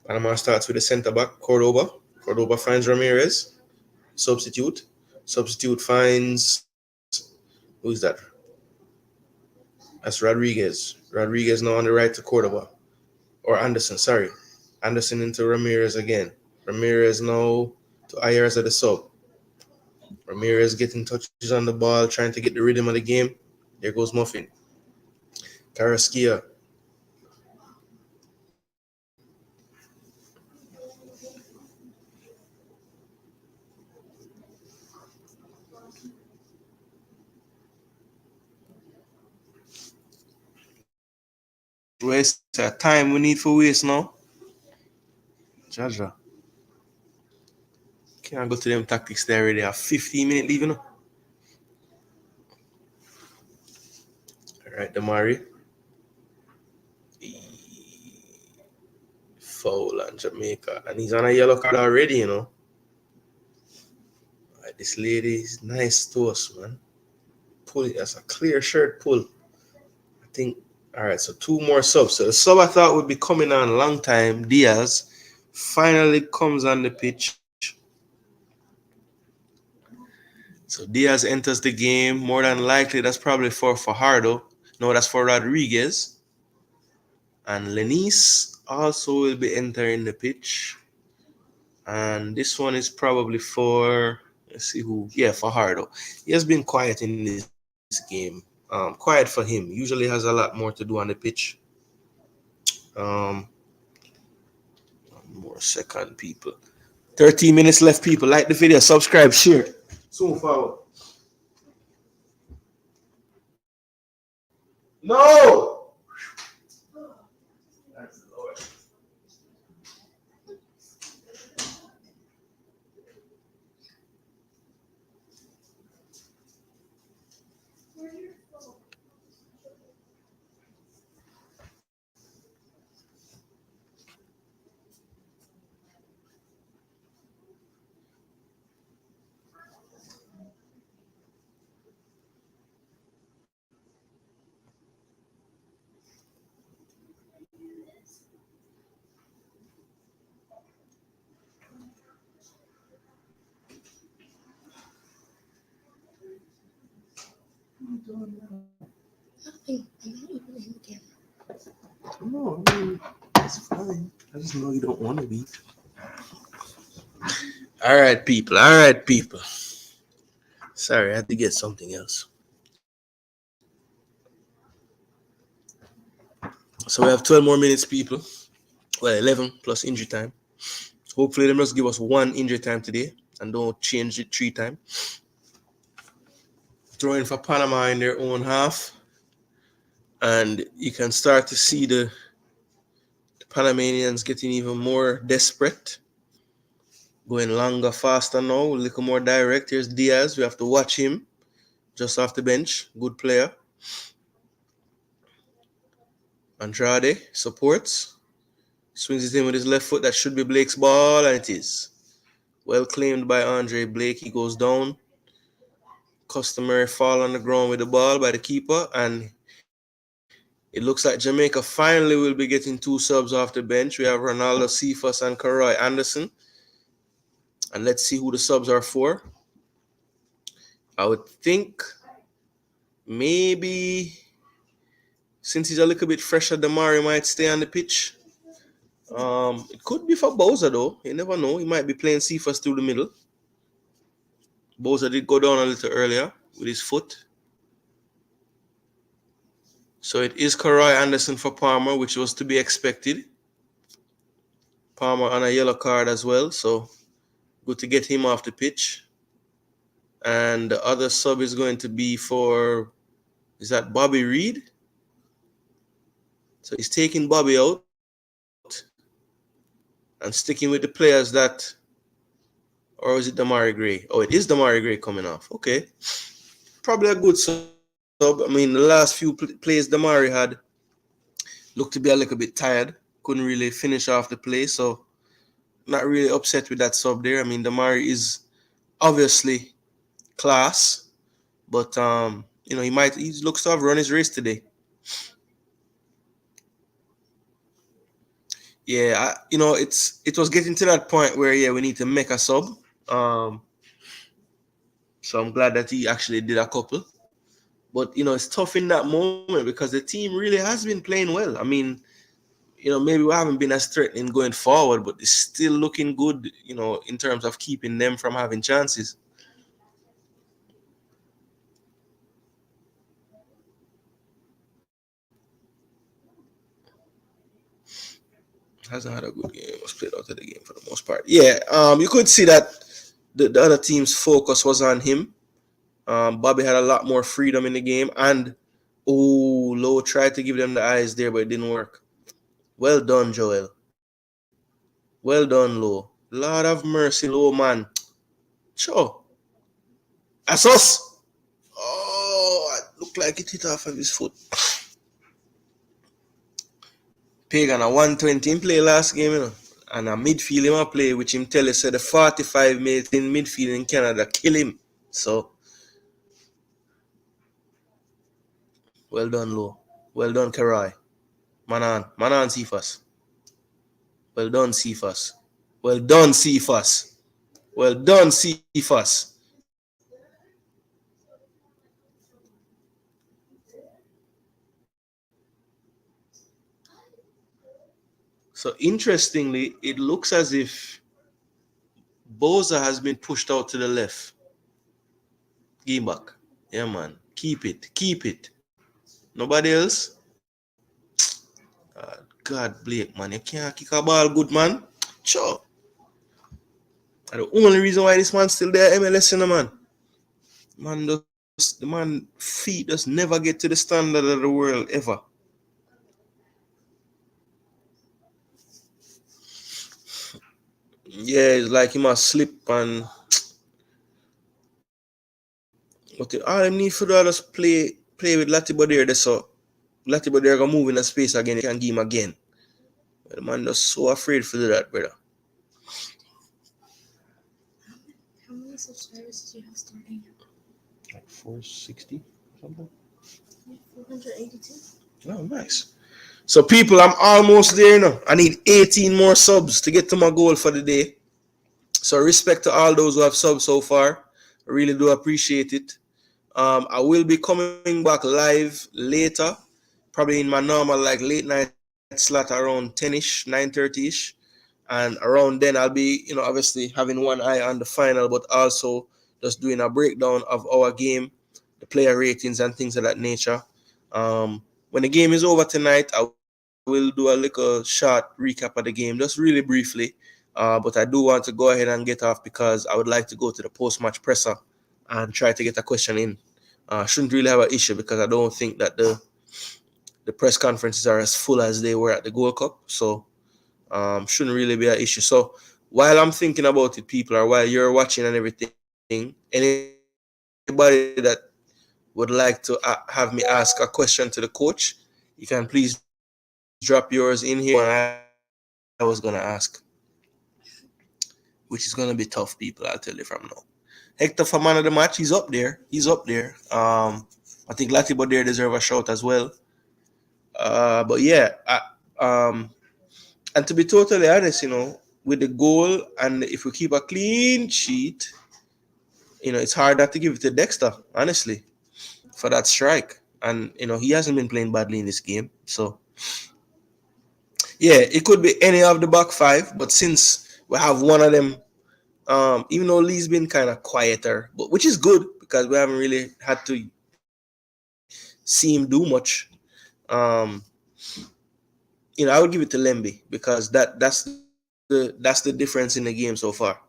Panama starts with the center back, Cordoba. Cordoba finds Ramirez. Substitute. Substitute finds, who's that? That's Rodriguez. Rodriguez now on the right to Cordoba. Or Anderson, sorry. Anderson into Ramirez again. Ramirez now to Ayers at the sub. Ramirez getting touches on the ball, trying to get the rhythm of the game. There goes Muffin. Carrasquilla. Waste time we need for waste now. Jaja. Can't go to them tactics there already. A 15-minute leave, you know. All right, Damari. Foul on Jamaica. And he's on a yellow card already, you know. All right, this lady is nice to us, man. Pull it. That's a clear shirt pull. I think. All right, so 2 more subs. So the sub I thought would be coming on a long time, Diaz, finally comes on the pitch. So Diaz enters the game. More than likely, that's probably for Fajardo. No, that's for Rodriguez. And Lenice also will be entering the pitch. And this one is probably for, let's see who. Yeah, Fajardo. He has been quiet in this game. Quiet for him. Usually has a lot more to do on the pitch. One more second, people. 13 minutes left, people. Like the video, subscribe, share. Soon forward. No! Nothing. I'm not even in the camera. No, I mean, it's fine. I just know you don't want to be. All right, people. All right, people. Sorry, I had to get something else. So we have 12 more minutes, people. Well, 11 plus injury time. Hopefully, they must give us one injury time today and don't change it 3 times. Throwing for Panama in their own half. And you can start to see the Panamanians getting even more desperate. Going longer, faster now, a little more direct. Here's Diaz. We have to watch him just off the bench. Good player. Andrade supports. Swings it in with his left foot. That should be Blake's ball, and it is. Well claimed by Andre Blake. He goes down. Customary fall on the ground with the ball by the keeper, and it looks like Jamaica finally will be getting 2 subs off the bench. We have Ronaldo Cephas and Karoy Anderson. And let's see who the subs are for. I would think maybe since he's a little bit fresher, Damari might stay on the pitch. It could be for Bowser though. You never know. He might be playing Cephas through the middle. Bowser did go down a little earlier with his foot. So it is Karoy Anderson for Palmer, which was to be expected. Palmer on a yellow card as well, so good to get him off the pitch. And the other sub is going to be for, is that Bobby Reed? So he's taking Bobby out and sticking with the players that, or is it Damari Gray? Oh, it is Damari Gray coming off. Okay. Probably a good sub. I mean, the last few plays Damari had looked to be a little bit tired. Couldn't really finish off the play, so not really upset with that sub there. I mean, Damari is obviously class, but he looks to have run his race today. Yeah, it was getting to that point where we need to make a sub. So I'm glad that he actually did a couple. But it's tough in that moment because the team really has been playing well. I mean, maybe we haven't been as threatening going forward, but it's still looking good, in terms of keeping them from having chances. Hasn't had a good game. Was played out of the game for the most part. Yeah, you could see that the other team's focus was on him. Bobby had a lot more freedom in the game, and Lowe tried to give them the eyes there, but it didn't work. Well done, Joel. Well done, Lowe. Lord of mercy, Lowe, man. Sure. That's us. Oh, it looked like it hit off of his foot. Pagan a 120 in play last game, and a midfield him a play, which him tell us said the 45 mates in midfield in Canada kill him. So, well done, Lowe. Well done, Karai. Man on, Cephas. Well done, Cephas. Well done, Cephas. Well done, Cephas. So interestingly, it looks as if Boza has been pushed out to the left. Game back. Yeah, man. Keep it. Keep it. Nobody else? God, Blake, man. You can't kick a ball good, man. Sure. And the only reason why this man's still there, MLS, man. The man feet just never get to the standard of the world ever. Yeah, it's like he must slip and but all I need for that is play with Latibo there, so Latibo there gonna move in the space again, you can give him again. But the man just so afraid to do that, brother. How many subscribers do you have starting? Like 460 something. 482. Oh, nice. So people, I'm almost there now. I need 18 more subs to get to my goal for the day. So respect to all those who have subbed so far. I really do appreciate it. I will be coming back live later, probably in my normal like late night slot around 10ish, 9:30ish. And around then I'll be, obviously having one eye on the final, but also just doing a breakdown of our game, the player ratings and things of that nature. When the game is over tonight, I will do a little short recap of the game, just really briefly. But I do want to go ahead and get off because I would like to go to the post-match presser and try to get a question in. Shouldn't really have an issue because I don't think that the press conferences are as full as they were at the Gold Cup. So shouldn't really be an issue. So while I'm thinking about it, people, or while you're watching and everything, anybody that would like to have me ask a question to the coach, you can please drop yours in here. I was going to ask, which is going to be tough, people, I'll tell you from now. Hector for man of the match, he's up there. I think Latibo there deserve a shout as well. But yeah, and to be totally honest, with the goal and if we keep a clean sheet, it's hard not to give it to Dexter, honestly, for that strike. And he hasn't been playing badly in this game, so yeah, it could be any of the back five. But since we have one of them, even though Lee's been kind of quieter, but which is good because we haven't really had to see him do much. Um, I would give it to Lemby because that's the difference in the game so far.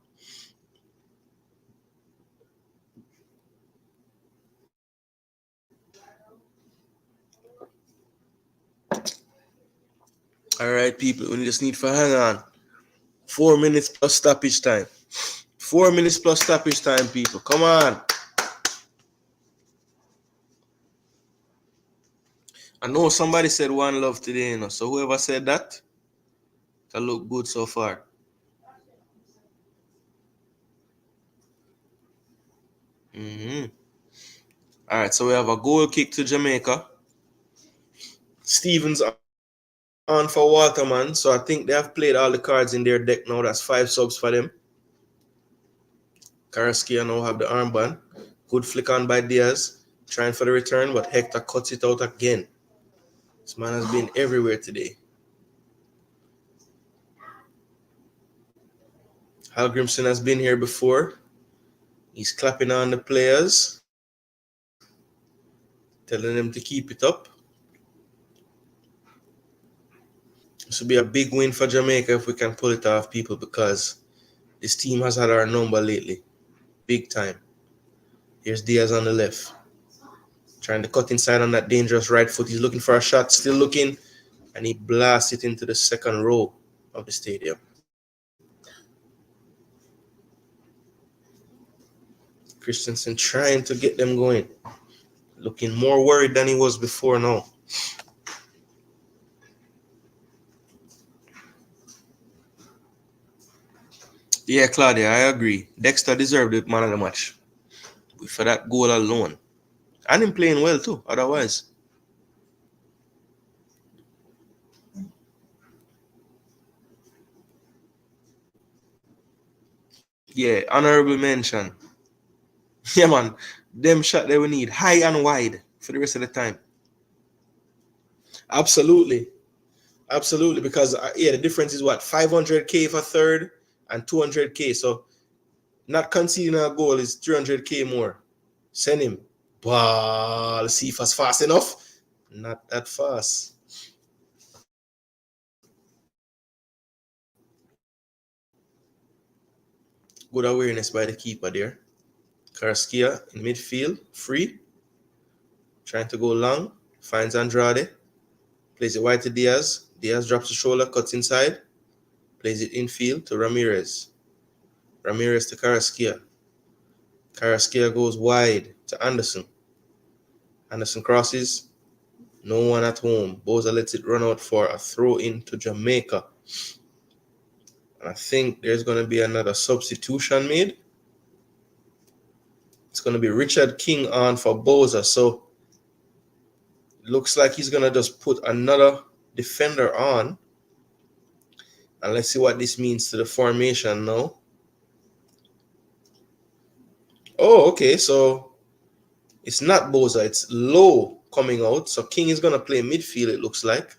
All right, people, we just need to hang on. 4 minutes plus stoppage time. 4 minutes plus stoppage time, people. Come on. I know somebody said one love today, so whoever said that look good so far. All right, so we have a goal kick to Jamaica. Stevens on for Waterman, so I think they have played all the cards in their deck now. That's 5 subs for them. Karaskia now have the armband. Good flick on by Diaz. Trying for the return, but Hector cuts it out again. This man has been everywhere today. Halgrimson has been here before. He's clapping on the players, telling them to keep it up. This will be a big win for Jamaica if we can pull it off, people, because this team has had our number lately. Big time. Here's Diaz on the left. Trying to cut inside on that dangerous right foot. He's looking for a shot, still looking, and he blasts it into the second row of the stadium. Christensen trying to get them going. Looking more worried than he was before now. Yeah, Claudia, I agree. Dexter deserved the man of the match for that goal alone. And him playing well too, otherwise. Yeah, honorable mention. Yeah, man. Them shot that we need high and wide for the rest of the time. Absolutely. Absolutely. Because, the difference is what? 500K for third and 200K. So, not conceding a goal is 300K more. Send him. Wow, let's see if it's fast enough. Not that fast. Good awareness by the keeper there. Carrasquilla in midfield, free. Trying to go long. Finds Andrade. Plays it wide to Diaz. Diaz drops the shoulder, cuts inside. Plays it infield to Ramirez. Ramirez to Carrasquilla. Carrasquilla goes wide to Anderson. Anderson crosses. No one at home. Boza lets it run out for a throw in to Jamaica. And I think there's going to be another substitution made. It's going to be Richard King on for Boza. So it looks like he's going to just put another defender on. And let's see what this means to the formation now. Oh, okay. So it's not Boza. It's Low coming out. So King is going to play midfield, it looks like.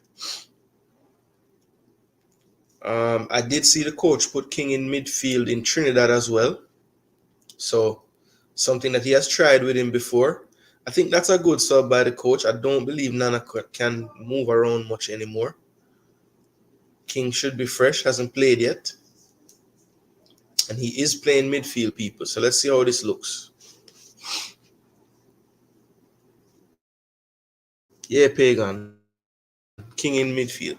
I did see the coach put King in midfield in Trinidad as well. So something that he has tried with him before. I think that's a good sub by the coach. I don't believe Nana can move around much anymore. King should be fresh, hasn't played yet. And he is playing midfield, people. So let's see how this looks. Yeah, Pagan. King in midfield.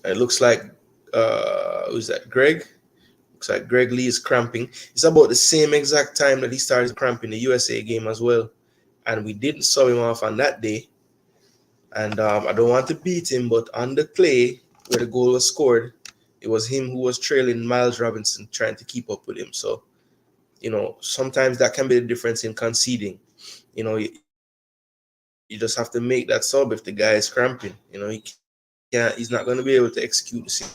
It looks like, who's that? Greg? Looks like Greg Lee is cramping. It's about the same exact time that he started cramping the USA game as well. And we didn't sub him off on that day. And I don't want to beat him, but on the play where the goal was scored, it was him who was trailing Miles Robinson, trying to keep up with him. So, sometimes that can be the difference in conceding. You just have to make that sub if the guy is cramping. He's not going to be able to execute the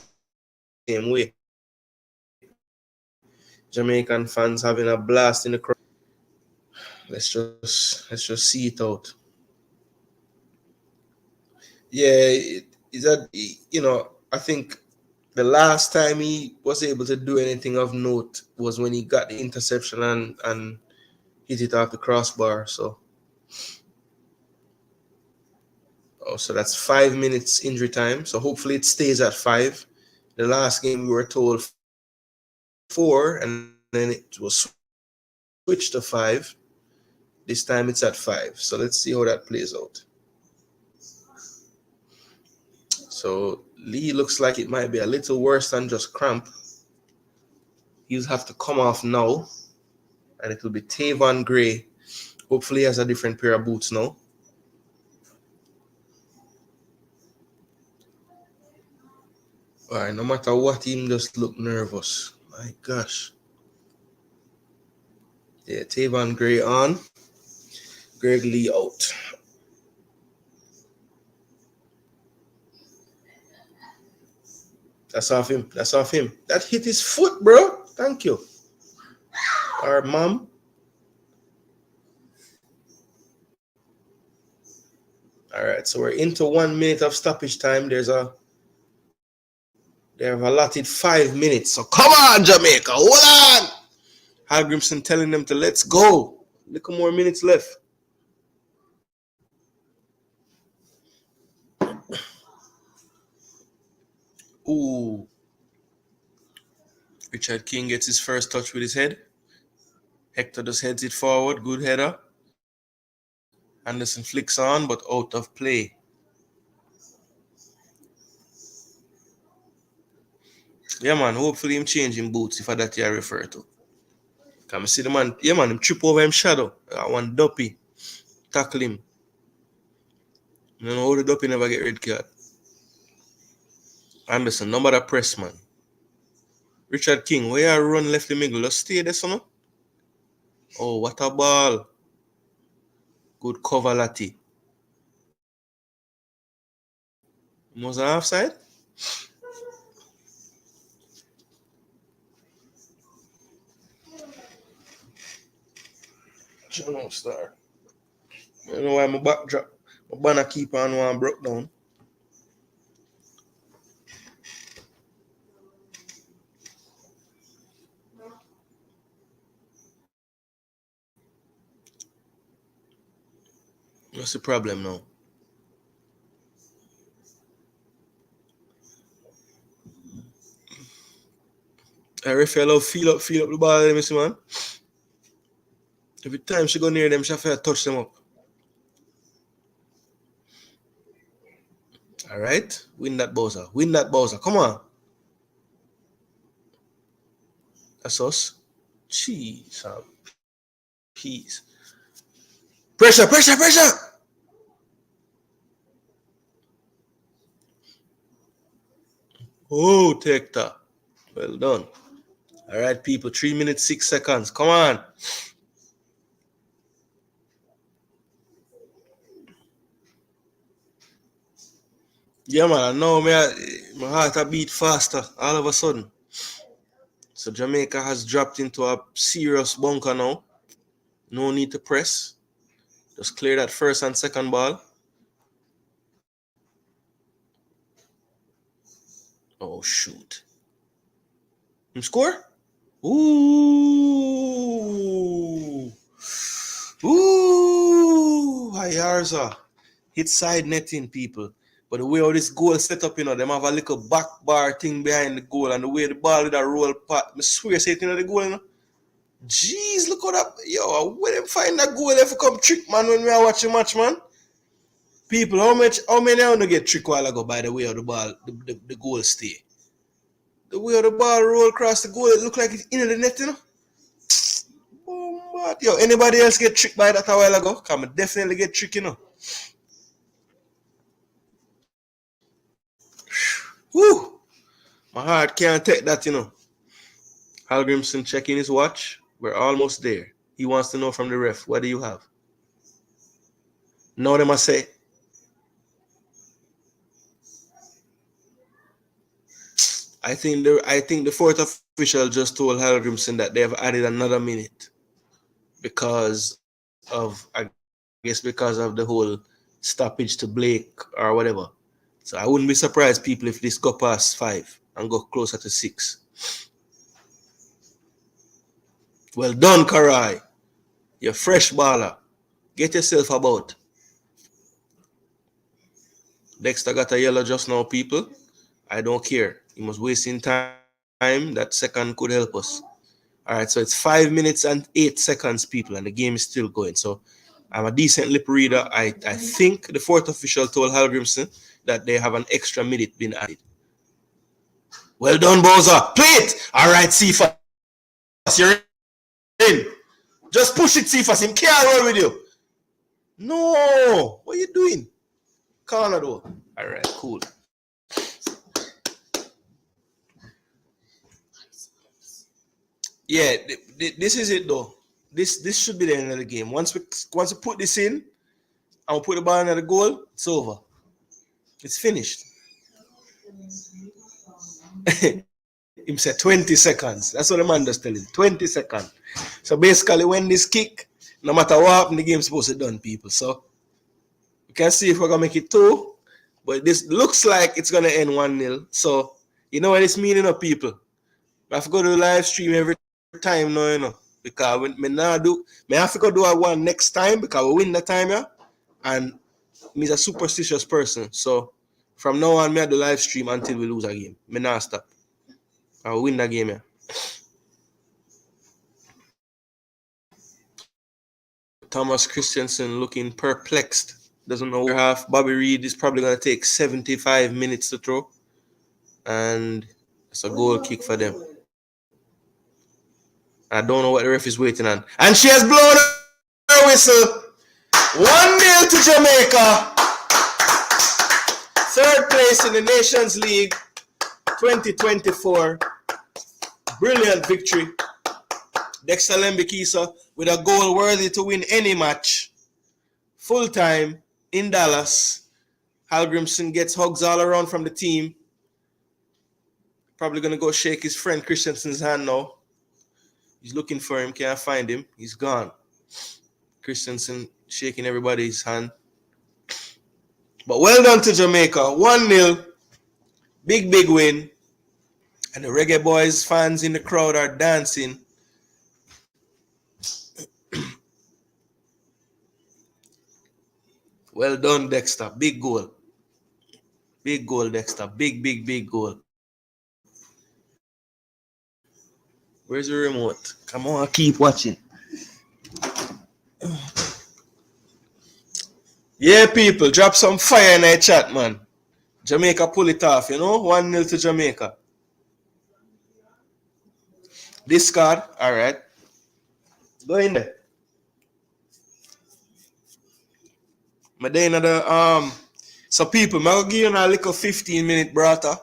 same way. Jamaican fans having a blast in the crowd. Let's just see it out. Yeah, I think the last time he was able to do anything of note was when he got the interception and hit it off the crossbar. So that's 5 minutes injury time. So hopefully it stays at 5. The last game we were told 4, and then it was switched to 5. This time it's at 5. So let's see how that plays out. So Lee looks like it might be a little worse than just cramp. He'll have to come off now. And it will be Tavon Gray. Hopefully he has a different pair of boots now. All right, no matter what, he just look nervous. My gosh. Yeah, Tavon Gray on. Greg Lee out. That's off him. That hit his foot, bro. Thank you. All right, mom. All right, so we're into 1 minute of stoppage time. They have allotted 5 minutes. So come on, Jamaica. Hold on. Hagrimson telling them to let's go. Little more minutes left. Ooh. Richard King gets his first touch with his head. Hector just heads it forward. Good header. Anderson flicks on, but out of play. Yeah, man. Hopefully him changing boots, if that you refer to. Can I see the man? Yeah, man. Him trip over him shadow. I want Duppy. Tackle him. You know how the Duppy never get red card. Anderson, number that press, man. Richard King, where you run left the middle? Just stay there, son. Oh, what a ball. Good cover, Lati. Was an offside? John Star. I don't know why my back drop. My banner keeper on one broke down. What's the problem now? I refer love feel up the ball, let me see, man. Every time she go near them, she have to touch them up. All right, win that buzzer. Win that buzzer. Come on. That's us. Jeez, peace. Pressure, pressure, pressure. Oh, take that. Well done. All right, people. 3 minutes, 6 seconds. Come on. Yeah, man. I know my heart a beat faster all of a sudden. So Jamaica has dropped into a serious bunker now. No need to press. Just clear that first and second ball. Oh, shoot. Score? Ooh. Ooh. Hayarza. Hit side netting, people. But the way how this goal set up, them have a little back bar thing behind the goal, and the way the ball with a roll pat, I swear, say the goal, Jeez, look at that. Yo, where them find that goal if you come trick, man, when we are watching match, man? People, how many of them get trick while ago by the way of the ball, the goal stay? The way of the ball roll across the goal, it look like it's in the net, Oh, man. Yo, anybody else get tricked by that a while ago? Come definitely get tricked, Woo! My heart can't take that, Hal Grimson checking his watch. We're almost there. He wants to know from the ref, what do you have? Now they must say, I think the fourth official just told Hal Grimson that they have added another minute because of the whole stoppage to Blake or whatever. So I wouldn't be surprised, people, if this go past 5 and go closer to 6. Well done, Karai. You're fresh baller. Get yourself about. Dexter got a yellow just now, people. I don't care. He was wasting time. That second could help us. All right, so it's 5 minutes and 8 seconds, people, and the game is still going. So I'm a decent lip reader. I think the fourth official told Hal Grimson that they have an extra minute been added. Well done, Bowser. Play it. All right, Cephas, you're in. Just push it, Cephas. Him can't roll with you. No. What are you doing? Corner though. All right, cool. Yeah, this is it though. This should be the end of the game. Once we put this in, and we put the ball in the goal, it's over. It's finished. Him said 20 seconds. That's what the man does tell you. 20 seconds. So basically, when this kick, no matter what happens, the game's supposed to be done, people. So you can see if we're gonna make it 2, but this looks like it's gonna end 1-0. So you know what it's meaning of people. I have to go to the live stream every time now, because when me have to go do a one next time because we win the time, yeah. And me's a superstitious person. So from now on, me I do live stream until we lose a game. Me not stop. I will win the game, yeah. Thomas Christensen looking perplexed. Doesn't know where half. Bobby Reed is probably gonna take 75 minutes to throw. And it's a goal kick for them. I don't know what the ref is waiting on. And she has blown her whistle. 1-0 to Jamaica. 3rd place in the Nations League 2024. Brilliant victory. Dexter Lembikisa with a goal worthy to win any match. Full time in Dallas. Hal Grimson gets hugs all around from the team. Probably going to go shake his friend Christensen's hand now. He's looking for him. Can't find him. He's gone. Christensen shaking everybody's hand. But well done to Jamaica. 1-0. Big win. And the Reggae Boyz fans in the crowd are dancing. Well done, Dexter. Big goal. Big goal, Dexter. Big goal. Where's the remote? Come on, keep watching. Yeah, people, drop some fire in the chat, man. Jamaica pull it off, 1-0 to Jamaica. Discard, all right. Go in there. My day another so people, I'm gonna give you a little 15-minute brata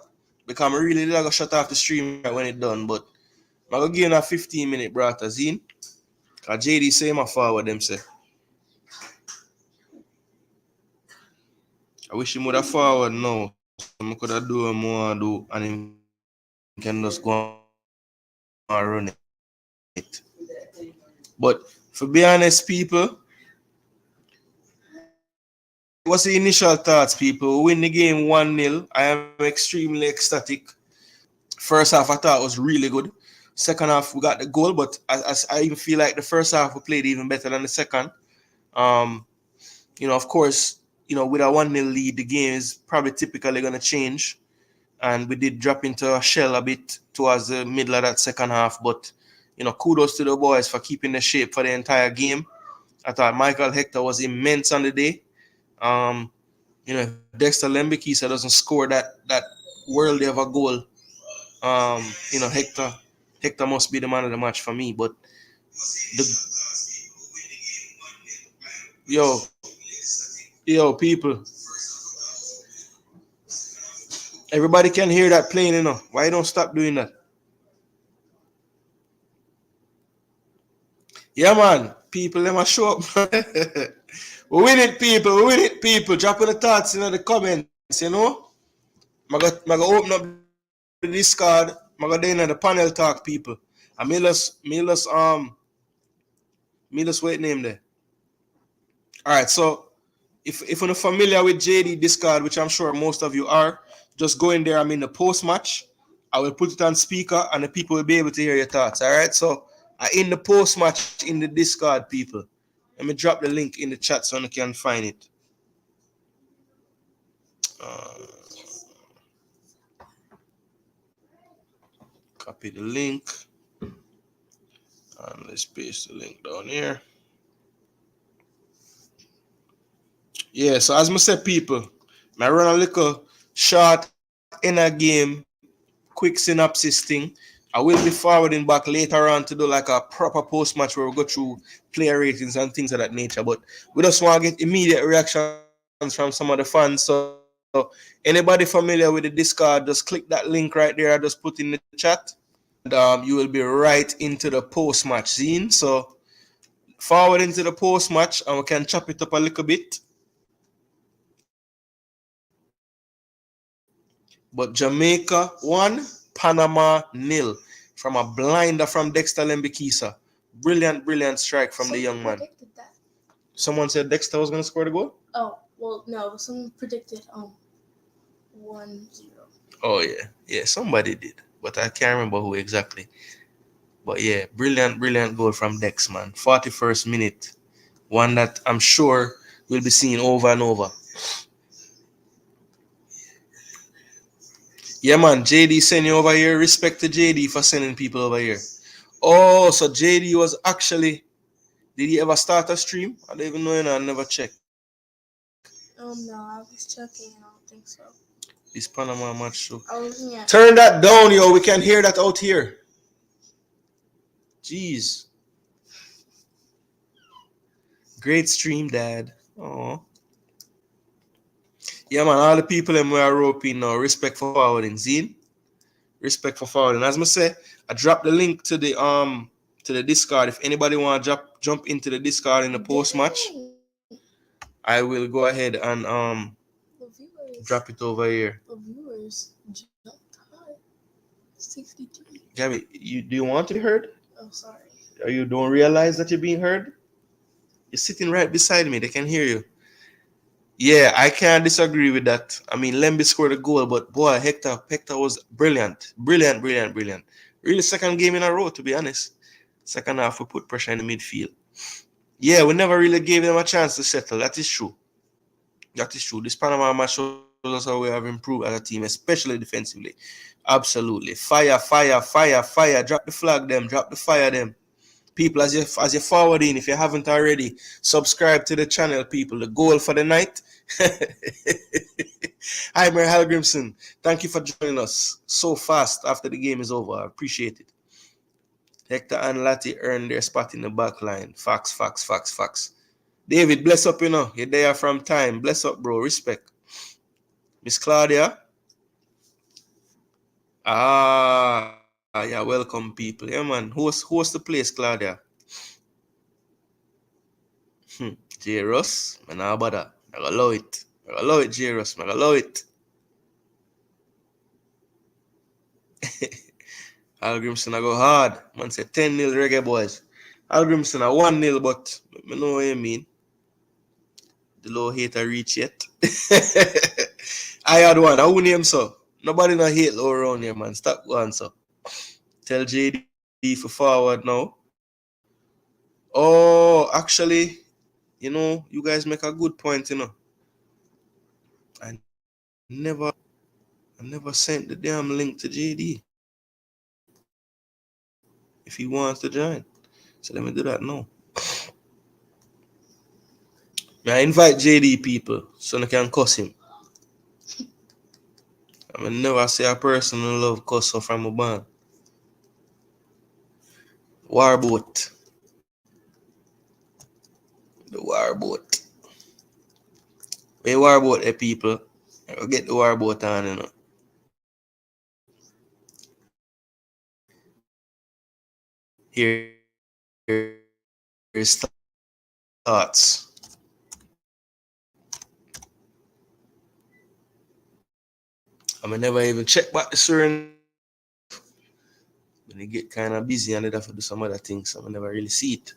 because I'm really gonna shut off the stream when it's done, but I'm gonna give you a 15-minute brata, Zine. Cause JD say my forward them say. I wish him would have forward now. So I could have do more do and him can just go and run it. But for be honest, people, what's the initial thoughts, people? We win the game 1-0. I am extremely ecstatic. First half, I thought was really good. Second half, we got the goal, but I even feel like the first half we played even better than the second. Of course, with a 1-0 lead, the game is probably typically going to change. And we did drop into a shell a bit towards the middle of that second half. But, kudos to the boys for keeping the shape for the entire game. I thought Michael Hector was immense on the day. If Dexter Lembikisa doesn't score that worldly of a goal, Hector must be the man of the match for me. But yo, people, everybody can hear that playing, Why don't stop doing that? Yeah, man. People, let me show up. We win it, people. Drop in the thoughts in the comments, I'm gonna open up the Discord. I'm gonna do the panel talk, people. And Milos, what name there? All right, so if you're not familiar with JD Discord, which I'm sure most of you are, just go in there. I'm in the post match. I will put it on speaker, and the people will be able to hear your thoughts. All right, so in the post match in the Discord, people. Let me drop the link in the chat so you can find it. Copy the link. And let's paste the link down here. Yeah, so as I said, people, I run a little short in a game, quick synopsis thing. I will be forwarding back later on to do like a proper post match where we go through player ratings and things of that nature. But we just want to get immediate reactions from some of the fans. So anybody familiar with the Discord, just click that link right there. I just put in the chat. And you will be right into the post match scene. So forward into the post match and we can chop it up a little bit. But Jamaica 1, Panama 0 from a blinder from Dexter Lembikisa. Brilliant strike from the young man. That. Someone said Dexter was going to score the goal? Oh, well, no. Someone predicted 1-0. Oh, yeah. Yeah, somebody did. But I can't remember who exactly. But yeah, brilliant goal from Dex, man. 41st minute. One that I'm sure we'll be seeing over and over. Yeah, man. JD sending you over here. Respect to JD for sending people over here. Oh, so JD was actually... Did he ever start a stream? I don't even know. I never checked. No, I was checking. I don't think so. This Panama match show. Yeah. Turn that down, yo. We can hear that out here. Jeez. Great stream, Dad. Oh. Yeah, man. All the people in where I rope in now. Respect for forwarding. Zine. Respect for forwarding. As I say, I dropped the link to the Discord. If anybody want to jump into the Discord in the post match, I will go ahead and drop it over here. The viewers jumped high. 63. Gabby, do you want to be heard? Oh, sorry. Or you don't realize that you're being heard? You're sitting right beside me. They can hear you. Yeah, I can't disagree with that. I mean, Lemby scored a goal, but boy, Hector was brilliant. Brilliant. Really second game in a row, to be honest. Second half, we put pressure in the midfield. Yeah, we never really gave them a chance to settle. That is true. This Panama match was us how we have improved as a team, especially defensively. Absolutely. Fire, fire, fire, fire. Drop the flag them, drop the fire them. People, as you forward in, if you haven't already, subscribe to the channel, people. The goal for the night. Hi, Mer Halgrimson. Thank you for joining us so fast after the game is over. I appreciate it. Hector and Lati earned their spot in the back line. Facts, facts, facts, facts. David, bless up, You're there from time. Bless up, bro. Respect. Miss Claudia. Yeah, welcome, people. Yeah, man. Who's the place, Claudia? J. Ross, man, how about that? I gotta love it. I gotta love it, J. Ross. I gotta love it. Al Grimson, I go hard. Man say 10-0 Reggae Boyz. Al Grimson, I 1-0, but I know what you mean. The low hater reach yet. I had one. I who name so? Nobody no hate low around here, man. Stop going so. Tell JD for forward now. Oh, actually, you guys make a good point, I never sent the damn link to JD if he wants to join. So let me do that now. I invite JD people so they can cuss him. I never see a person who love cuss from a band. Warboat. The warboat. Where warboat the people? I'll get the warboat on, Here's thoughts. I never even check back the surrender. When they get kind of busy and they have to do some other things, I never really see it.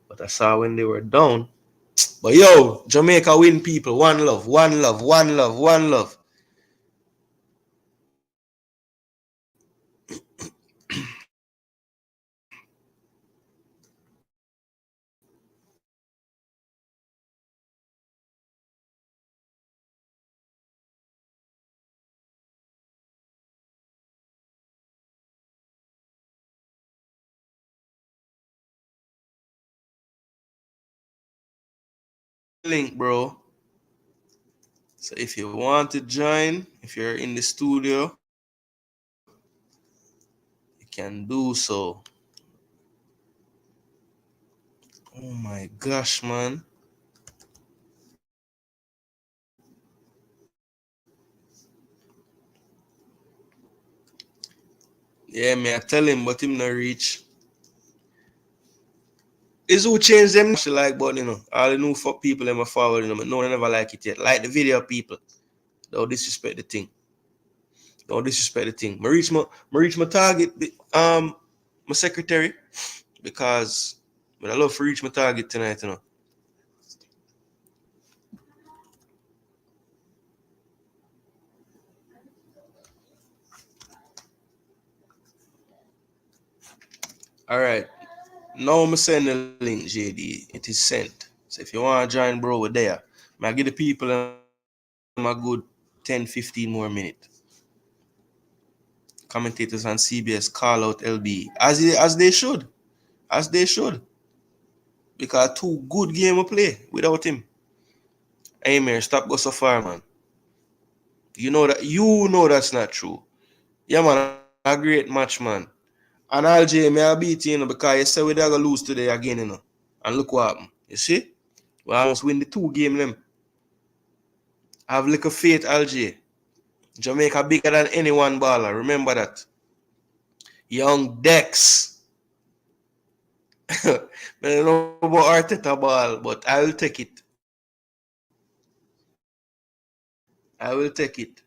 But I saw when they were down. But yo, Jamaica win, people. One love, one love, one love, one love. Link, bro. So if you want to join, if you're in the studio, you can do so. Oh my gosh, man. Yeah, me I tell him, but him not reach. Is who change them like button, all the new fuck people them are forward, but no, they never like it yet. Like the video, people. Don't disrespect the thing. Don't disrespect the thing. I reach my target, my secretary, because I love to reach my target tonight, All right. Now I'm send the link, JD. It is sent. So if you want to join, bro, we're there. I give the people a good 10-15 more minutes. Commentators on CBS call out LB as they should. As they should. Because 2 good game of play without him. Hey man, stop go so far, man. You know that's not true. Yeah, man, a great match, man. And LJ, may I beat you, because you say we're going to lose today again, And look what happened. You see? We almost win the 2 game them. Have little faith, LJ. Jamaica bigger than any one baller. Remember that. Young Dex. I don't know about Arteta ball, but I will take it. I will take it.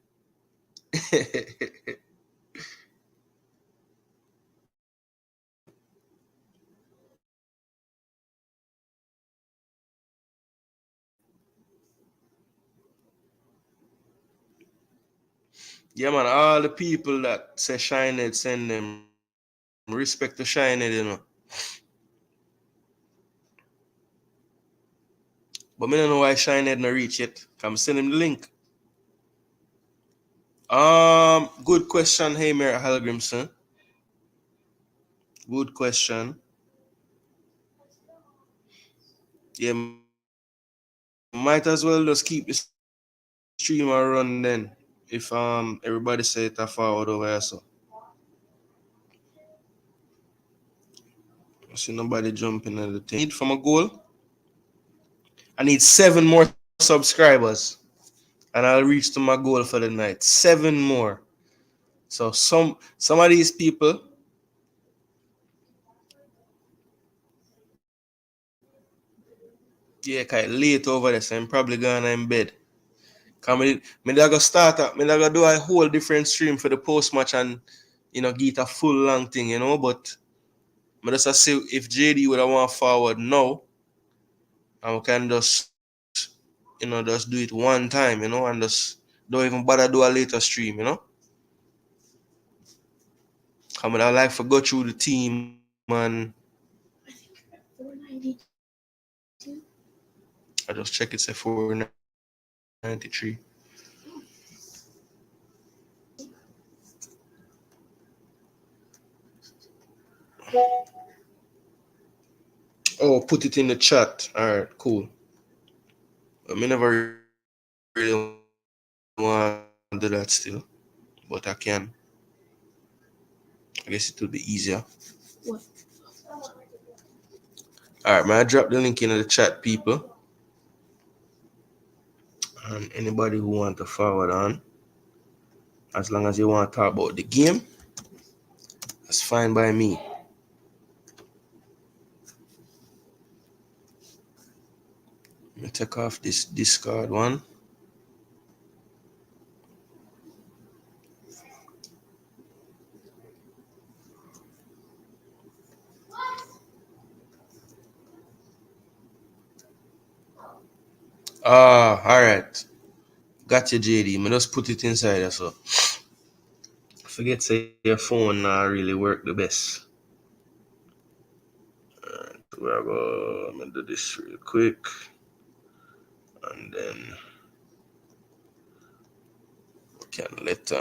Yeah, man, all the people that say Shinehead send them respect to Shinehead, But I don't know why Shinehead not reach it. Come send him the link. Good question. Hey, Mary Halgrimson. Good question. Yeah, might as well just keep the stream run then. If everybody say it a forward over here, so I see nobody jumping at the thing. Need from a goal. I need 7 more subscribers, and I'll reach to my goal for the night. 7 more. So some of these people, yeah, kind of late over there, so I'm probably gonna in bed. Cause me da go start up, me da go do a whole different stream for the post match and get a full long thing, But me just say if JD would have want forward now, and we can just do it one time, and just don't even bother do a later stream. Cause I like for go through the team and 492. I just check it's a 493. Oh, put it in the chat. Alright, cool. I mean, never really want to do that still, but I can. I guess it will be easier. What? Alright, man, I drop the link in the chat, people. And anybody who want to forward on, as long as you want to talk about the game, that's fine by me. Let me take off this Discord one. Alright. Got you, JD. Me just put it inside there, so. Forget say your phone really work the best. Alright, we're gonna do this real quick. And then we can let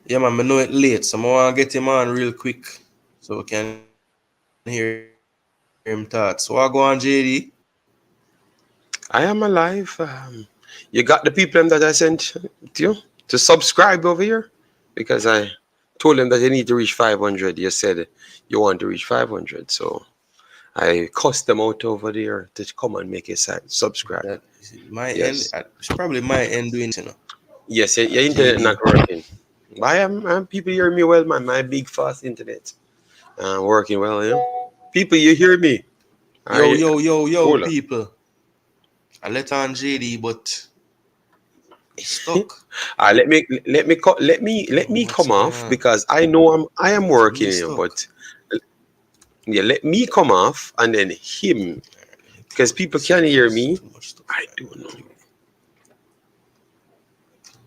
yeah, man, I know it late, so I want to get him on real quick so we can hear him talk. So I go on, JD. I am alive. You got the people that I sent to you to subscribe over here? Because I told them that you need to reach 500. You said you want to reach 500. So I cussed them out over there to come and make a subscribe. That is my Yes. end. It's probably my end doing it, Yes, your internet not working. I am people hear me well, man. My big fast internet working well, People, you hear me? Yo, Hold on. people. I let on JD, but it's stuck. Let me What's come going off on? because I know I am working Really here, stuck. but yeah, let me come off and then him because people can hear me. I don't know.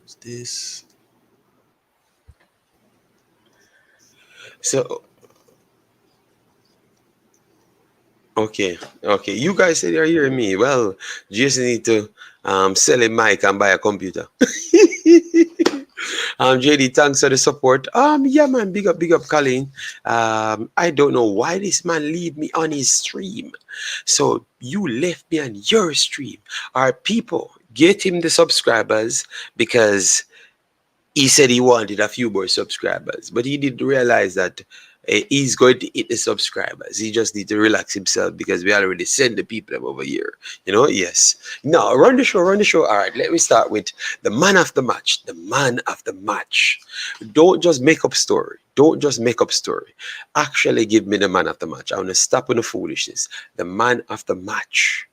What's this? So okay. You guys said you're hearing me. Well, Jason need to sell a mic and buy a computer. JD, thanks for the support. Yeah, man, big up, Colin. I don't know why this man leave me on his stream. So you left me on your stream. Our people, get him the subscribers because he said he wanted a few more subscribers, but he didn't realize that he's going to hit the subscribers. He just need to relax himself because we already sent the people over here. Yes. Now, run the show. All right, let me start with the man of the match. The man of the match. Don't just make up story. Actually give me the man of the match. I want to stop with the foolishness. The man of the match.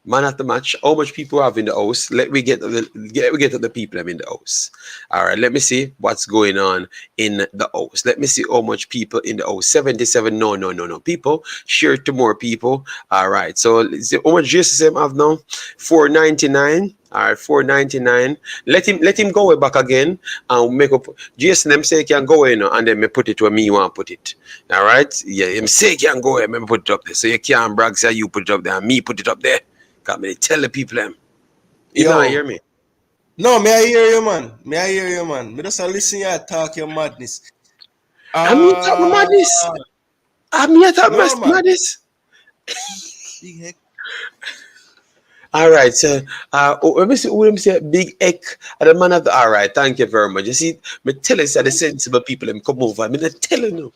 Man at the match. How much people have in the house? Let me get to the people I'm in the house. All right, let me see what's going on in the house. Let me see how much people in the house. 77. No. People share to more people. All right. So how much GSM have now? 499. All right, 499. Let him go back again and make up. Jason, them say he can go in and then me put it where me want to put it. All right. Yeah, him say he can go in, me put it up there. So you can't brag say you put it up there and me put it up there. Got me tell the people them. You not hear me? No, may I hear you, man? May I hear you, man? Me just a listen you talk your madness. I'm here talking Ah, madness. I'm here talking no, man. madness. Big heck. All right, so let me say big egg and the man of the all right, thank you very much. You see, me telling you the sensible people them come over. Me not telling you.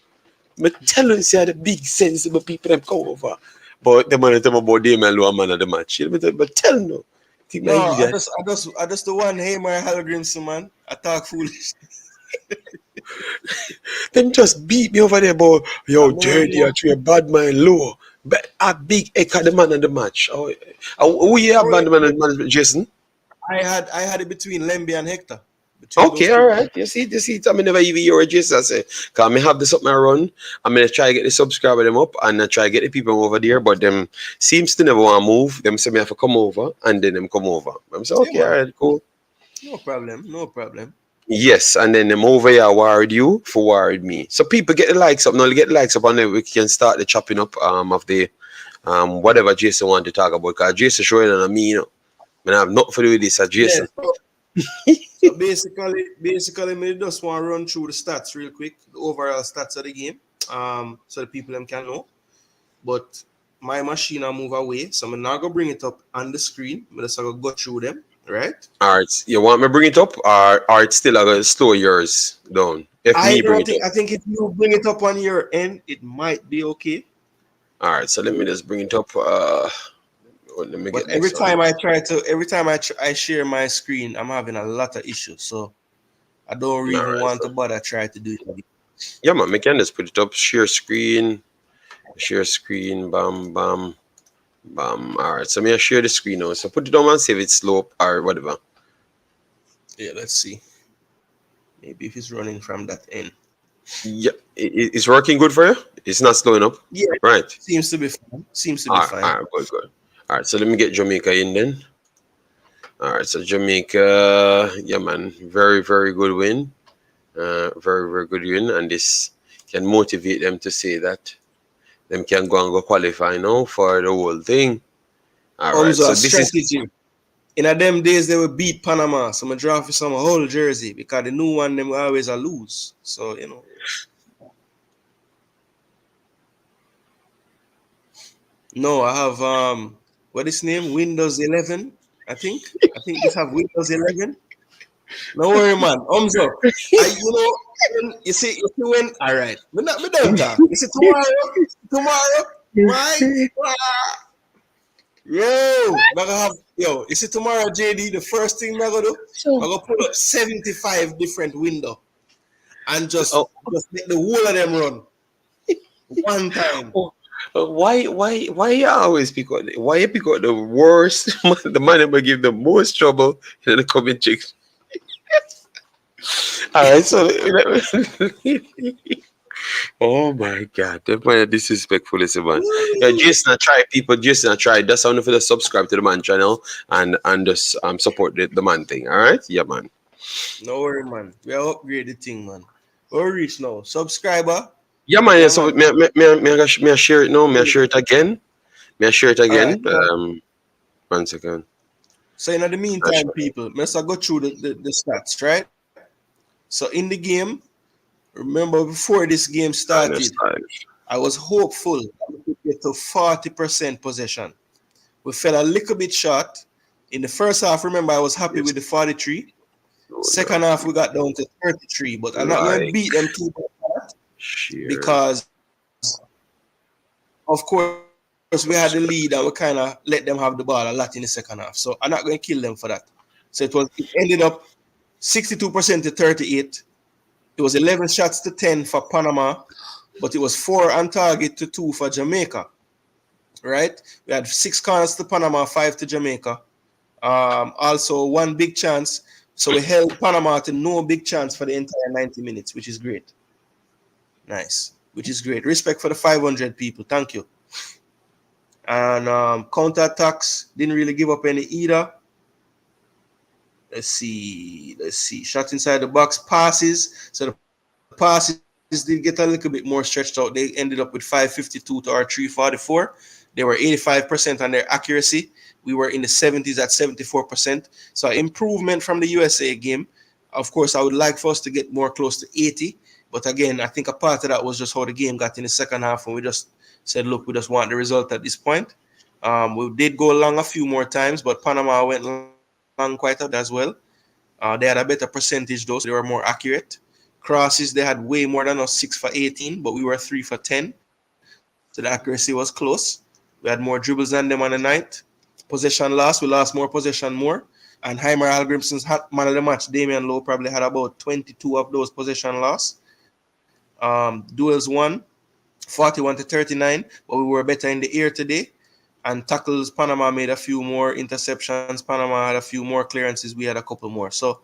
Me telling you the big sensible people them come over. But the man tell me about them and lower man of the match. You know, but tell no. Think No, my idiot. I just the one. Hey, my Halgrimson, man. I talk foolish. Them just beat me over there, boy. I Yo, don't JD, know. actually a bad man low. But a big egg at the man of the match. Oh, who you have Oh, bad man of the match, Jason? I had it between Lemby and Hector. Between those Okay, all two. right. You see, I never even hear what Jason say. Cause me have this up my run. I'm gonna try to get the subscriber them up and I try to get the people over there, but them seems to never want to move. Them say me have to come over and then them come over. I'm say, Yeah, okay, all man. right, cool. No problem. No problem. Yes, and then them over here wired you for wired me. So people get the likes up. Now get the likes up and then we can start the chopping up of the whatever Jason want to talk about. Cause Jason showing on me, you know. I have nothing to do with this, Yeah. Jason. So basically, me just want to run through the stats real quick, the overall stats of the game, so the people them can know. But my machine I move away, so I'm not gonna bring it up on the screen. I'm just gonna go through them, right? All right, you want me to bring it up, or it's still gonna slow yours down? If I me bring don't it think up. I think if you bring it up on your end, it might be okay. All right, so let me just bring it up. Let me But get this on. every time I share my screen, I'm having a lot of issues. So I don't All even right, want so to bother try to do it again. yeah, man, we can just put it up. Share screen, bam, bam, bam. All right, so me I share the screen now. So put it on and save it slow or whatever. Yeah, let's see. Maybe if it's running from that end. Yeah, it's working good for you. It's not slowing up, Yeah, right? seems to be fine. Seems to be All right, fine. all right, good, good. All right, so let me get Jamaica in then. All right, so Jamaica, yeah, man, very, very good win. Very, very good win, and this can motivate them to say that them can go and go qualify now for the whole thing. All right, Umzo so this is strategy. In a them days they will beat Panama, so I draw for some whole jersey because the new one them always a lose. So you know. No, I have what is name? Windows 11, I think. I think this have Windows 11. No worry, man. Umzo. I you know you see when all right. Me don't talk. You see tomorrow, my yo, I gonna have yo, you see tomorrow, JD, the first thing I'm gonna do, I'm gonna pull up 75 different window and oh, just make the whole of them run one time. oh, why you always pick out why you pick out the worst the man that will give the most trouble in the comment section. All right, so oh my god, that man disrespectful is a man. Yeah, Jason, I try people. Jason, I try. That's how for the subscribe to the man channel and just support the man thing. All right, yeah, man. No worry, man. We are upgrade the thing, man. We're reach now. Subscriber. Yeah, man. Yeah, Yeah, so man. may I share it now? May I share it again? May I share it All right. again? 1 second. So in the I meantime, share. people, let's go through the stats, right? So in the game, remember before this game Minus started, 5. I was hopeful that we could get to 40% possession. We fell a little bit short. In the first half, remember, I was happy Yes. with the 43. No, Second half, we got down to 33. But I'm not going to like, beat them too much share. because, of course, we had the lead and we kind of let them have the ball a lot in the second half. So I'm not going to kill them for that. So it ended up 62% to 38. It was 11 shots to 10 for Panama, but it was 4 on target to 2 for Jamaica. Right? We had 6 corners to Panama, 5 to Jamaica. Also, one big chance. So we held Panama to no big chance for the entire 90 minutes, which is great. Nice. Which is great. Respect for the 500 people. Thank you. And counter attacks didn't really give up any either. Let's see. Shot inside the box, passes. So the passes did get a little bit more stretched out. They ended up with 552 to our 344. They were 85% on their accuracy. We were in the 70s at 74%. So improvement from the USA game. Of course, I would like for us to get more close to 80. But again, I think a part of that was just how the game got in the second half, and we just said, look, we just want the result at this point. We did go long a few more times, but Panama went long quite a bit as well. They had a better percentage though, so they were more accurate. Crosses, they had way more than us, 6 for 18, but we were 3 for 10. So the accuracy was close. We had more dribbles than them on the night. Possession loss, we lost more possession more. And Heimer Algrimson's man of the match, Damian Lowe, probably had about 22 of those possession loss. Duels won 41 to 39, but we were better in the air today. And tackles, Panama made a few more interceptions. Panama had a few more clearances. We had a couple more. So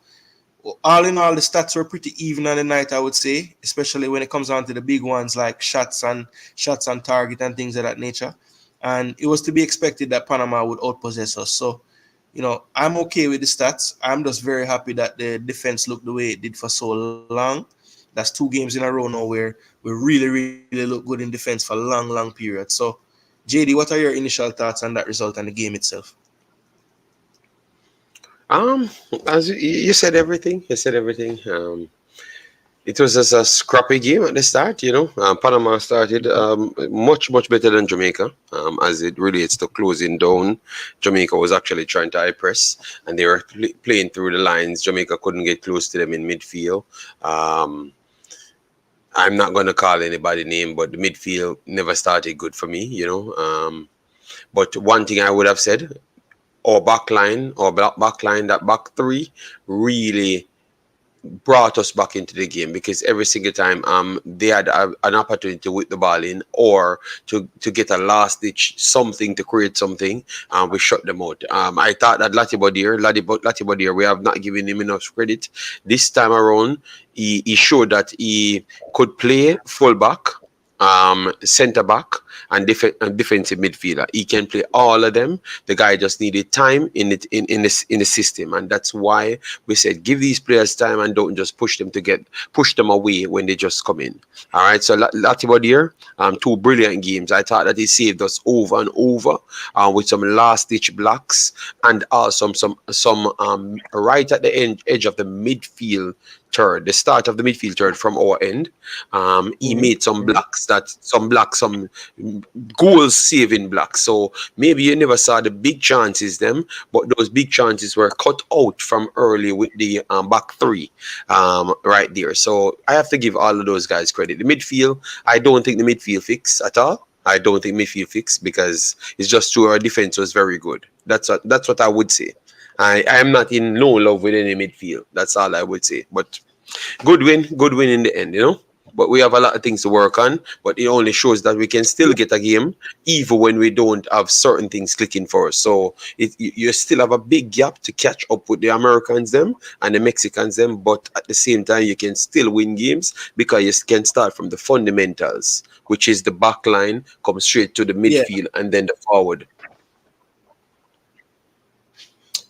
all in all, the stats were pretty even on the night, I would say, especially when it comes down to the big ones like shots on target and things of that nature. And it was to be expected that Panama would outpossess us. So, I'm okay with the stats. I'm just very happy that the defense looked the way it did for so long. That's 2 games in a row now where we really, really look good in defense for long periods. So, JD, what are your initial thoughts on that result and the game itself? As you said everything. It was just a scrappy game at the start, Panama started much better than Jamaica as it relates to closing down. Jamaica was actually trying to high press, and they were playing through the lines. Jamaica couldn't get close to them in midfield. I'm not going to call anybody name, but the midfield never started good for me, But one thing I would have said, our backline, that back three really brought us back into the game, because every single time they had an opportunity to whip the ball in or to get a last ditch something to create something, we shut them out. I thought that Latibodir, we have not given him enough credit. This time around, he showed that he could play fullback, center back, and defensive midfielder. He can play all of them. The guy just needed time in the system, and that's why we said give these players time and don't just push them away when they just come in. All right. So Latibodir, 2 brilliant games. I thought that he saved us over and over with some last ditch blocks, and also some right at the edge of the midfield third, the start of the midfield third from our end. He made some goal saving blocks. So maybe you never saw the big chances them, but those big chances were cut out from early with the back three right there. So I have to give all of those guys credit. The midfield, I don't think the midfield fixed at all. I don't think midfield fixed, because it's just true our defense was very good. That's what I would say. I am not in no love with any midfield. That's all I would say. But good win in the end, But we have a lot of things to work on. But it only shows that we can still get a game, even when we don't have certain things clicking for us. So you still have a big gap to catch up with the Americans them and the Mexicans them. But at the same time, you can still win games because you can start from the fundamentals, which is the back line, come straight to the midfield, and then the forward.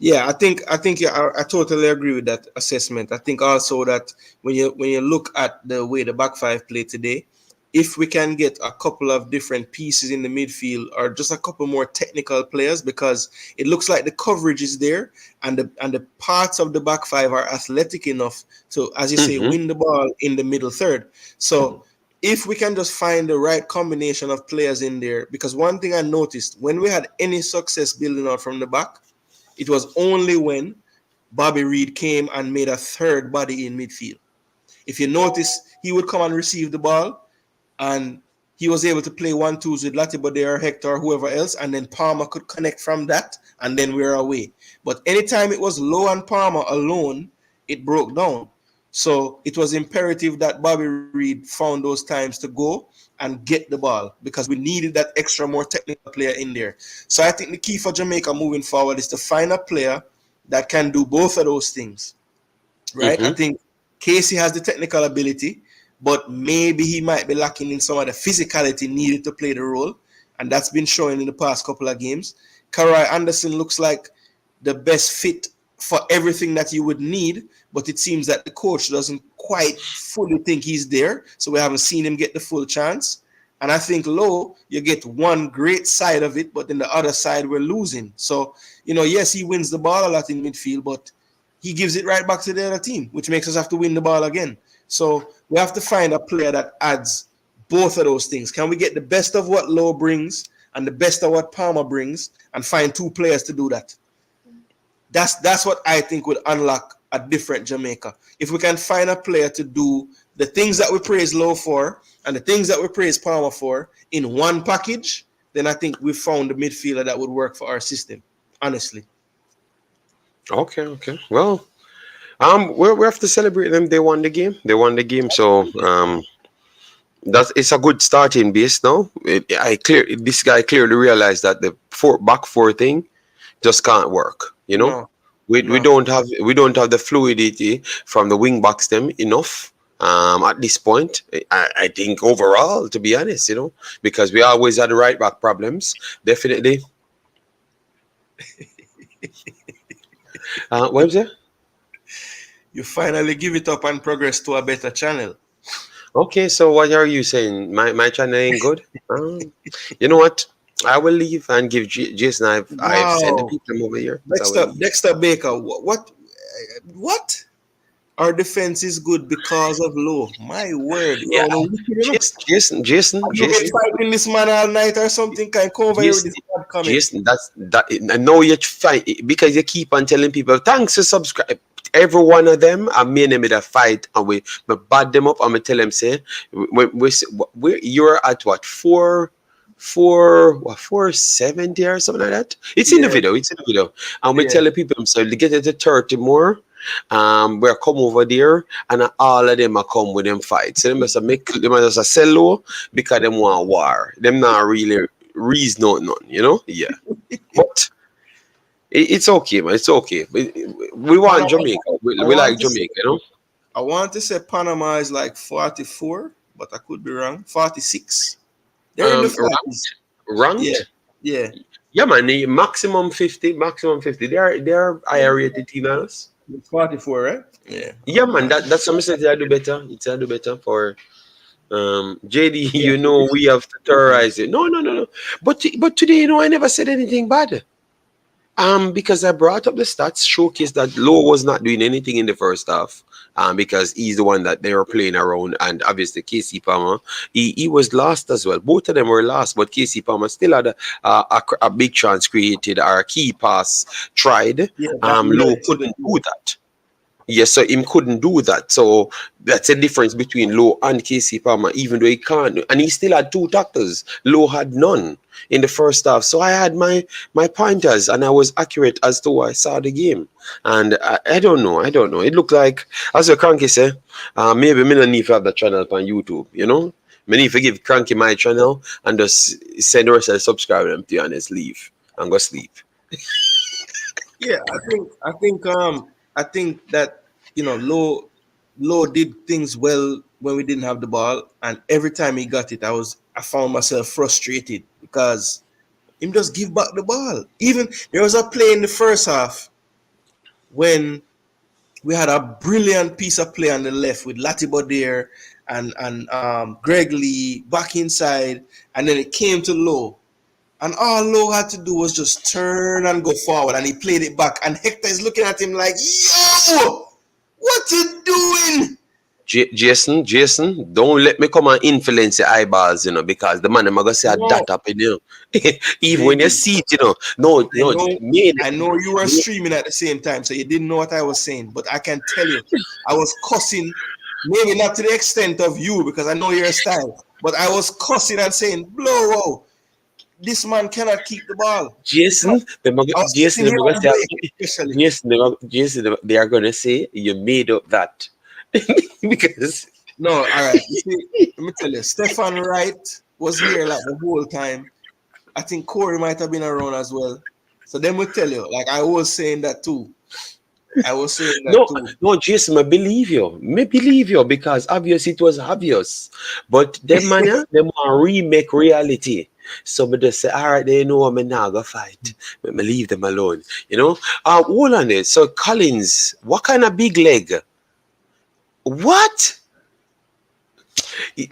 Yeah, I think I totally agree with that assessment. I think also that when you look at the way the back five play today, if we can get a couple of different pieces in the midfield or just a couple more technical players, because it looks like the coverage is there and the parts of the back five are athletic enough to, as you say, win the ball in the middle third. So if we can just find the right combination of players in there, because one thing I noticed, when we had any success building out from the back, it was only when Bobby Reid came and made a third body in midfield. If you notice, he would come and receive the ball, and he was able to play 1-2s with Latibodir, Hector, whoever else, and then Palmer could connect from that, and then we're away. But anytime it was Lowe and Palmer alone, it broke down. So it was imperative that Bobby Reid found those times to go and get the ball, because we needed that extra more technical player in there. So I think the key for Jamaica moving forward is to find a player that can do both of those things, right? I think Casey has the technical ability, but maybe he might be lacking in some of the physicality needed to play the role, and that's been showing in the past couple of games. Karai Anderson looks like the best fit for everything that you would need, but it seems that the coach doesn't quite fully think he's there, so we haven't seen him get the full chance. And I think low, you get one great side of it, but then the other side we're losing. So, yes, he wins the ball a lot in midfield, but he gives it right back to the other team, which makes us have to win the ball again. So we have to find a player that adds both of those things. Can we get the best of what Lowe brings and the best of what Palmer brings and find two players to do that? That's what I think would unlock a different Jamaica. If we can find a player to do the things that we praise Lowe for and the things that we praise Palmer for in one package, then I think we've found the midfielder that would work for our system, honestly. Okay. Well, we have to celebrate them. They won the game. So it's a good starting base now. This guy clearly realized that the back four thing just can't work. No. We don't have the fluidity from the wing backs them enough. At this point, I think overall, to be honest, because we always had the right back problems. Definitely. What was it? You finally give it up and progress to a better channel. Okay, so what are you saying? My channel ain't good? You know what? I will leave and give Jason. I've sent the people over here. Dexter Baker. What? Our defense is good because of Lowe. My word. Yeah. Jason. You been fighting this man all night or something? Can come over here with this bad comment. Jason, I know you're fight because you keep on telling people, thanks for subscribe. Every one of them, I mean them with a fight, and we bad them up, and we tell them, say, you're at what, 470 or something like that. It's in the video. And we tell the people, so to get it to 30 more. We're come over there, and all of them are come with them fights. So they must sell low because them want war. Them not really reason none, Yeah. But it's okay, man. It's okay. We want Jamaica. We like Jamaica, I want to say Panama is like 44, but I could be wrong. 46. They're in the 40s. Wrong? Yeah. Yeah, man. Maximum 50. They're higher rated team than us. 44, right? Yeah. Yeah, man. That's something that I do better. It's I do better for JD. We have to terrorize it. No. But today, I never said anything bad. Because I brought up the stats, showcase that Lowe was not doing anything in the first half. Because he's the one that they were playing around, and obviously KC Palmer, he was lost as well. Both of them were lost, but KC Palmer still had a big chance created, or a key pass tried. Lowe couldn't do that. Yes, so him couldn't do that. So that's a difference between Lowe and KC Palmer, even though he can't. And he still had two tackles. Lowe had none in the first half. So I had my pointers, and I was accurate as to what I saw the game. And I don't know. It looked like, as a Cranky say, maybe me don't need to have the channel on YouTube, Me need to give Cranky my channel and just send her a subscribe them to honest leave and go sleep. Yeah, I think that Lowe did things well when we didn't have the ball, and every time he got it, I found myself frustrated because him just give back the ball. Even there was a play in the first half when we had a brilliant piece of play on the left with Latibo there and Greg Lee back inside, and then it came to Lowe. And all Lowe had to do was just turn and go forward, and he played it back. And Hector is looking at him like, yo, what you doing? Jason, don't let me come and influence your eyeballs, because the man I'm gonna say that up in you. Even when you see it, No, I know you were streaming at the same time, so you didn't know what I was saying. But I can tell you, I was cussing, maybe not to the extent of you, because I know your style, but I was cussing and saying, blow, this man cannot keep the ball. Jason, they are gonna say you made up that. Because no, all right. Let me tell you, Stefan Wright was here like the whole time. I think Corey might have been around as well. So then we tell you, like I was saying that too. No, Jason, I believe you because obviously it was obvious. But them man, them want remake reality. So me just say, all right, they know I'm not gonna fight. But me leave them alone. Hold on it. So Collins, what kind of big leg? What?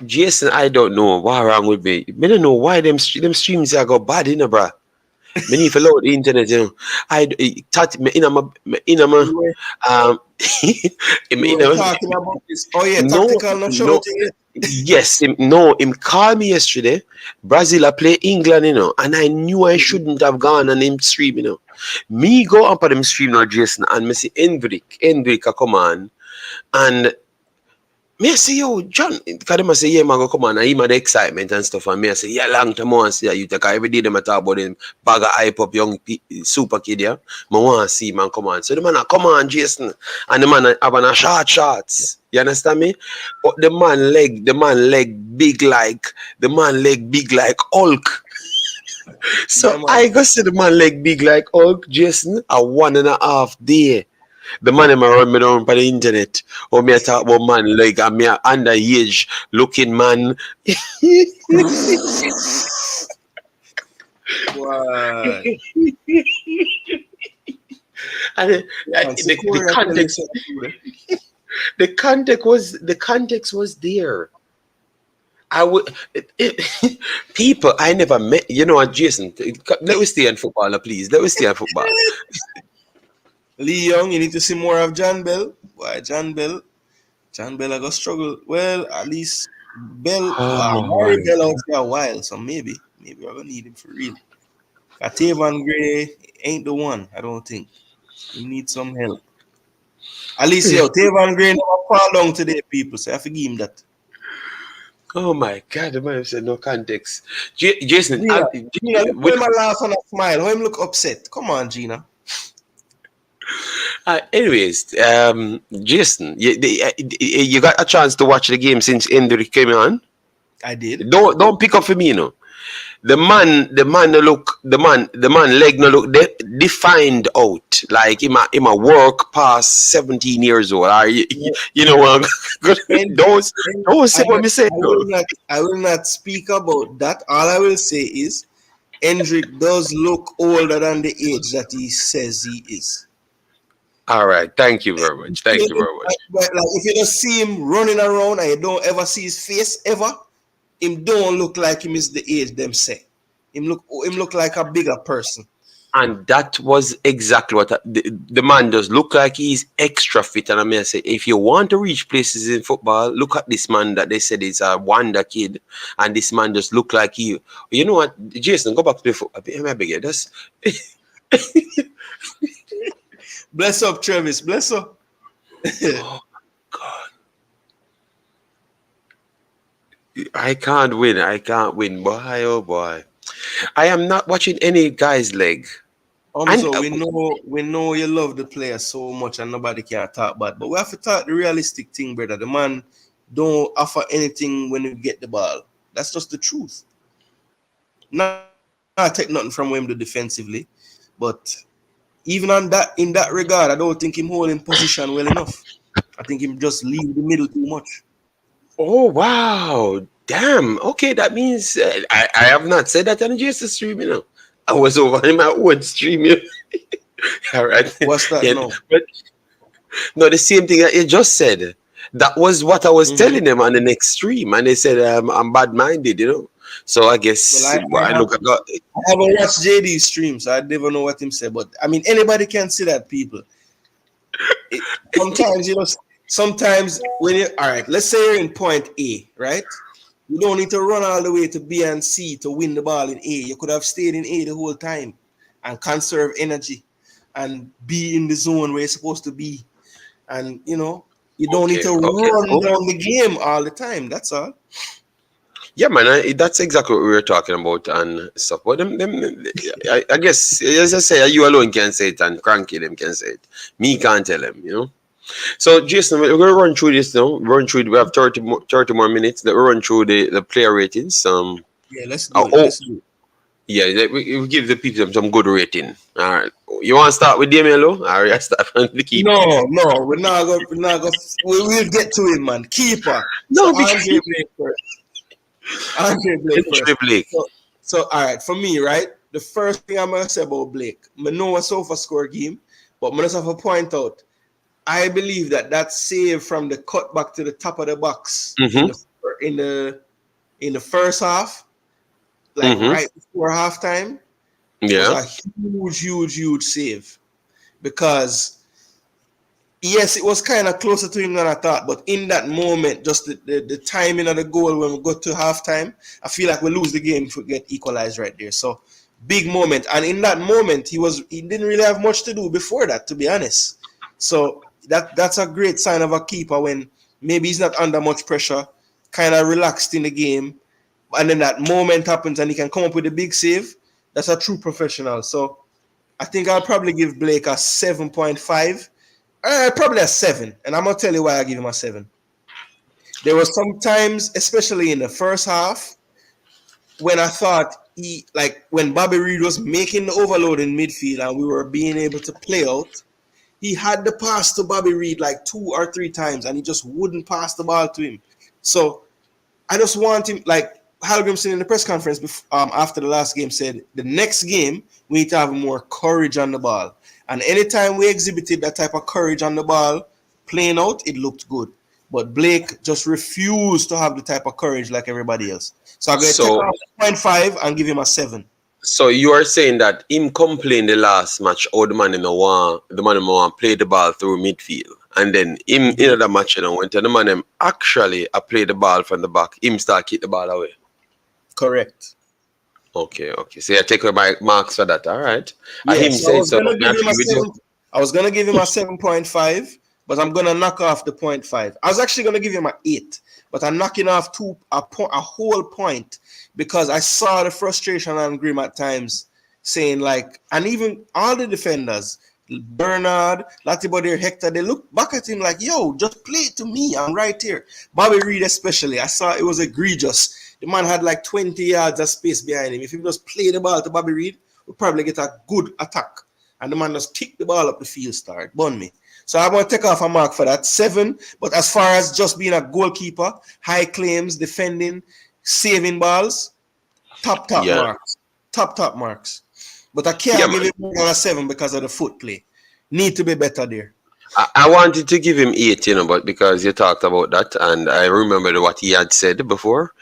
Jason, I don't know what wrong with me. I don't know why them streams are go bad, you know, bruh. Me need to load the internet, you know. Me in my You were, you in were a, talking about this. Oh yeah, no, tactical no show no, thing. yes, him called me yesterday. Brazil are play England, you know, and I knew I shouldn't have gone on him stream, you know. Me go up on him stream now, Jason, and me see Hendrick a come on, and me I say, yo, John, because them I say, yeah, man, go come on, and him had the excitement and stuff, and me I say, yeah, long time I want to see you take every day them I talk about him, bag of hype up young super kid, yeah, I want to see man come on. So the man come on, Jason, and the man have a short shots. You understand me? But the man leg big like Hulk. So Yeah, man. I go see the man leg big like Hulk, Jason, a 1.5 day. The man them a run me down by the internet. Or me a talk about man like a me a underage looking man. Why? And Man, the Sequoia tell you context something. the context was there. I would people I never met. You know what, Jason? Let me stay on football, now, please. Let me stay on football. Lee Young, you need to see more of John Bell. Why John Bell I got struggle. Well, at least Bell, Oh Murray my Bell out for a while, so maybe we're gonna need him for real. Tavan Gray ain't the one, I don't think. He needs some help. At least yo, Tavan Gray never fall down today, people. So I forgive him that. oh my God! The man said no context. Jason, Gina, Gina, look with at him a laugh and a smile. How him look upset? Come on, Gina. anyways, Jason, you got a chance to watch the game since Hendrick came on. I did. Don't pick up for me, you know. The man the man leg no look defined out like him a work past 17 years old. You know what? And, don't say I, what me say. No. I will not speak about that. All I will say is Hendrick does look older than the age that he says he is. All right, thank you very much. Thank you very much. But like if you just see him running around and you don't ever see his face ever, him don't look like him is the age them say. Him look like a bigger person. And that was exactly what the man does look like. He's extra fit. And I may say, if you want to reach places in football, look at this man that they said is a wonder kid. And this man just look like you. You know what, Jason, go back to the football. I beg you, that's Bless up, Travis. Bless up. oh God. I can't win. Boy, oh boy. I am not watching any guy's leg. And So we know you love the player so much and nobody can talk bad. But we have to talk the realistic thing, brother. The man don't offer anything when you get the ball. That's just the truth. Not take nothing from him defensively. But even in that regard, I don't think him holding position well enough. I think him just leave the middle too much. oh wow, damn. Okay, that means I have not said that on Jason stream, you know. I was over in my own stream, you know. All right. What's that Yeah, now? but no, the same thing that you just said. That was what I was telling them on the next stream, and they said I'm bad-minded, you know. So I guess Well, I look at God. I haven't watched JD's stream, so I never know what him said. But I mean, anybody can see that, people. Sometimes, you know, sometimes when you all right, let's say you're in point A, right? You don't need to run all the way to B and C to win the ball in A. You could have stayed in A the whole time and conserve energy and be in the zone where you're supposed to be. And you know, you don't need to run down the game all the time. That's all. Yeah, man, that's exactly what we were talking about and stuff. But I guess, as I say, you alone can say it and Cranky them can say it. Me can't tell them, you know. So, Jason, we're going to run through this now. We have 30 more minutes. Let's run through the player ratings. Yeah, let's do it. Let's do it. Yeah, we give the people some good rating. All right. You want to start with Damielo? All right, start from the keeper. No, we're not going. We'll get to him, man. Keeper. No, so Andre Blake first. Andre Blake first. So, all right, for me, right? The first thing I'm gonna say about Blake, I know a sofa score game, but I just have to point out. I believe that save from the cut back to the top of the box in the first half, like right before halftime, was Yeah. a huge save because yes, it was kind of closer to him than I thought, but in that moment, just the timing of the goal when we got to halftime, I feel like we lose the game if we get equalized right there. So big moment, and in that moment, he didn't really have much to do before that, to be honest. So that's a great sign of a keeper when maybe he's not under much pressure, kind of relaxed in the game, and then that moment happens and he can come up with a big save. That's a true professional. So I think I'll probably give Blake a 7.5. Probably a 7, and I'm gonna tell you why I give him a 7. There were some times, especially in the first half, when I thought when Bobby Reed was making the overload in midfield and we were being able to play out, he had the pass to Bobby Reed like 2 or 3 times, and he just wouldn't pass the ball to him. So I just want him, like Halgrimson in the press conference after the last game said, the next game we need to have more courage on the ball. And anytime we exhibited that type of courage on the ball, playing out, it looked good. But Blake just refused to have the type of courage like everybody else. So I'm going to take off 0.5 and give him a 7. So you are saying that him complained the last match, oh, the man in the one played the ball through midfield. And then him in the match, when the man him actually played the ball from the back, him start kick the ball away. Correct. Okay. So you take away my marks for that. All right. Yeah, Him so I was gonna give him a 7.5, but I'm gonna knock off the 0.5. I was actually gonna give him an 8, but I'm knocking off a whole point because I saw the frustration on Grim at times, saying like, and even all the defenders, Bernard, Latibodir, Hector, they look back at him like, yo, just play it to me. I'm right here. Bobby Reed especially, I saw it was egregious. The man had like 20 yards of space behind him. If he just play the ball to Bobby Reed, we'll probably get a good attack. And the man just kick the ball up the field, start bun me. So I'm going to take off a mark for that, 7. But as far as just being a goalkeeper, high claims, defending, saving balls, top marks. Top marks. But I can't give him more than a 7 because of the foot play. Need to be better there. I wanted to give him 8, but because you talked about that, and I remembered what he had said before,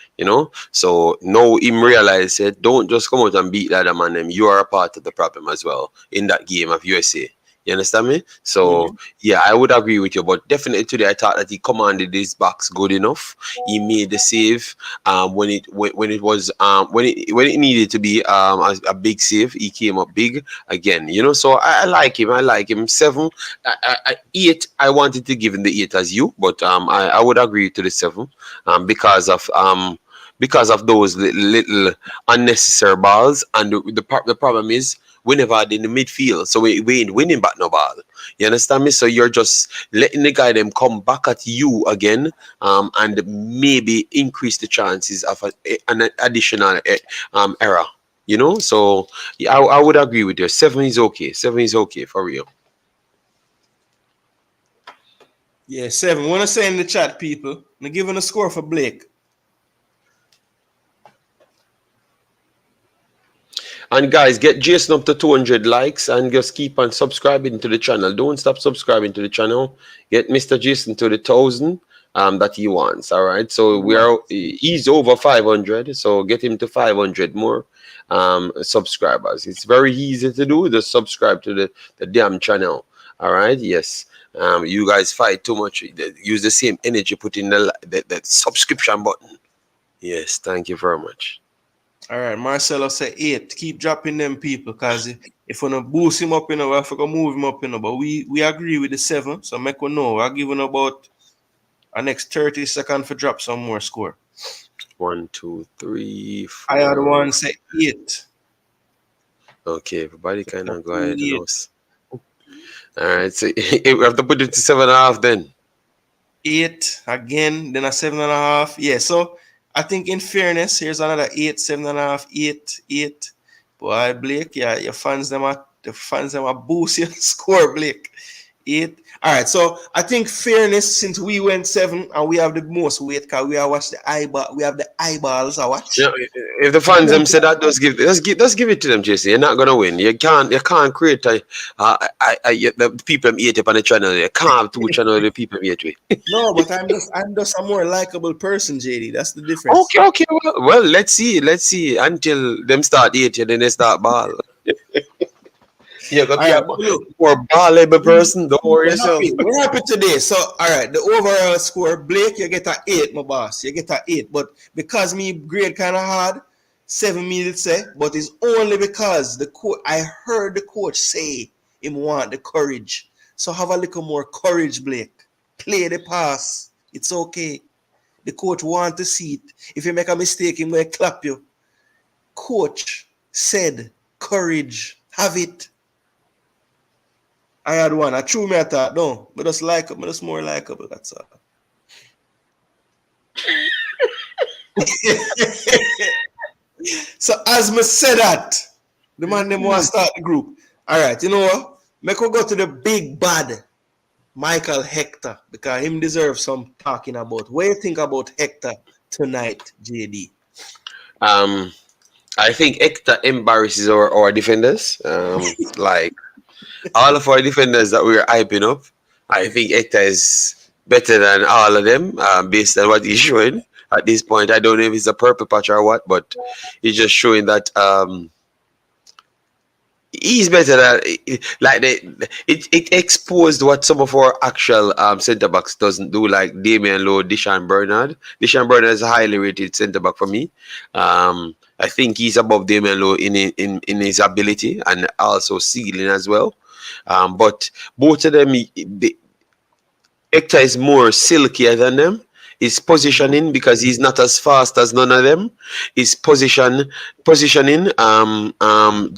So now him realize it, don't just come out and beat the other man. You are a part of the problem as well in that game of USA. You understand me? So yeah, I would agree with you. But definitely today, I thought that he commanded his backs good enough. He made the save when it needed to be a big save. He came up big again. So I like him. I like him. 7, 8. I wanted to give him the 8 as you, but I would agree to the 7 because of those little unnecessary balls. And the problem is, we never had in the midfield, so we ain't winning back no ball. You understand me? So you're just letting the guy them come back at you again, and maybe increase the chances of an additional error. So yeah, I would agree with you. 7 is okay. 7 is okay for real. Yeah, 7. Want to say in the chat, people? I'm giving a score for Blake. And guys, get Jason up to 200 likes and just keep on subscribing to the channel. Don't stop subscribing to the channel. Get Mr. Jason to the 1,000 that he wants. All right. So he's over 500. So get him to 500 more subscribers. It's very easy to do. Just subscribe to the damn channel. All right. Yes. You guys fight too much. Use the same energy. Put in the subscription button. Yes. Thank you very much. All right, Marcelo said 8. Keep dropping them people, because if we don't boost him up, we have to move him up, but we agree with the 7, so make we know. I'll give him about a next 30 seconds for drop some more score. 1, 2, 3, 4. I had one say 8. Okay, everybody kind of go ahead and knows. All right, so we have to put it to 7.5 then. 8 again, then a 7.5. Yeah, so I think in fairness, here's another 8, 7.5, 8. Boy, Blake, yeah, your fans them are boost your score, Blake. 8. All right, so I think fairness, since we went 7 and we have the most weight, because we have watched the eyeball, we have the eyeballs I watch. Yeah, if the fans them say that, just give it to them, Jason. You're not gonna win. You can't create the people hate up on the channel. You can't have two channel the people hate with. No, but I'm just a more likable person, JD. That's the difference. Okay. Well, let's see until them start hate you, then they start ball. You're gonna be All a right, look, more ballable person. Don't worry we're yourself. happy. We're happy today. So, all right, the overall score, Blake, you get a 8, my boss. You get a 8. But because me grade kind of hard, 7 minutes say, but it's only because I heard the coach say him want the courage. So have a little more courage, Blake. Play the pass. It's okay. The coach want to see it. If you make a mistake, he will clap you. Coach said, courage. Have it. I had one. I threw me at that. No, but just like me just more likable. That's all. So as me said that, the man them want to start the group. All right, you know what? Make we go to the big bad Michael Hector because him deserves some talking about. What do you think about Hector tonight, JD? I think Hector embarrasses our defenders. Like all of our defenders that we are hyping up, I think Hector is better than all of them based on what he's showing at this point. I don't know if it's a purple patch or what, but he's just showing that he's better than like it exposed what some of our actual centre backs doesn't do, like Damian Lowe, Deshaun Bernard. Deshaun Bernard is a highly rated centre back for me. I think he's above Damian Lowe in his ability and also ceiling as well. But both of them, Hector is more silkier than them. His positioning, because he's not as fast as none of them, his positioning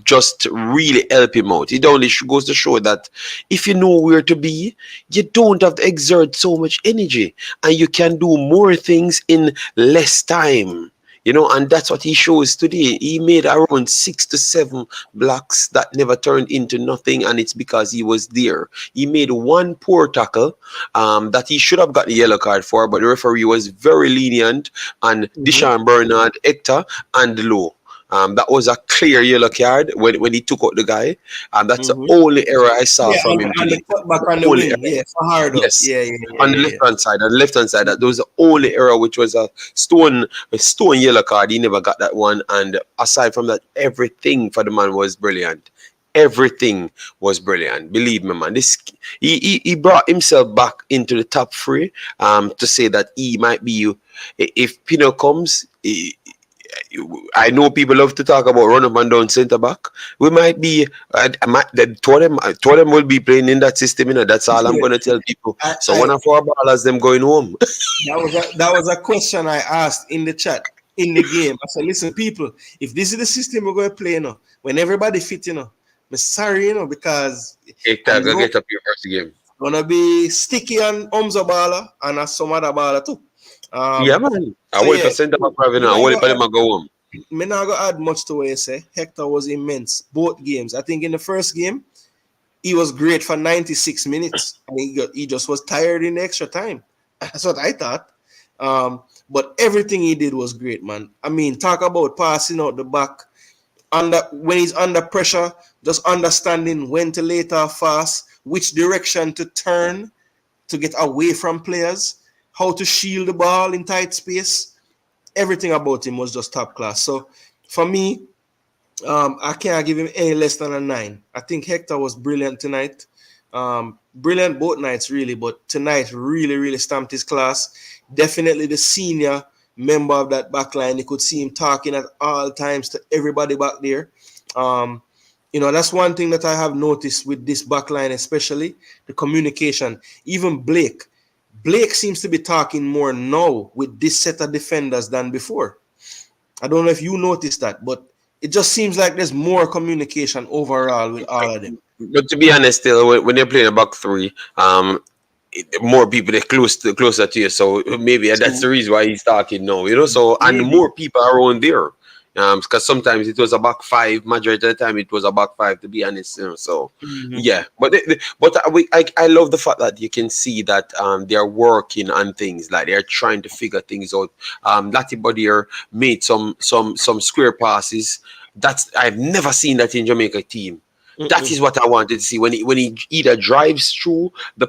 just really help him out. It only goes to show that if you know where to be, you don't have to exert so much energy and you can do more things in less time. You know, and that's what he shows today. He made around 6 to 7 blocks that never turned into nothing, and it's because he was there. He made one poor tackle that he should have gotten a yellow card for, but the referee was very lenient on Deshaun Bernard, Hector, and Lowe. That was a clear yellow card when he took out the guy. That's the only error I saw from him today. Back on the wing, for hard up. Yes. Yeah. On the left-hand side. On the left-hand side, that was the only error, which was a stone yellow card. He never got that one. And aside from that, everything for the man was brilliant. Everything was brilliant. Believe me, man. He brought himself back into the top 3 to say that he might be, if Pino comes, I know people love to talk about run up and down centre back. We might be, two of them will be playing in that system. You know, that's all I'm going to tell people. So one of our ballers, them going home. That was a question I asked in the chat in the game. I said, listen, people, if this is the system we're going to play, when everybody fit, I'm sorry, because Hector gonna get up your first game. Gonna be sticky on Umza baller and some other baller too. Yeah, man. I wait for centre back now. I wait for them to go home. Me not gonna add much to what you say. Hector was immense both games. I think in the first game he was great for 96 minutes. And he just was tired in the extra time. That's what I thought. But everything he did was great, man. I mean, talk about passing out the back when he's under pressure, just understanding when to lay off fast, which direction to turn to get away from players, how to shield the ball in tight space. Everything about him was just top class. So for me, I can't give him any less than a 9. I think Hector was brilliant tonight. Brilliant both nights, really, but tonight really, really stamped his class. Definitely the senior member of that back line. You could see him talking at all times to everybody back there. That's one thing that I have noticed with this back line, especially the communication. Even Blake seems to be talking more now with this set of defenders than before. I don't know if you noticed that, but it just seems like there's more communication overall with all of them. But to be honest, still, when you're playing a back 3, more people are closer to you. So maybe that's the reason why he's talking now, So and more people are around there. Because sometimes it was a back five. Majority of the time, it was a back five. To be honest, so yeah. But I love the fact that you can see that they're working on things, like they're trying to figure things out. Latty Bodier made some square passes. I've never seen that in Jamaica team. That is what I wanted to see when he either drives through the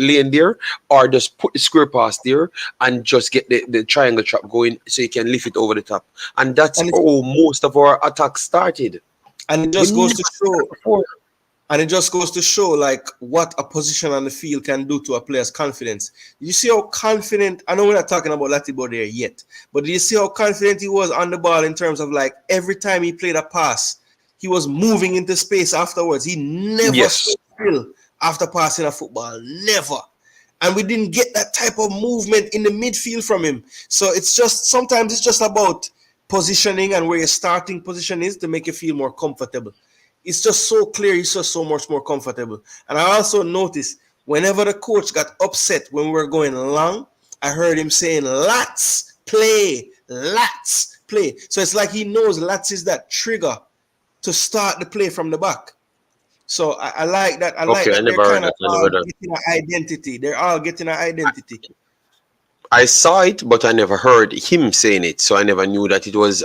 lane there, or just put the square pass there and just get the triangle trap going so you can lift it over the top. And that's how most of our attacks started. And it just goes to show. And it just goes to show like what a position on the field can do to a player's confidence. You see how confident, I know we're not talking about Latibo there yet, but do you see how confident he was on the ball in terms of like every time he played a pass, he was moving into space afterwards. He never stood still after passing a football. Never. And we didn't get that type of movement in the midfield from him. So it's just, sometimes it's just about positioning and where your starting position is to make you feel more comfortable. It's just so clear. He's just so much more comfortable. And I also noticed whenever the coach got upset when we were going long, I heard him saying, "Let's play, let's play." So it's like he knows let's is that trigger to start the play from the back. So I like that. I like that they're kind of all getting an identity. They're all getting an identity. I saw it, but I never heard him saying it, so I never knew that it was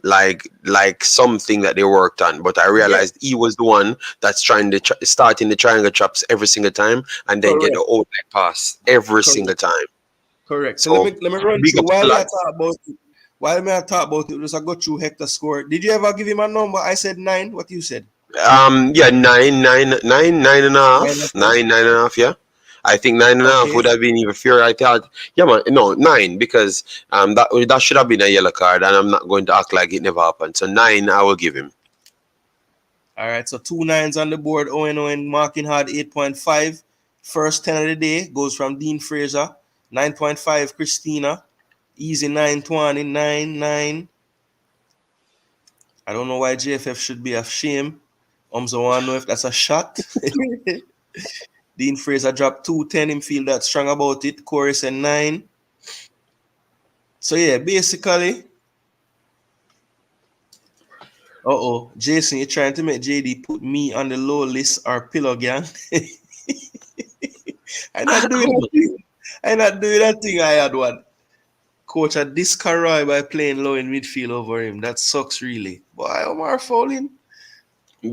like something that they worked on. But I realized he was the one that's trying to start in the triangle traps every single time, and then get the outlet pass every single time. Correct. So let me run through while I talk about it. Just I go through Hector score. Did you ever give him a number? I said 9. What you said? Yeah, 9.5. Yeah. I think 9.5 would have been even fair. I thought, yeah, man, no, 9, because that should have been a yellow card, and I'm not going to act like it never happened. So 9, I will give him. All right, so 2 9s on the board. Owen marking hard 8.5. First 10 of the day goes from Dean Fraser. 9.5 Christina. Easy 920, 9. I don't know why JFF should be ashamed. So I know if that's a shot. Dean Fraser dropped 210. Him feel that strong about it. Corey said 9. So yeah, basically. Jason, you're trying to make JD put me on the low list or pillow gang. I'm not doing that thing. I had one. Coach a discarry by playing low in midfield over him. That sucks really. Boy, Omar fouling.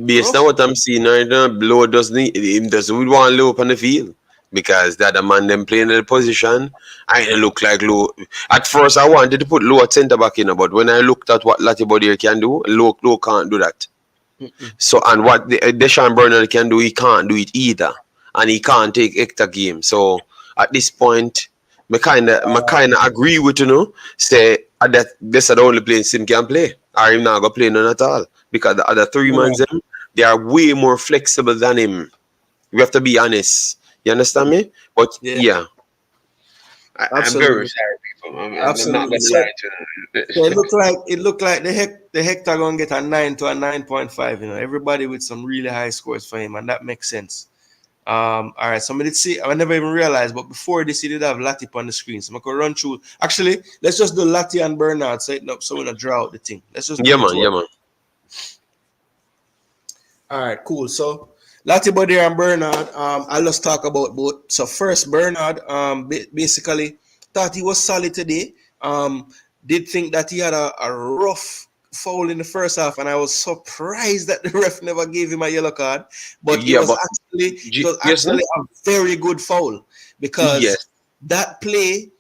Based on what I'm seeing right now, Low doesn't want Low up on the field, because the other man them playing in the position. I didn't look like Low. At first, I wanted to put Low at centre back in, but when I looked at what Latibody can do, Low can't do that. So, and what Deshaun Bernard can do, he can't do it either, and he can't take Hector game. So, at this point, I kind of agree with say that this is the only place Sim can play, or him not gonna play none at all. Because the other 3 men, they are way more flexible than him. We have to be honest. You understand me? But yeah. I'm very sorry, people. I'm not going to lie to them. So it looked like the Hector gonna get a 9 to a 9.5. Everybody with some really high scores for him, and that makes sense. All right, so I never even realized, but before this, he did have Latip on the screen. So I'm gonna run through. Actually, let's just do Lati and Bernard so we're gonna draw out the thing. Let's just yeah, man. All right, cool. So Latibody and Bernard, I'll just talk about both. So first, Bernard basically thought he was solid today. Did think that he had a rough foul in the first half, and I was surprised that the ref never gave him a yellow card. But it was actually a very good foul, because that play,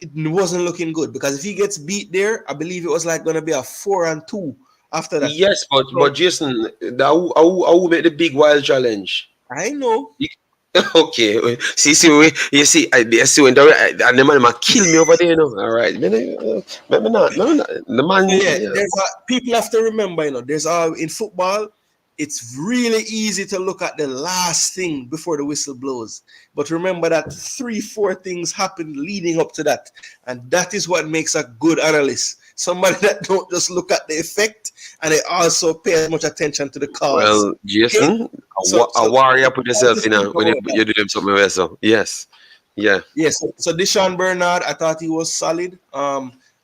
it wasn't looking good, because if he gets beat there, I believe it was like going to be a 4-2 after that. Yes, but Jason, I will make the big wild challenge. I know. Okay, see, when the man might kill me over there, All right, the man. People have to remember, in football, it's really easy to look at the last thing before the whistle blows. But remember that 3-4 things happen leading up to that. And that is what makes a good analyst. Somebody that don't just look at the effect, and they also pay as much attention to the cause. Well, Jason, a warrior put yourself in when you do them something else. So yes. Yeah. Yes. So Deshaun Bernard, I thought he was solid.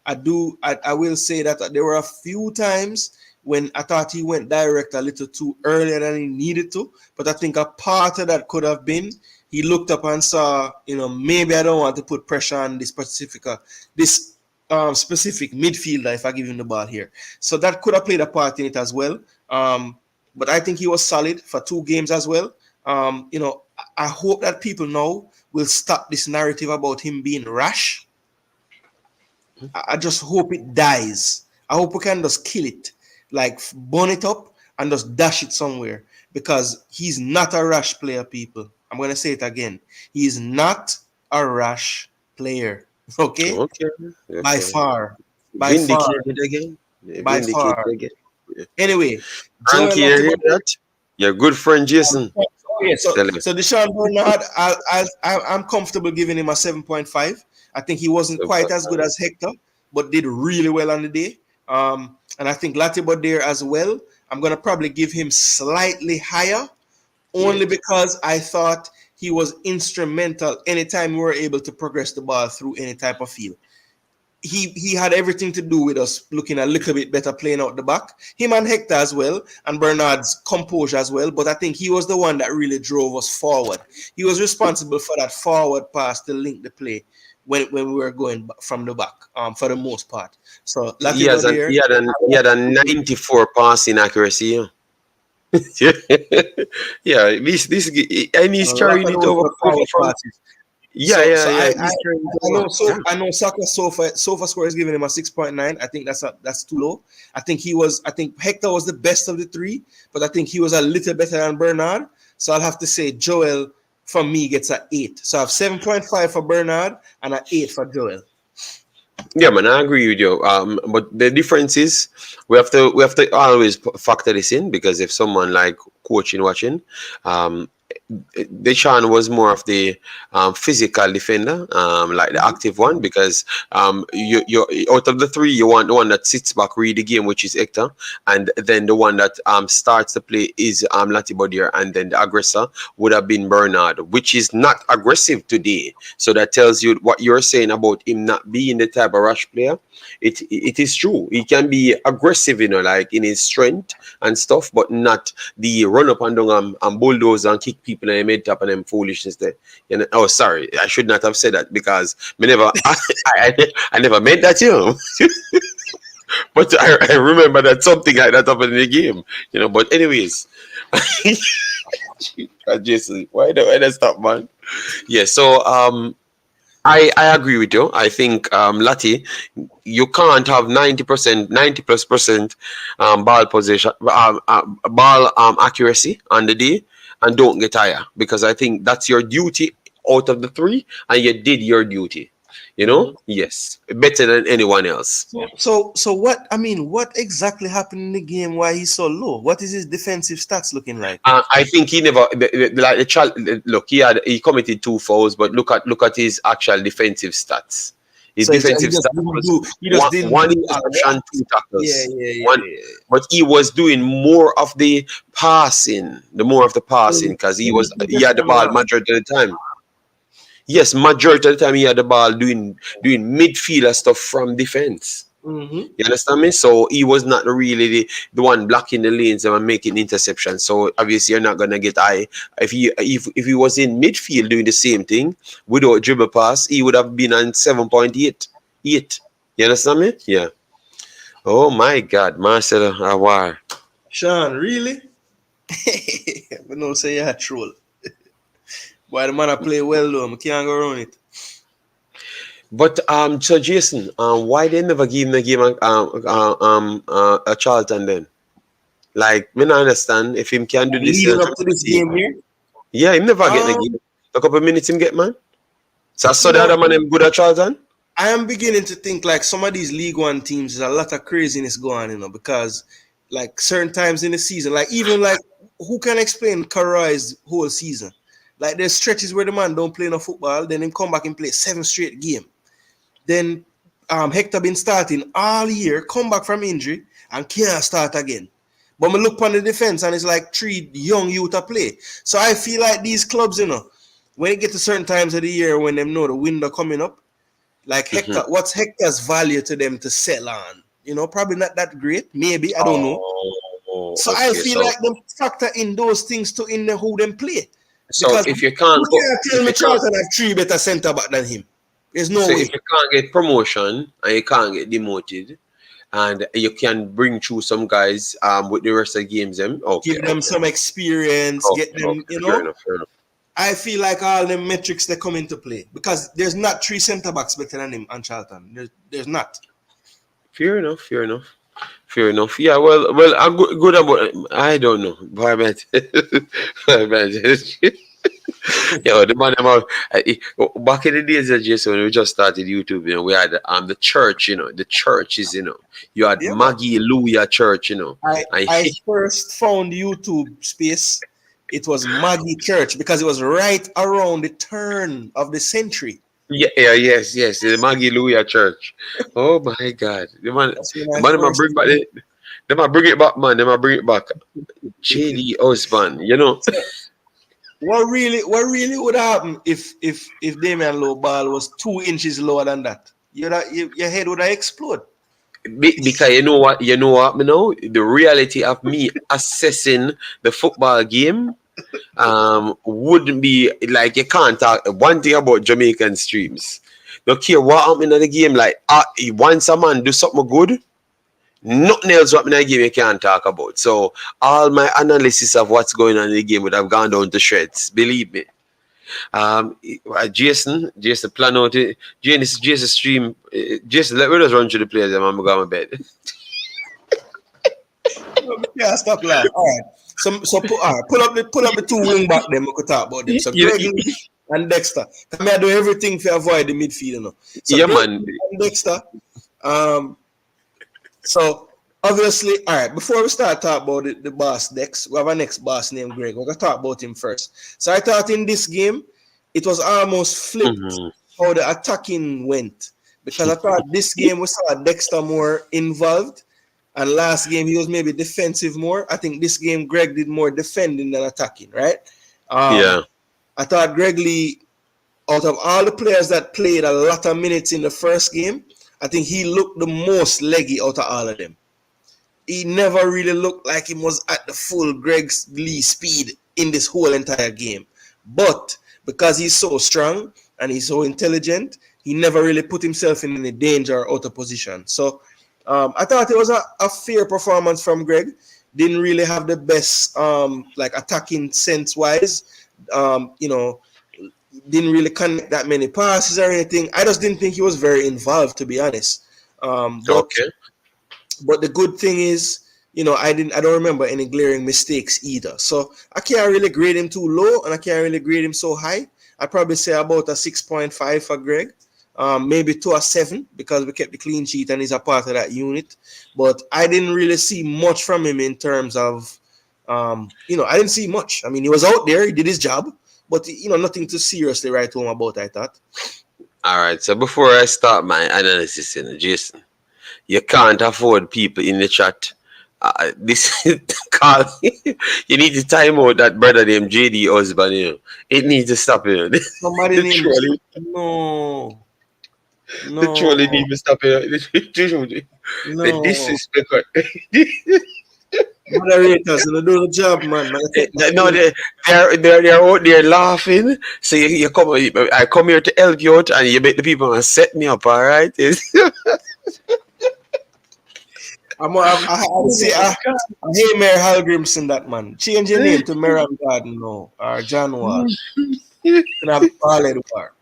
I will say that there were a few times when I thought he went direct a little too earlier than he needed to. But I think a part of that could have been he looked up and saw, maybe I don't want to put pressure on this specific midfielder if I give him the ball here. So that could have played a part in it as well. But I think he was solid for 2 games as well. I hope that people now will stop this narrative about him being rash. I just hope it dies. I hope we can just kill it, like burn it up and just dash it somewhere, because he's not a rash player, people. I'm going to say it again. He is not a rash player. Okay? Okay. By far. By Vindicated again. Yeah, By vindicated far. again. Yeah. Anyway. Frankie, you hear that? Your good friend Jason. Yeah, so Tell him. Deshaun Bernard, I'm comfortable giving him a 7.5. I think he wasn't quite as good as Hector, but did really well on the day. And I think Latibo there as well. I'm going to probably give him slightly higher, only because I thought he was instrumental anytime we were able to progress the ball through any type of field. He had everything to do with us looking a little bit better playing out the back. Him and Hector as well, and Bernard's composure as well. But I think he was the one that really drove us forward. He was responsible for that forward pass to link the play when we were going from the back, for the most part. So He had a 94 passing accuracy. Yeah, this and he's carrying it over from. I know Saka Sofa score is giving him a 6.9. I think that's too low. I think Hector was the best of the 3, but I think he was a little better than Bernard. So I'll have to say Joel from me gets an 8. So I have 7.5 for Bernard and an 8 for Joel. Yeah, man, I agree with you. But the difference is we have to always factor this in, because if someone like coaching watching, Deshaun was more of the physical defender, like the active one, because you out of the 3, you want the one that sits back, read the game, which is Hector, and then the one that starts the play is Latibo, and then the aggressor would have been Bernard, which is not aggressive today. So that tells you what you're saying about him not being the type of rush player. It is true. He can be aggressive, like in his strength and stuff, but not the run up and down and bulldoze and kick people in the mid top and them foolishness there. Oh, sorry, I should not have said that, because I never meant that, But I remember that something like that happened in the game, But anyways, Jason, why don't I stop, man? Yeah. So I agree with you. I think Lati, you can't have 90% ball position, ball accuracy on the day and don't get higher, because I think that's your duty out of the 3, and you did your duty. Yes, better than anyone else. So what exactly happened in the game? Why he's so low? What is his defensive stats looking like? I think he never look. He committed 2 fouls, but look at his actual defensive stats. His defensive stats was one interception, 2 tackles. But he was doing more of the passing, because he had the ball majority of the time. Yes, majority of the time he had the ball doing midfielder stuff from defense. You understand me? So he was not really the one blocking the lanes and making interceptions. So obviously you're not gonna get high. If he was in midfield doing the same thing without dribble pass, he would have been on 7.8. You understand me? Yeah. Oh my God, Marcelo Awar. Sean, really? But no, say you're a troll. Why the man I play well though? I can't go around it. But so Jason, why they never give him the game a Charlton then? Like, me not understand if him can do this. Leading up to this game here? Yeah, him never get the game. A couple of minutes him get, man. So I saw the other man him good at Charlton. I am beginning to think like some of these League One teams, there's a lot of craziness going on, because like certain times in the season, like even like who can explain Karoi's whole season? Like there's stretches where the man don't play no football, then him come back and play 7 straight game. Then Hector been starting all year, come back from injury and can't start again. But me look on the defense and it's like 3 young youth to play. So I feel like these clubs, when it get to certain times of the year when them know the window coming up, Like Hector, what's Hector's value to them to sell on? You know, probably not that great. Maybe, I don't know. Oh, So I okay. feel So like them factor in those things to in the who them play. so Because if you can't, you can't tell if me you can't, Charlton have 3 better centre back than him. There's no so way. if you can't get promotion and you can't get demoted, and you can bring through some guys with the rest of the games, them okay, Give them okay, some experience, get okay, them, okay. Fair enough, fair enough. I feel like all the metrics they come into play because there's not 3 centre backs better than him on Charlton. There's not. Fair enough, fair enough. Fair enough. Yeah, well, I'm good about. I don't know, but I bet. I bet. Yeah, the man, back in the days of Jason, when we just started YouTube, you know, we had the church, you know, the churches, you know, you had Yeah, man. Maggie Luya Church, you know, and I first found YouTube space. It was Maggie Church because it was right around the turn of the century. yeah, yes, the Maggie Luya Church. Oh my God, That's when the I man, might first. bring back they might bring it back, man. They might bring it back. JD husband, you know. What really would happen if Damian Low ball was 2 inches lower than that? Your head would have explode. Because you know what, me know the reality of me assessing the football game wouldn't be like you can't talk one thing about Jamaican streams. Don't care what happened in the game, like once a man do something good, nothing else what in the game you can't talk about. So all my analysis of what's going on in the game would have gone down to shreds, believe me. Jason plan out it. Jason stream. Jason, let me just run through the players and I'm going to bed. Yeah, stop laughing. All right. So pull up the 2 wing back them. We could talk about them. So Yeah, Greg and Dexter. I mean, I do everything to avoid the midfield. You know. So yeah, Greg man. and Dexter. So obviously, all right. Before we start talking about the boss Dex, we have a next boss named Greg. We're gonna talk about him first. So I thought in this game, it was almost flipped how the attacking went because I thought this game we saw Dexter more involved. And last game, he was maybe defensive more. I think this game, Greg did more defending than attacking, right? Yeah. I thought Greg Lee, out of all the players that played a lot of minutes in the first game, I think he looked the most leggy out of all of them. He never really looked like he was at the full Greg Lee speed in this whole entire game. But because he's so strong and he's so intelligent, he never really put himself in any danger or out of position. So I thought it was a fair performance from Greg. Didn't really have the best like attacking sense wise. You know, didn't really connect that many passes or anything. I just didn't think he was very involved, to be honest. Okay. But the good thing is, you know, I don't remember any glaring mistakes either. So I can't really grade him too low and I can't really grade him so high. I'd probably say about a 6.5 for Greg. Maybe to a 7 because we kept the clean sheet and he's a part of that unit. But I didn't really see much from him in terms of, you know, I didn't see much. I mean, he was out there, he did his job, but, you know, nothing to seriously write home about, I thought. All right. So before I start my analysis, you know, Jason, you can't afford people in the chat. This call. You need to time out that brother named JD husband. You know, it needs to stop. You know, Somebody the named trolling. No. The trolling need to stop. You know, the No. disrespect. Moderators, you know, do the job, man. No, they're out there laughing. So you come, I come here to help you out, and you make the people set me up. All right. I see. Hey, Mayor Halgrimson, that man. Change your name to Meron Garden now, or John Wall. You can have Paul Edward.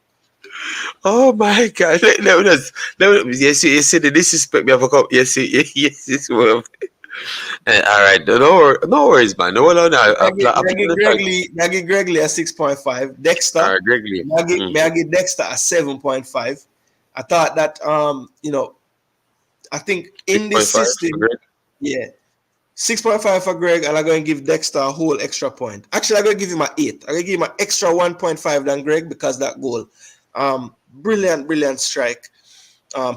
Oh my God! You see the disrespect me have a couple. Yes, well. All right, no worries, man. No, I give Greg Lee a 6.5. Dexter, all right, Greg Lee. I give Dexter a 7.5. I thought that you know, I think in this system, yeah, 6.5 for Greg, and I'm going to give Dexter a whole extra point. Actually, I'm going to give him an 8. I'm going to give him an extra 1.5 than Greg because that goal. Brilliant strike.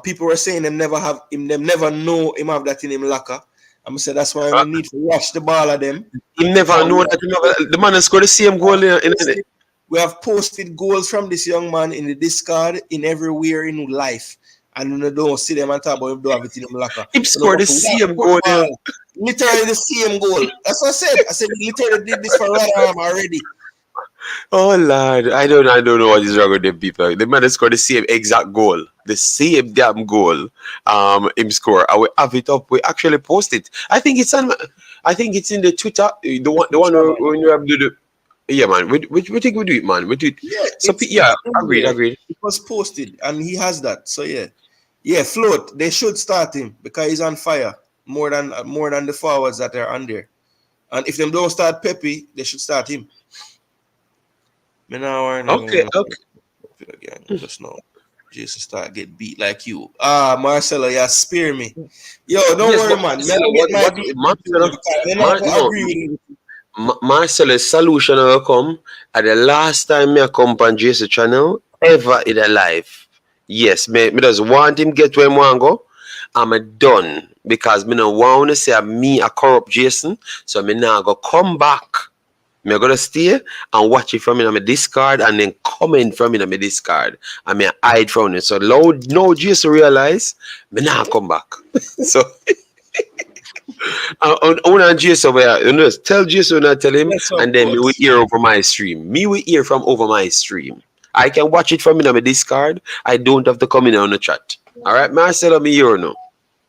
People were saying them never know him have that in him locker. I'm gonna say that's why we need to watch the ball at them. He never know that the man has scored the same goal in it. We have posted goals from this young man in the Discord in everywhere in life. And you don't see them and talk about him, don't have it in them locker. Him scored the same goal. Literally the same goal. That's what I said. I said we literally did this for Rotherham already. Oh Lord, I don't know what is wrong with them people. The man has scored the same exact goal, the same damn goal. Him score. I will have it up. We actually post it. I think it's in the Twitter. The one when you have to do the. Yeah, man. We think we do it, man. We do it. Yeah, So yeah, agreed. It was posted, and he has that. So yeah, float. They should start him because he's on fire more than the forwards that are on there. And if them don't start Pepe, they should start him. Okay. Again, just know. Jason start get beat like you. Marcelo, you spear me. Yo, don't worry, man. Marcelo's solution will come at the last time I come on Jason channel ever in a life. Yes, me just want him get where I want go. I'm done because me no want to say me a corrupt Jason, so me now go come back. Me gonna stay and watch it from in my Discord and then comment from in my Discord and me hide from it. So loud no Jason realize me now come back. So on Jason where tell Jason and tell him and then me will hear over my stream. Me will hear from over my stream. I can watch it from in my Discord. I don't have to come in on the chat. All right, Marcelo, me here no.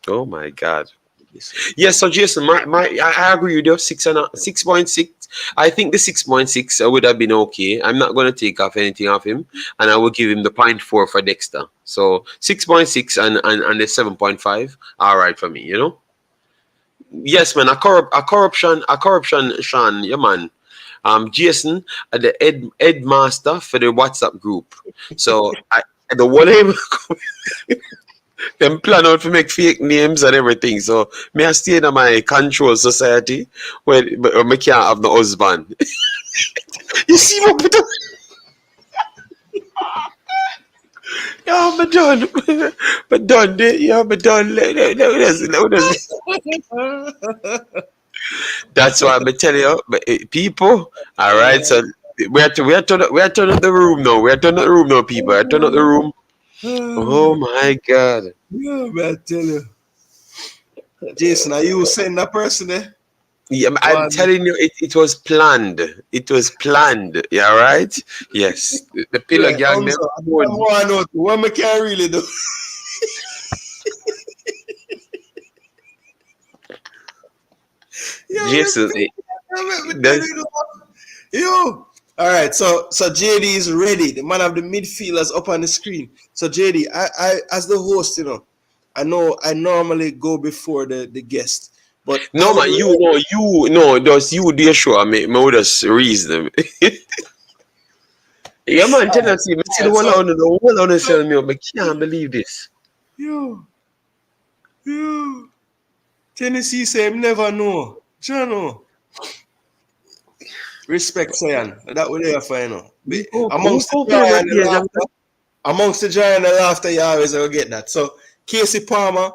Oh my God. Yes, so Jason, I agree with you. 6.6. I think the 6.6 would have been okay. I'm not going to take off anything off him, and I will give him the 0.4 for Dexter. So 6.6 and the 7.5. All right for me, you know. Yes, man. A corruption, Sean. Yeah, man. Jason, the headmaster for the WhatsApp group. So the one name. Them plan out to make fake names and everything. So me I stay in my control society where me can't have no husband. You see what me done? Yeah, me done. Me done. Yeah, me done. That's why I'm telling you, people. All right, so we are turning up the room now. We are turning up the room now, people. I turn up the room. Oh my God. Yeah, man, I tell you. Jason, are you saying that person there? Yeah, I'm telling you, it was planned. It was planned. Yeah, right? Yes. The pillar gang. What me can really do? Jason. Yo. All right, so JD is ready. The man of the midfielders up on the screen. So JD, I as the host, I normally go before the guest, but no man, just you dear sure me would just reason. Yeah man, tell us see the whole on tell me, I can't believe this. Yo. Tennessee say never know. Jono. Respect, Sayan. That would they find out. Amongst the joy and the laughter, you always will get that. So Casey Palmer,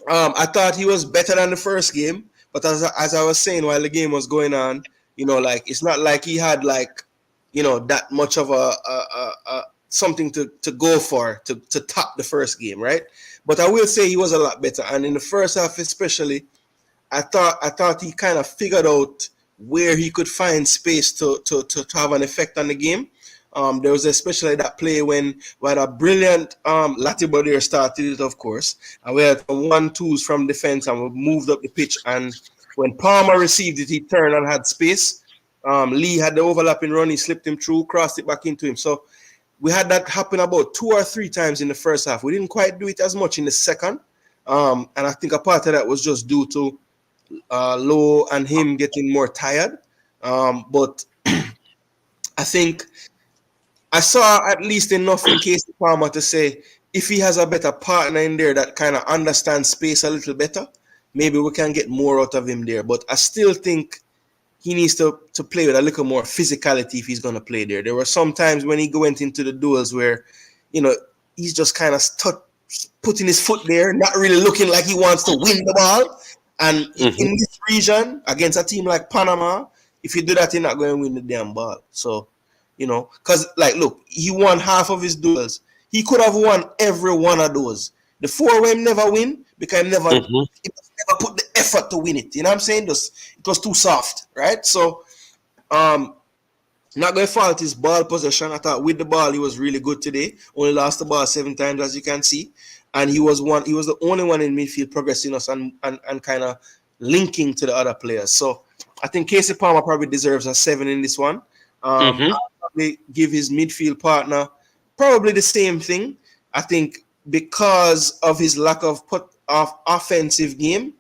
I thought he was better than the first game, but as I was saying while the game was going on, like it's not like he had that much of a something to go for to top the first game, right? But I will say he was a lot better, and in the first half especially, I thought he kind of figured out where he could find space to have an effect on the game. There was especially that play when we had a brilliant Latibo there started it, of course, and we had 1-2s from defense and we moved up the pitch. And when Palmer received it, he turned and had space. Lee had the overlapping run, he slipped him through, crossed it back into him. So we had that happen about 2 or 3 times in the first half. We didn't quite do it as much in the second, and I think a part of that was just due to Lowe and him getting more tired. But I think I saw at least enough in Casey Palmer to say if he has a better partner in there that kind of understands space a little better, maybe we can get more out of him there. But I still think he needs to play with a little more physicality if he's going to play there. There were some times when he went into the duels where, he's just kind of putting his foot there, not really looking like he wants to win the ball. And in this region, against a team like Panama, if you do that, you're not going to win the damn ball. So You know, because like, look, he won half of his duels. He could have won every one of those. The four of him never win because he never put the effort to win it. You know what I'm saying? Just it was too soft, right? So not going to fault his ball possession. I thought with the ball he was really good today. Only lost the ball 7 times, as you can see, and he was the only one in midfield progressing us and kind of linking to the other players. So I think Casey Palmer probably deserves a 7 in this one. I'll probably give his midfield partner probably the same thing. I think because of his lack of offensive game,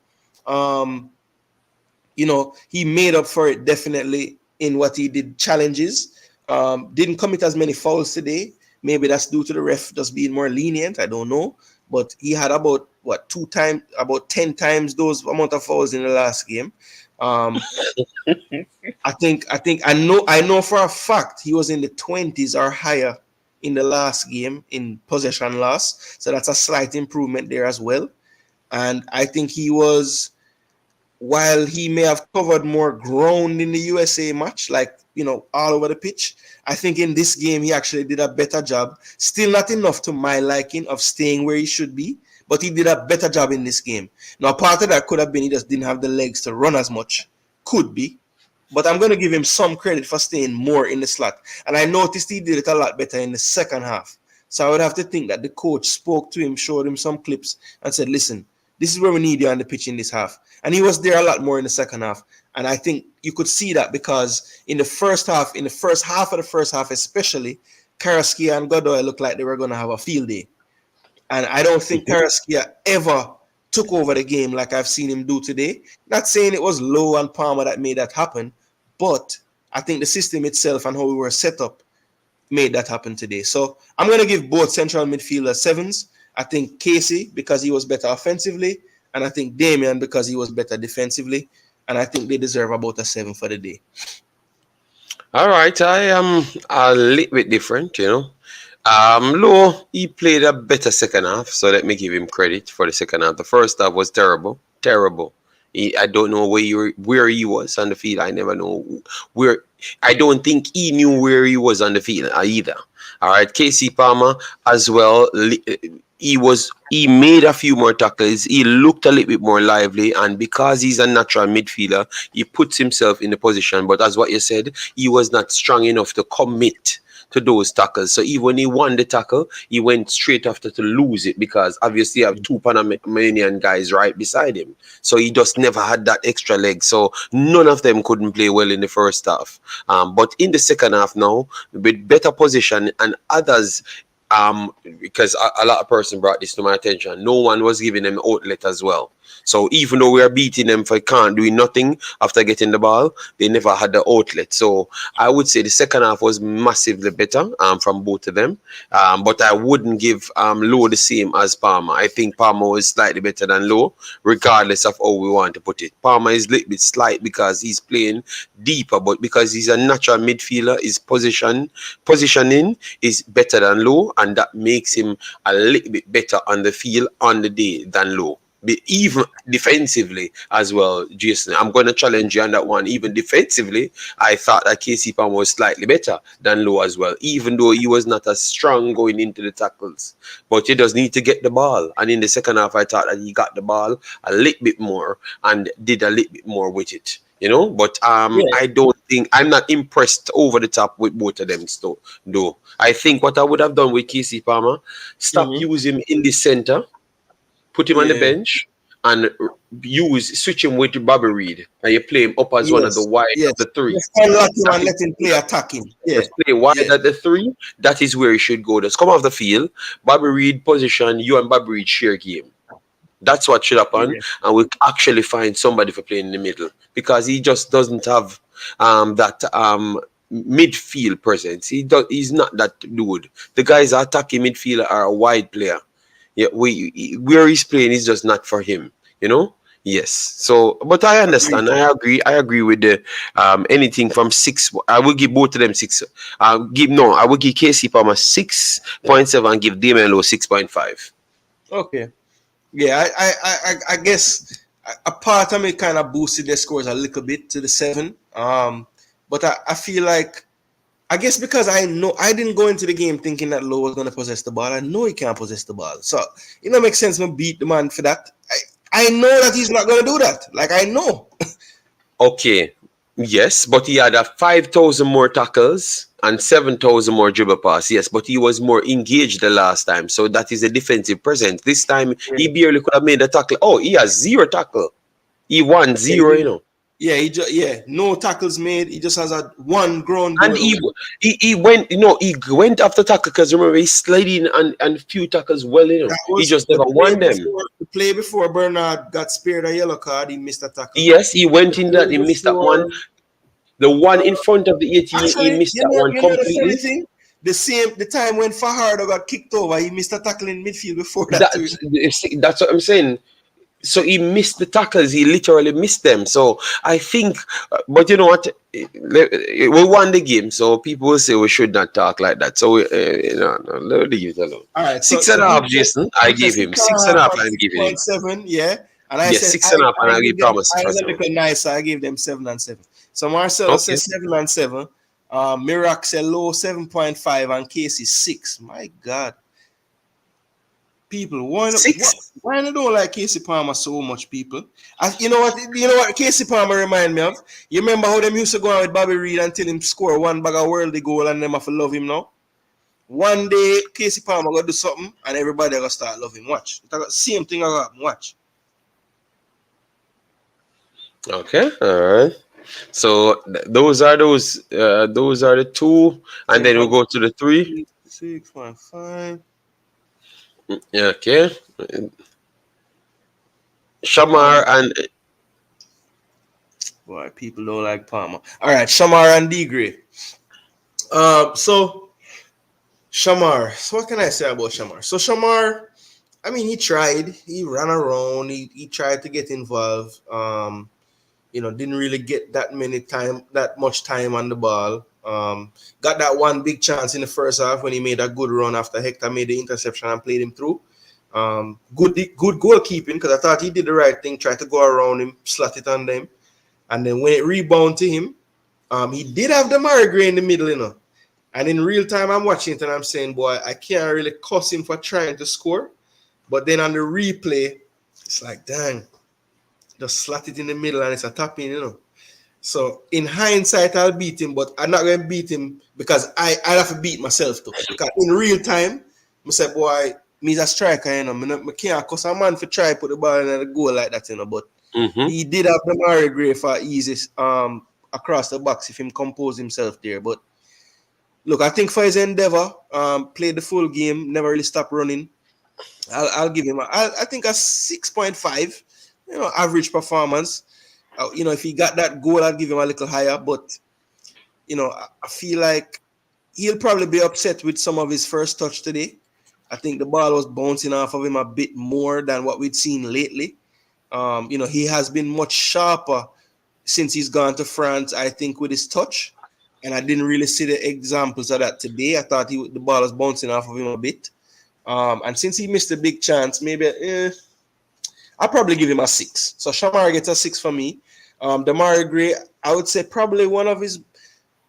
you know, he made up for it definitely in what he did challenges. Didn't commit as many fouls today. Maybe that's due to the ref just being more lenient. I don't know. But he had about 10 times those amount of fouls in the last game. I know for a fact he was in the 20s or higher in the last game in possession loss. So that's a slight improvement there as well. And I think he was, while he may have covered more ground in the USA match, like, you know, all over the pitch, I think in this game he actually did a better job. Still not enough to my liking of staying where he should be, but he did a better job in this game. Now, part of that could have been he just didn't have the legs to run as much. Could be. But I'm going to give him some credit for staying more in the slot. And I noticed he did it a lot better in the second half. So I would have to think that the coach spoke to him, showed him some clips, and said, listen, this is where we need you on the pitch in this half. And he was there a lot more in the second half. And I think you could see that because in the first half of the first half especially, Karaskia and Godoy looked like they were going to have a field day. And I don't think Karaskia ever took over the game like I've seen him do today. Not saying it was Lowe and Palmer that made that happen, but I think the system itself and how we were set up made that happen today. So I'm going to give both central midfielders 7s. I think Casey because he was better offensively, and I think Damian because he was better defensively, and I think they deserve about a 7 for the day. All right, I am a little bit different, you know. Low, he played a better second half, so let me give him credit for the second half. The first half was terrible. I don't know where he was on the field. I never know where. I don't think he knew where he was on the field either. All right, Casey Palmer as well. He made a few more tackles. He looked a little bit more lively, and because he's a natural midfielder, he puts himself in the position. But as what you said, he was not strong enough to commit to those tackles. So even when he won the tackle, he went straight after to lose it because obviously you have 2 Panamanian guys right beside him. So he just never had that extra leg. So none of them couldn't play well in the first half. But in the second half now, with better position and others, because a lot of person brought this to my attention, no one was giving them outlet as well. So even though we are beating them for can't do nothing after getting the ball, they never had the outlet. So I would say the second half was massively better from both of them. But I wouldn't give Lowe the same as Palmer. I think Palmer was slightly better than Lowe, regardless of how we want to put it. Palmer is a little bit slight because he's playing deeper, but because he's a natural midfielder, his positioning is better than Lowe, and that makes him a little bit better on the field on the day than Lowe. Even defensively as well, Jason, I'm going to challenge you on that one. Even defensively, I thought that Casey Palmer was slightly better than Lowe as well, even though he was not as strong going into the tackles. But he does need to get the ball. And in the second half, I thought that he got the ball a little bit more and did a little bit more with it. You know, but I don't think I'm not impressed over the top with both of them. Though I think what I would have done with Casey Palmer, stop using him in the center, put him on the bench, and switch him with Bobby Reed, and you play him up as one of the wide of the 3. Just unlock him and let him play attacking. Just play wide at the 3. That is where he should go. Just come off the field, Bobby Reed position, you and Bobby Reed share game. That's what should happen, and we actually find somebody for playing in the middle because he just doesn't have that midfield presence. He's not that dude. The guys attacking midfield are a wide player. Yeah, where he's playing is just not for him. You know. Yes. So, but I understand. I agree with the anything from 6. I will give both of them 6. I will give Casey Palmer 6.7 and give Damian Lowe 6.5. Okay. Yeah, I guess a part of me kind of boosted their scores a little bit to the 7. But I feel like I guess because I know I didn't go into the game thinking that Lowe was gonna possess the ball. I know he can't possess the ball. So it don't make sense to beat the man for that. I know that he's not gonna do that. Like I know. Okay, yes, but he had a 5,000 more tackles and 7,000 more dribble pass. Yes, but he was more engaged the last time, so that is a defensive presence. This time he barely could have made a tackle. Oh, he has 0 tackle. He won 0, you know. Yeah, no tackles made. He just has a one ground And ball. he went, you know, he went after tackle because remember he slid in and few tackles well, you know. He just never won them. The play before Bernard got spared a yellow card, he missed a tackle. Yes, he went in that, he missed that one. The one in front of the 18, Actually, he missed that one completely. The funny thing, the time when Fajardo got kicked over, he missed a tackle in midfield before that. That's what I'm saying. So he missed the tackles. He literally missed them. So I think, but you know what? We won the game, so people will say we should not talk like that. So let me leave it alone. All right, 6.5, Jason. I gave him 6.5. I'm giving him 7, yeah. And I yes, said 6.5, and I gave Thomas I was a 7. little nicer. I gave them 7 and 7. So Marcelo says 7 and 7. Mirak said Low 7.5 and Casey 6. My God. People, why don't like Casey Palmer so much, people? You know what Casey Palmer remind me of? You remember how them used to go on with Bobby Reed until him score one bag of worldly goal and them have to love him now? One day, Casey Palmer gonna do something and everybody gonna start loving him. Watch. Same thing gonna happen. Watch. Okay, all right. So those are the 2, and then we'll go to the 3. 6.5. Okay. Shamar and boy, people don't like Palmer. All right, Shamar and D Gray. So Shamar. So what can I say about Shamar? So Shamar, I mean, he tried. He ran around. He tried to get involved. Didn't really get that much time on the ball. Got that one big chance in the first half when he made a good run after Hector made the interception and played him through. Good goalkeeping because I thought he did the right thing, tried to go around him, slot it on them. And then when it rebounded to him, he did have the Gray in the middle, And in real time, I'm watching it and I'm saying, boy, I can't really cuss him for trying to score. But then on the replay, it's like, dang, just slot it in the middle and it's a tap in, So in hindsight, I'll beat him, but I'm not going to beat him because I have to beat myself too. Because in real time, I say, boy, me's a striker, I can't cuss a man for try put the ball in the goal like that, But he did have the Gray for easy across the box if him compose himself there. But look, I think for his endeavor, played the full game, never really stopped running. I'll give him I think a 6.5, average performance. If he got that goal, I'd give him a little higher. But, I feel like he'll probably be upset with some of his first touch today. I think the ball was bouncing off of him a bit more than what we'd seen lately. He has been much sharper since he's gone to France, I think, with his touch. And I didn't really see the examples of that today. I thought the ball was bouncing off of him a bit. And since he missed a big chance, maybe I'll probably give him a 6. So Shamar gets a 6 for me. Damari Gray, I would say probably one of his,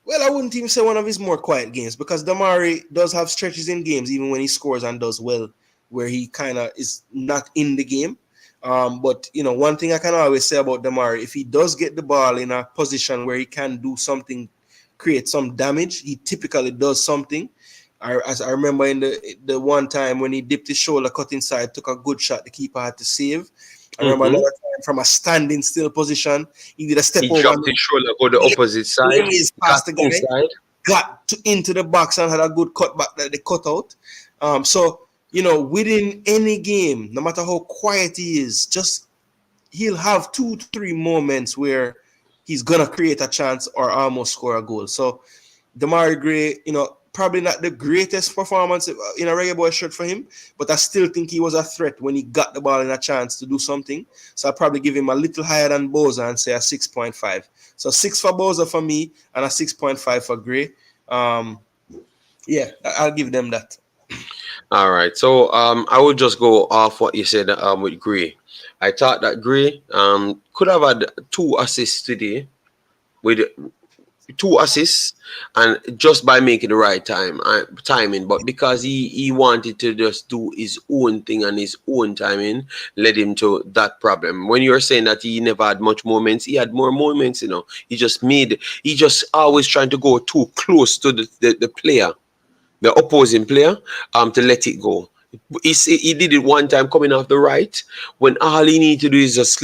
well, I wouldn't even say one of his more quiet games because Damari does have stretches in games, even when he scores and does well, where he kind of is not in the game. But, one thing I can always say about Damari, if he does get the ball in a position where he can do something, create some damage, he typically does something. As I remember in the one time when he dipped his shoulder, cut inside, took a good shot, the keeper had to save. I remember another time from a standing still position, he did a step over. He dropped his shoulder, go the opposite side. Past the guy, got into the box and had a good cutback that they cut out. So, within any game, no matter how quiet he is, he'll have 2-3 moments where he's going to create a chance or almost score a goal. So, Damari Gray, probably not the greatest performance in a Reggae Boyz shirt for him, but I still think he was a threat when he got the ball in a chance to do something. So I'll probably give him a little higher than Boza and say a 6.5. So 6 for Boza for me and a 6.5 for Gray. I'll give them that. All right. So I would just go off what you said with Gray. I thought that Gray could have had 2 assists today with 2 assists, and just by making the right timing, but because he wanted to just do his own thing and his own timing led him to that problem. When you're saying that he never had much moments, he had more moments, you know. He just always trying to go too close to the player, the opposing player, to let it go. He did it one time coming off the right when all he needed to do is just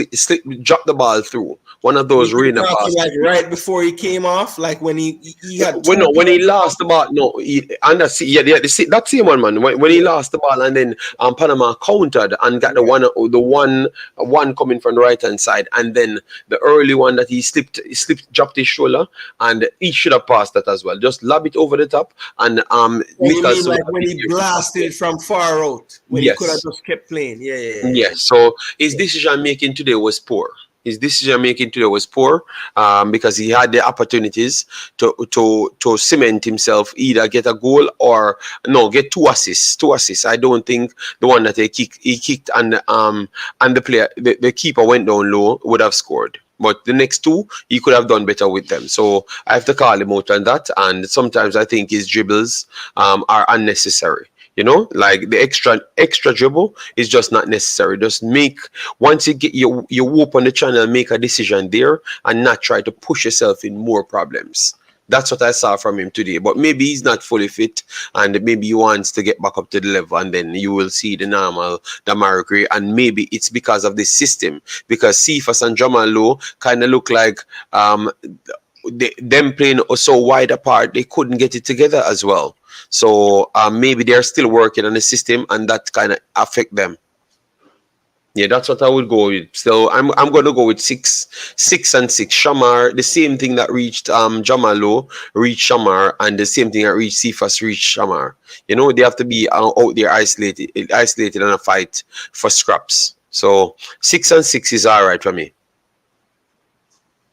drop the ball through. One of those You're arena talking passes. like right before he came off, like when he had When, two no, when he players. lost the ball, no, and that's that same one, man. When he Yeah, lost the ball, and then Panama countered and got yeah. the one coming from the right hand side, and then the early one that he slipped, dropped his shoulder, and he should have passed that as well. Just lob it over the top, and So you mean Nicholas would like have when been he able to pass blasted it. it from far out, when he could have Yes. just kept playing? Yeah, yeah, yeah, Yes, so his decision making today was poor. His decision making today was poor, because he had the opportunities to cement himself, either get a goal or no, get 2 assists. 2 assists. I don't think the one that he kicked and the keeper went down low would have scored. But the next two, he could have done better with them. So I have to call him out on that. And sometimes I think his dribbles are unnecessary. You know, like the extra dribble is just not necessary. Just make, once you get you whoop on the channel, make a decision there and not try to push yourself in more problems. That's what I saw from him today. But maybe he's not fully fit, and maybe he wants to get back up to the level, and then you will see the normal Damaricre. And maybe it's because of this system, because Cephas and Jamal Lowe kind of look like them playing so wide apart, they couldn't get it together as well. So maybe they're still working on the system, and that kind of affect them. Yeah, that's what I would go with. So I'm going to go with 6 and 6. Shamar, the same thing that reached Jamalo reached Shamar, and the same thing that reached Cephas reached Shamar. You know, they have to be out there isolated and a fight for scraps. So 6 and 6 is all right for me.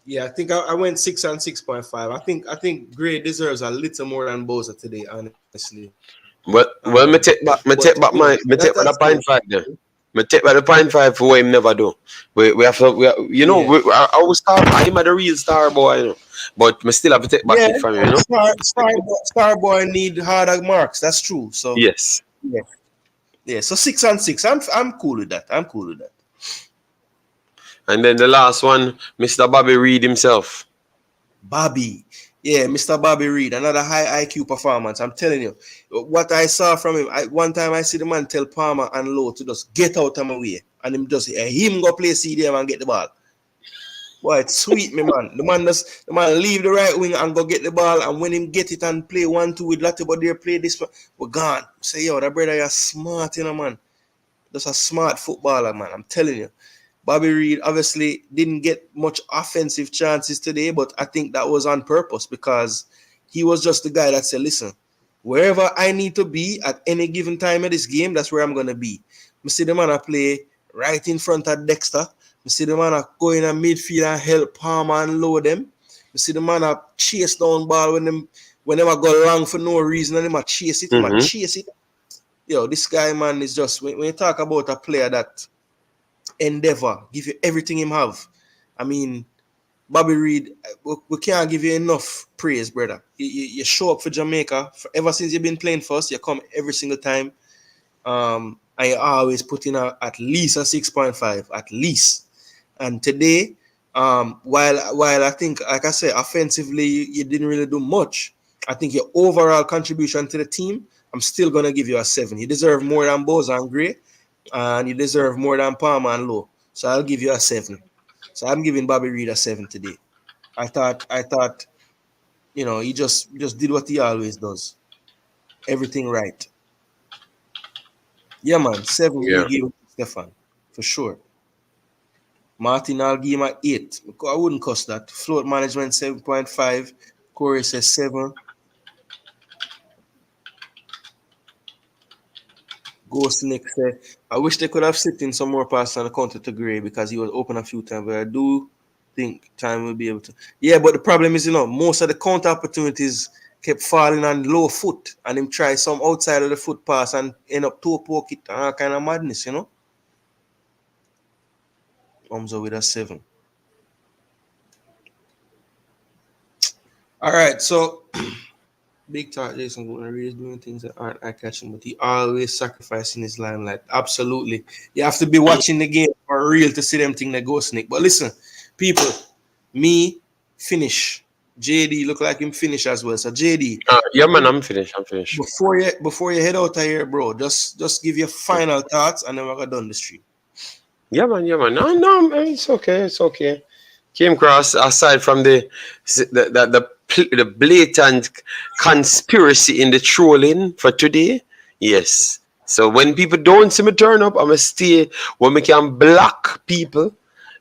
Yeah, I think I went 6 and 6.5. I think Gray deserves a little more than Boza today, honestly. Well, me But take back you know, the that's point five there. Me take back the point five for what him never do. We have to, yeah. I was star. I'm a real star boy, you know. But me still have to take back Yeah, it from you, you know. Star boy need harder marks. That's true. So Yes. yeah, yeah. So 6 and 6. I'm cool with that. I'm cool with that. And then the last one, Mr. Bobby Reed himself. Bobby, yeah, Mr. Bobby Reed, another high IQ performance. I'm telling you, what I saw from him. One time I see the man tell Palmer and Lowe to just get out of my way, and him go play CDM and get the ball. Boy, it's sweet, me man. The man leave the right wing and go get the ball, and when him get it and play 1-2 with Latibo there, play this, we're gone. Say, yo, that brother, you're smart, you know, man. Just a smart footballer, man. I'm telling you. Bobby Reed obviously didn't get much offensive chances today, but I think that was on purpose because he was just the guy that said, listen, wherever I need to be at any given time of this game, that's where I'm going to be. I see the man I play right in front of Dexter. I see the man I go in a midfield and help Palmer and load them. I see the man I chase down ball whenever I go long for no reason and them I chase it. I chase it. Yo, this guy, man, is just, when you talk about a player that endeavor, give you everything him have. I mean, Bobby Reed, we can't give you enough praise, brother. You show up for Jamaica. Ever since you've been playing for us, you come every single time. And you always put in at least a 6.5, at least. And today, while I think, like I said, offensively, you didn't really do much. I think your overall contribution to the team, I'm still going to give you a 7. You deserve more than Boza and Gray, and you deserve more than Palmer and Lowe. So I'll give you a 7. So I'm giving Bobby Reed a 7 today. I thought, he just did what he always does. Everything right. Yeah, man. 7 Yeah. we give Stefan. For sure. Martin, I'll give him an 8. I wouldn't cost that. Float management 7.5. Corey says 7. Ghost Nick said, I wish they could have slipped in some more passes on the counter to Gray because he was open a few times, but I do think time will be able to. Yeah, but the problem is, most of the counter opportunities kept falling on low foot, and him try some outside of the foot pass and end up toe poke it and all kind of madness. Umzo with a 7. All right, so big talk, Jason Gooner really is doing things that aren't eye catching, but he always sacrificing his limelight. Absolutely. You have to be watching the game for real to see them thing that go snake. But listen, people, me finish. JD look like him finish as well. So JD, Yeah, man, I'm finished. I'm finished. before you head out of here, bro, just give your final thoughts and then we're gonna done the stream. Yeah, man. Yeah, man. No, no, man, it's okay. It's okay. Came across aside from the blatant conspiracy in the trolling for today. Yes. So when people don't see me turn up, I'ma stay when we can block people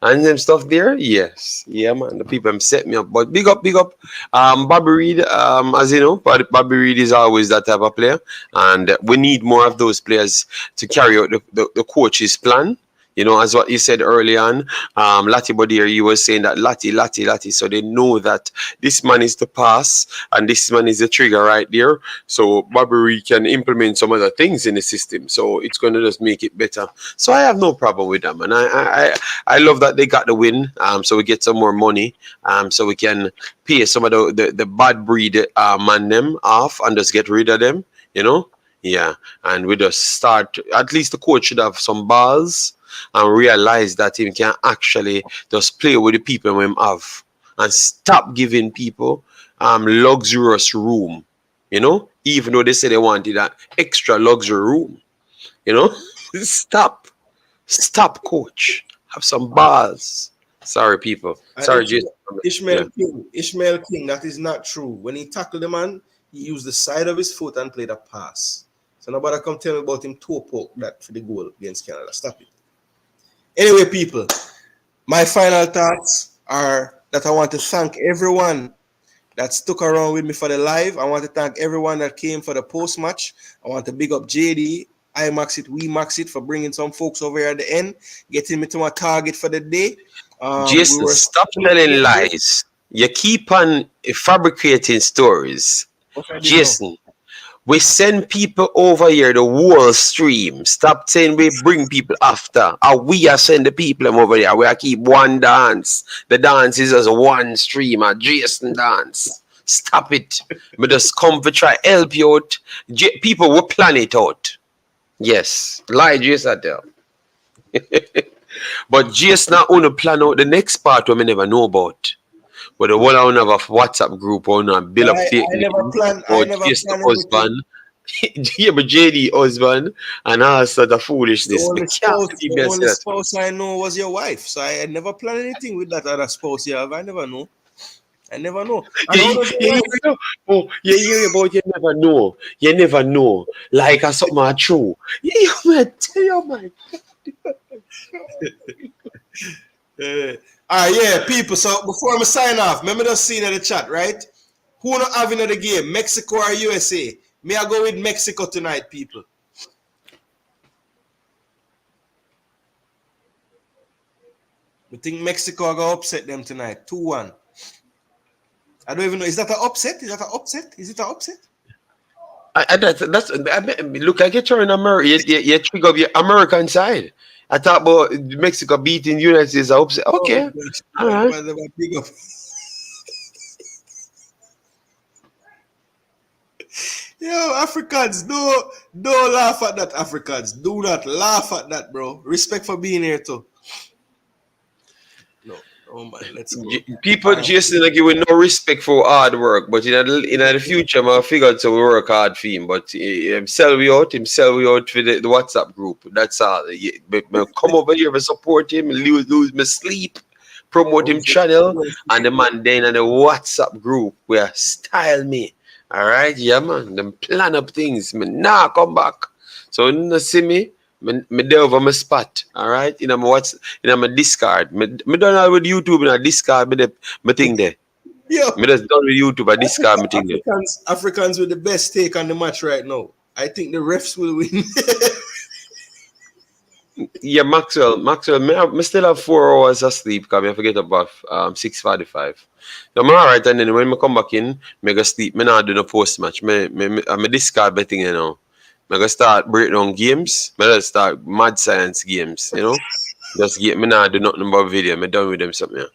and them stuff there. Yes. Yeah, man. The people them set me up. But big up, big up. Bobby Reed, as you know, Bobby Reed is always that type of player. And we need more of those players to carry out the coach's plan. You know, as what you said early on, Lati Bodir, you were saying that Lati. So they know that this man is the pass and this man is the trigger right there. So Barbary can implement some other things in the system. So it's going to just make it better. So I have no problem with them. And I love that they got the win. So we get some more money. So we can pay some of the bad breed man them off and just get rid of them, you know? Yeah. And we just start, at least the coach should have some balls and realize that he can actually just play with the people we have and stop giving people luxurious room, you know, even though they say they wanted that extra luxury room, you know. Stop, coach, have some balls. Sorry, people. Sorry, Jason. Ishmael King, that is not true. When he tackled the man, he used the side of his foot and played a pass. So nobody come tell me about him toe poke that for the goal against Canada. Stop it. Anyway, people, my final thoughts are that I want to thank everyone that stuck around with me for the live. I want to thank everyone that came for the post match. I want to big up JD, I Max It, We Max It for bringing some folks over here at the end, getting me to my target for the day. Jason, stop telling lies. You keep on fabricating stories. Jason, we send people over here the whole stream. Stop saying we bring people after. Or we are send the people them over there. We are keep one dance. The dance is as one stream. A Jason dance. Stop it. We just come to try help you out. People will plan it out. Yes. Lie Jason tell. But Jason not only plan out the next part we never know about. But the one I have a WhatsApp group on and build up fake I never plan husband. Yeah, but JD husband and all sort of foolishness. The only spouse I know was your wife. So I never planned anything with that other spouse you have. I never know. You hear about you never know. You never know. Like something true. You man, tell you man. Yeah, people. So before I sign off, remember just seeing in the chat, right? Who not having the game, Mexico or USA? Me, I go with Mexico tonight, people. We think Mexico are gonna upset them tonight, 2-1. I don't even know. Is that an upset? Is it an upset? Look, I get you in America. You trigger up your American side. I thought about Mexico beating the United States. Upset. Okay. All right. Yo, Africans, don't laugh at that. Africans, do not laugh at that, bro. Respect for being here too. No, oh man, let's go. People just like you with no respect for hard work, but in the future, I figured to work hard for him. But him sell we out for the WhatsApp group. That's all. But come over here and support him, lose my sleep, promote him channel, and the man then in the WhatsApp group where style me. All right, yeah, man. Them plan up things. Me nah come back. So you see me there over my spot. All right, my discard. Me done all with YouTube and I discard me thing there. Yeah. Me just done with YouTube. I discard me thing there. Africans with the best take on the match right now. I think the refs will win. Yeah, Maxwell, me still have 4 hours of sleep because I forget about 6:45. So I'm alright, and then when I come back in, I go sleep. I not do no post match. I'm discard betting, you know. I go start breakdown games. I just start mad science games, you know. Just get me not do nothing about video. I'm done with them something. Yeah.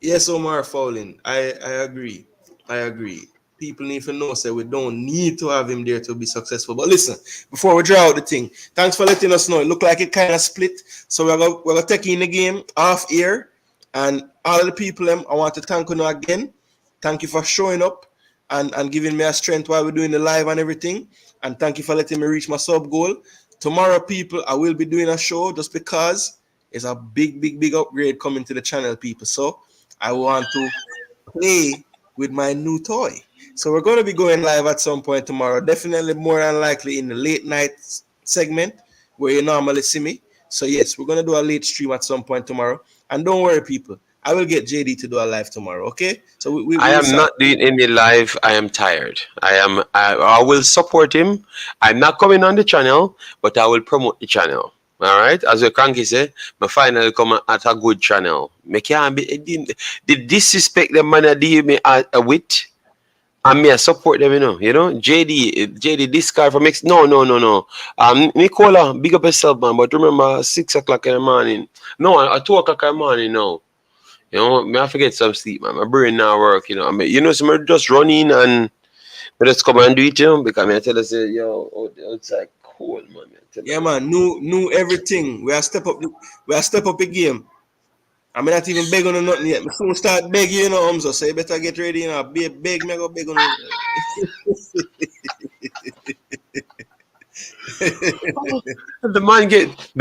Yes, Omar Fowling. I agree. I agree. People need to know say we don't need to have him there to be successful. But listen, before we draw out the thing, thanks for letting us know. It looked like it kind of split. So we're gonna take in the game off air. And all of the people I want to thank you again. Thank you for showing up and giving me a strength while we're doing the live and everything. And thank you for letting me reach my sub goal. Tomorrow, people, I will be doing a show just because it's a big upgrade coming to the channel, people. So I want to play with my new toy. So we're going to be going live at some point tomorrow. Definitely more than likely in the late night segment where you normally see me. So yes, we're going to do a late stream at some point tomorrow. And don't worry, people. I will get JD to do a live tomorrow. Okay? So I we'll am start. not doing any live. I am tired. I will support him. I'm not coming on the channel, but I will promote the channel. All right. As your cranky say, my finally come at a good channel. Me can't be the disrespect the man I deal me with. And me I support them, JD, this guy from X. No. Nicola, big up yourself, man. But remember, 6 o'clock in the morning. No, at 2 o'clock in the morning now. Me I forget some sleep, man. My brain now work, so I'm just running and I just come and do it, because I tell us, it's like cool, man. Yeah, man. New everything. We are step up the game. I'm not even begging on nothing yet. Before we start begging, Umzo, so you better get ready, beg me, go beg on. The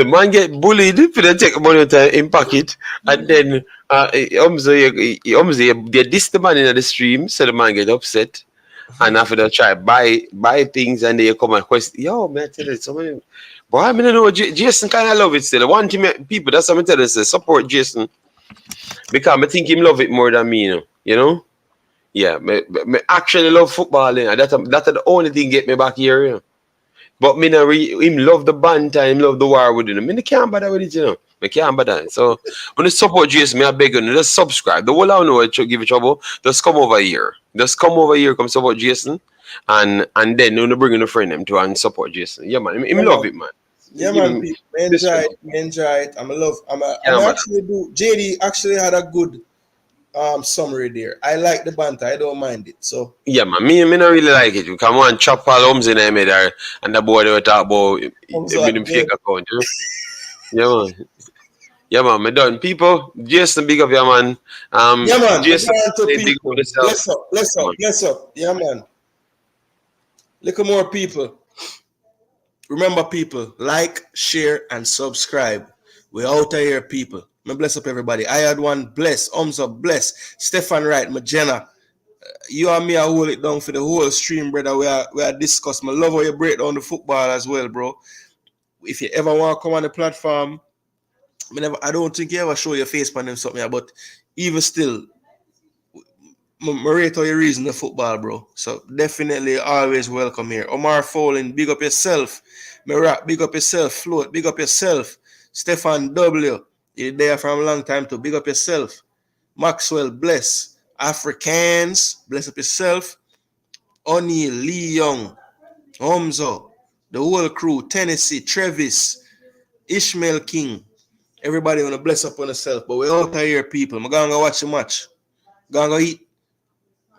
man get bullied if they take money out in pocket, and then they diss the man in the stream, so the man get upset. And after they try buy things and they come and question, yo, man, I tell you, somebody, boy, I mean, I know Jason kind of love it still. One team people, that's what I tell you, say, support Jason because I think him love it more than me, Yeah, me actually love football, that's the only thing get me back here, But me no him love the banter, him love the war with him. Me can't bother with it, Me can't bother. So when you support Jason, me I beg you, just subscribe. The whole I know it give you trouble. Just come over here. Come support Jason. And then you bring in a friend him to and support Jason. Yeah, man. Him love it, man. Yeah, Give man. him People, enjoy it. I'm Can't actually do. JD actually had a good summary there. I like the banter. I don't mind it. So yeah, man. Me not really like it. Because I want chop all homes in there and the boy they were talk about thumbs with up. him fake account, Yeah, man. Yeah, man, me done. People, Jason, big up, yeah, man. Yeah, man. Jason, To big up people. yourself. Bless up. Yeah, man. Look at more people. Remember, people, like, share, and subscribe. We're out of here, people. Me bless up everybody. I had one bless, up, bless. Stefan Wright, Magena. You and me, I hold it down for the whole stream, brother. We are discuss. I love how you break down the football as well, bro. If you ever want to come on the platform, I don't think you ever show your face on them something, but even still, I rate how you reason the football, bro. So definitely always welcome here. Omar Fowling, big up yourself. Merak, big up yourself. Float, big up yourself. Stefan W, you're there from a long time too. Big up yourself. Maxwell, bless. Africans, bless up yourself. O'Neill, Lee Young, Homzo, the whole crew, Tennessee, Travis, Ishmael King. Everybody wanna bless up on yourself. But we're out here, people. I'm gonna go watch the match. Gonna go eat.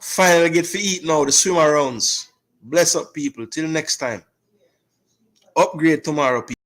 Finally get to eat now, the swim arounds. Bless up, people. Till next time. Upgrade tomorrow, people.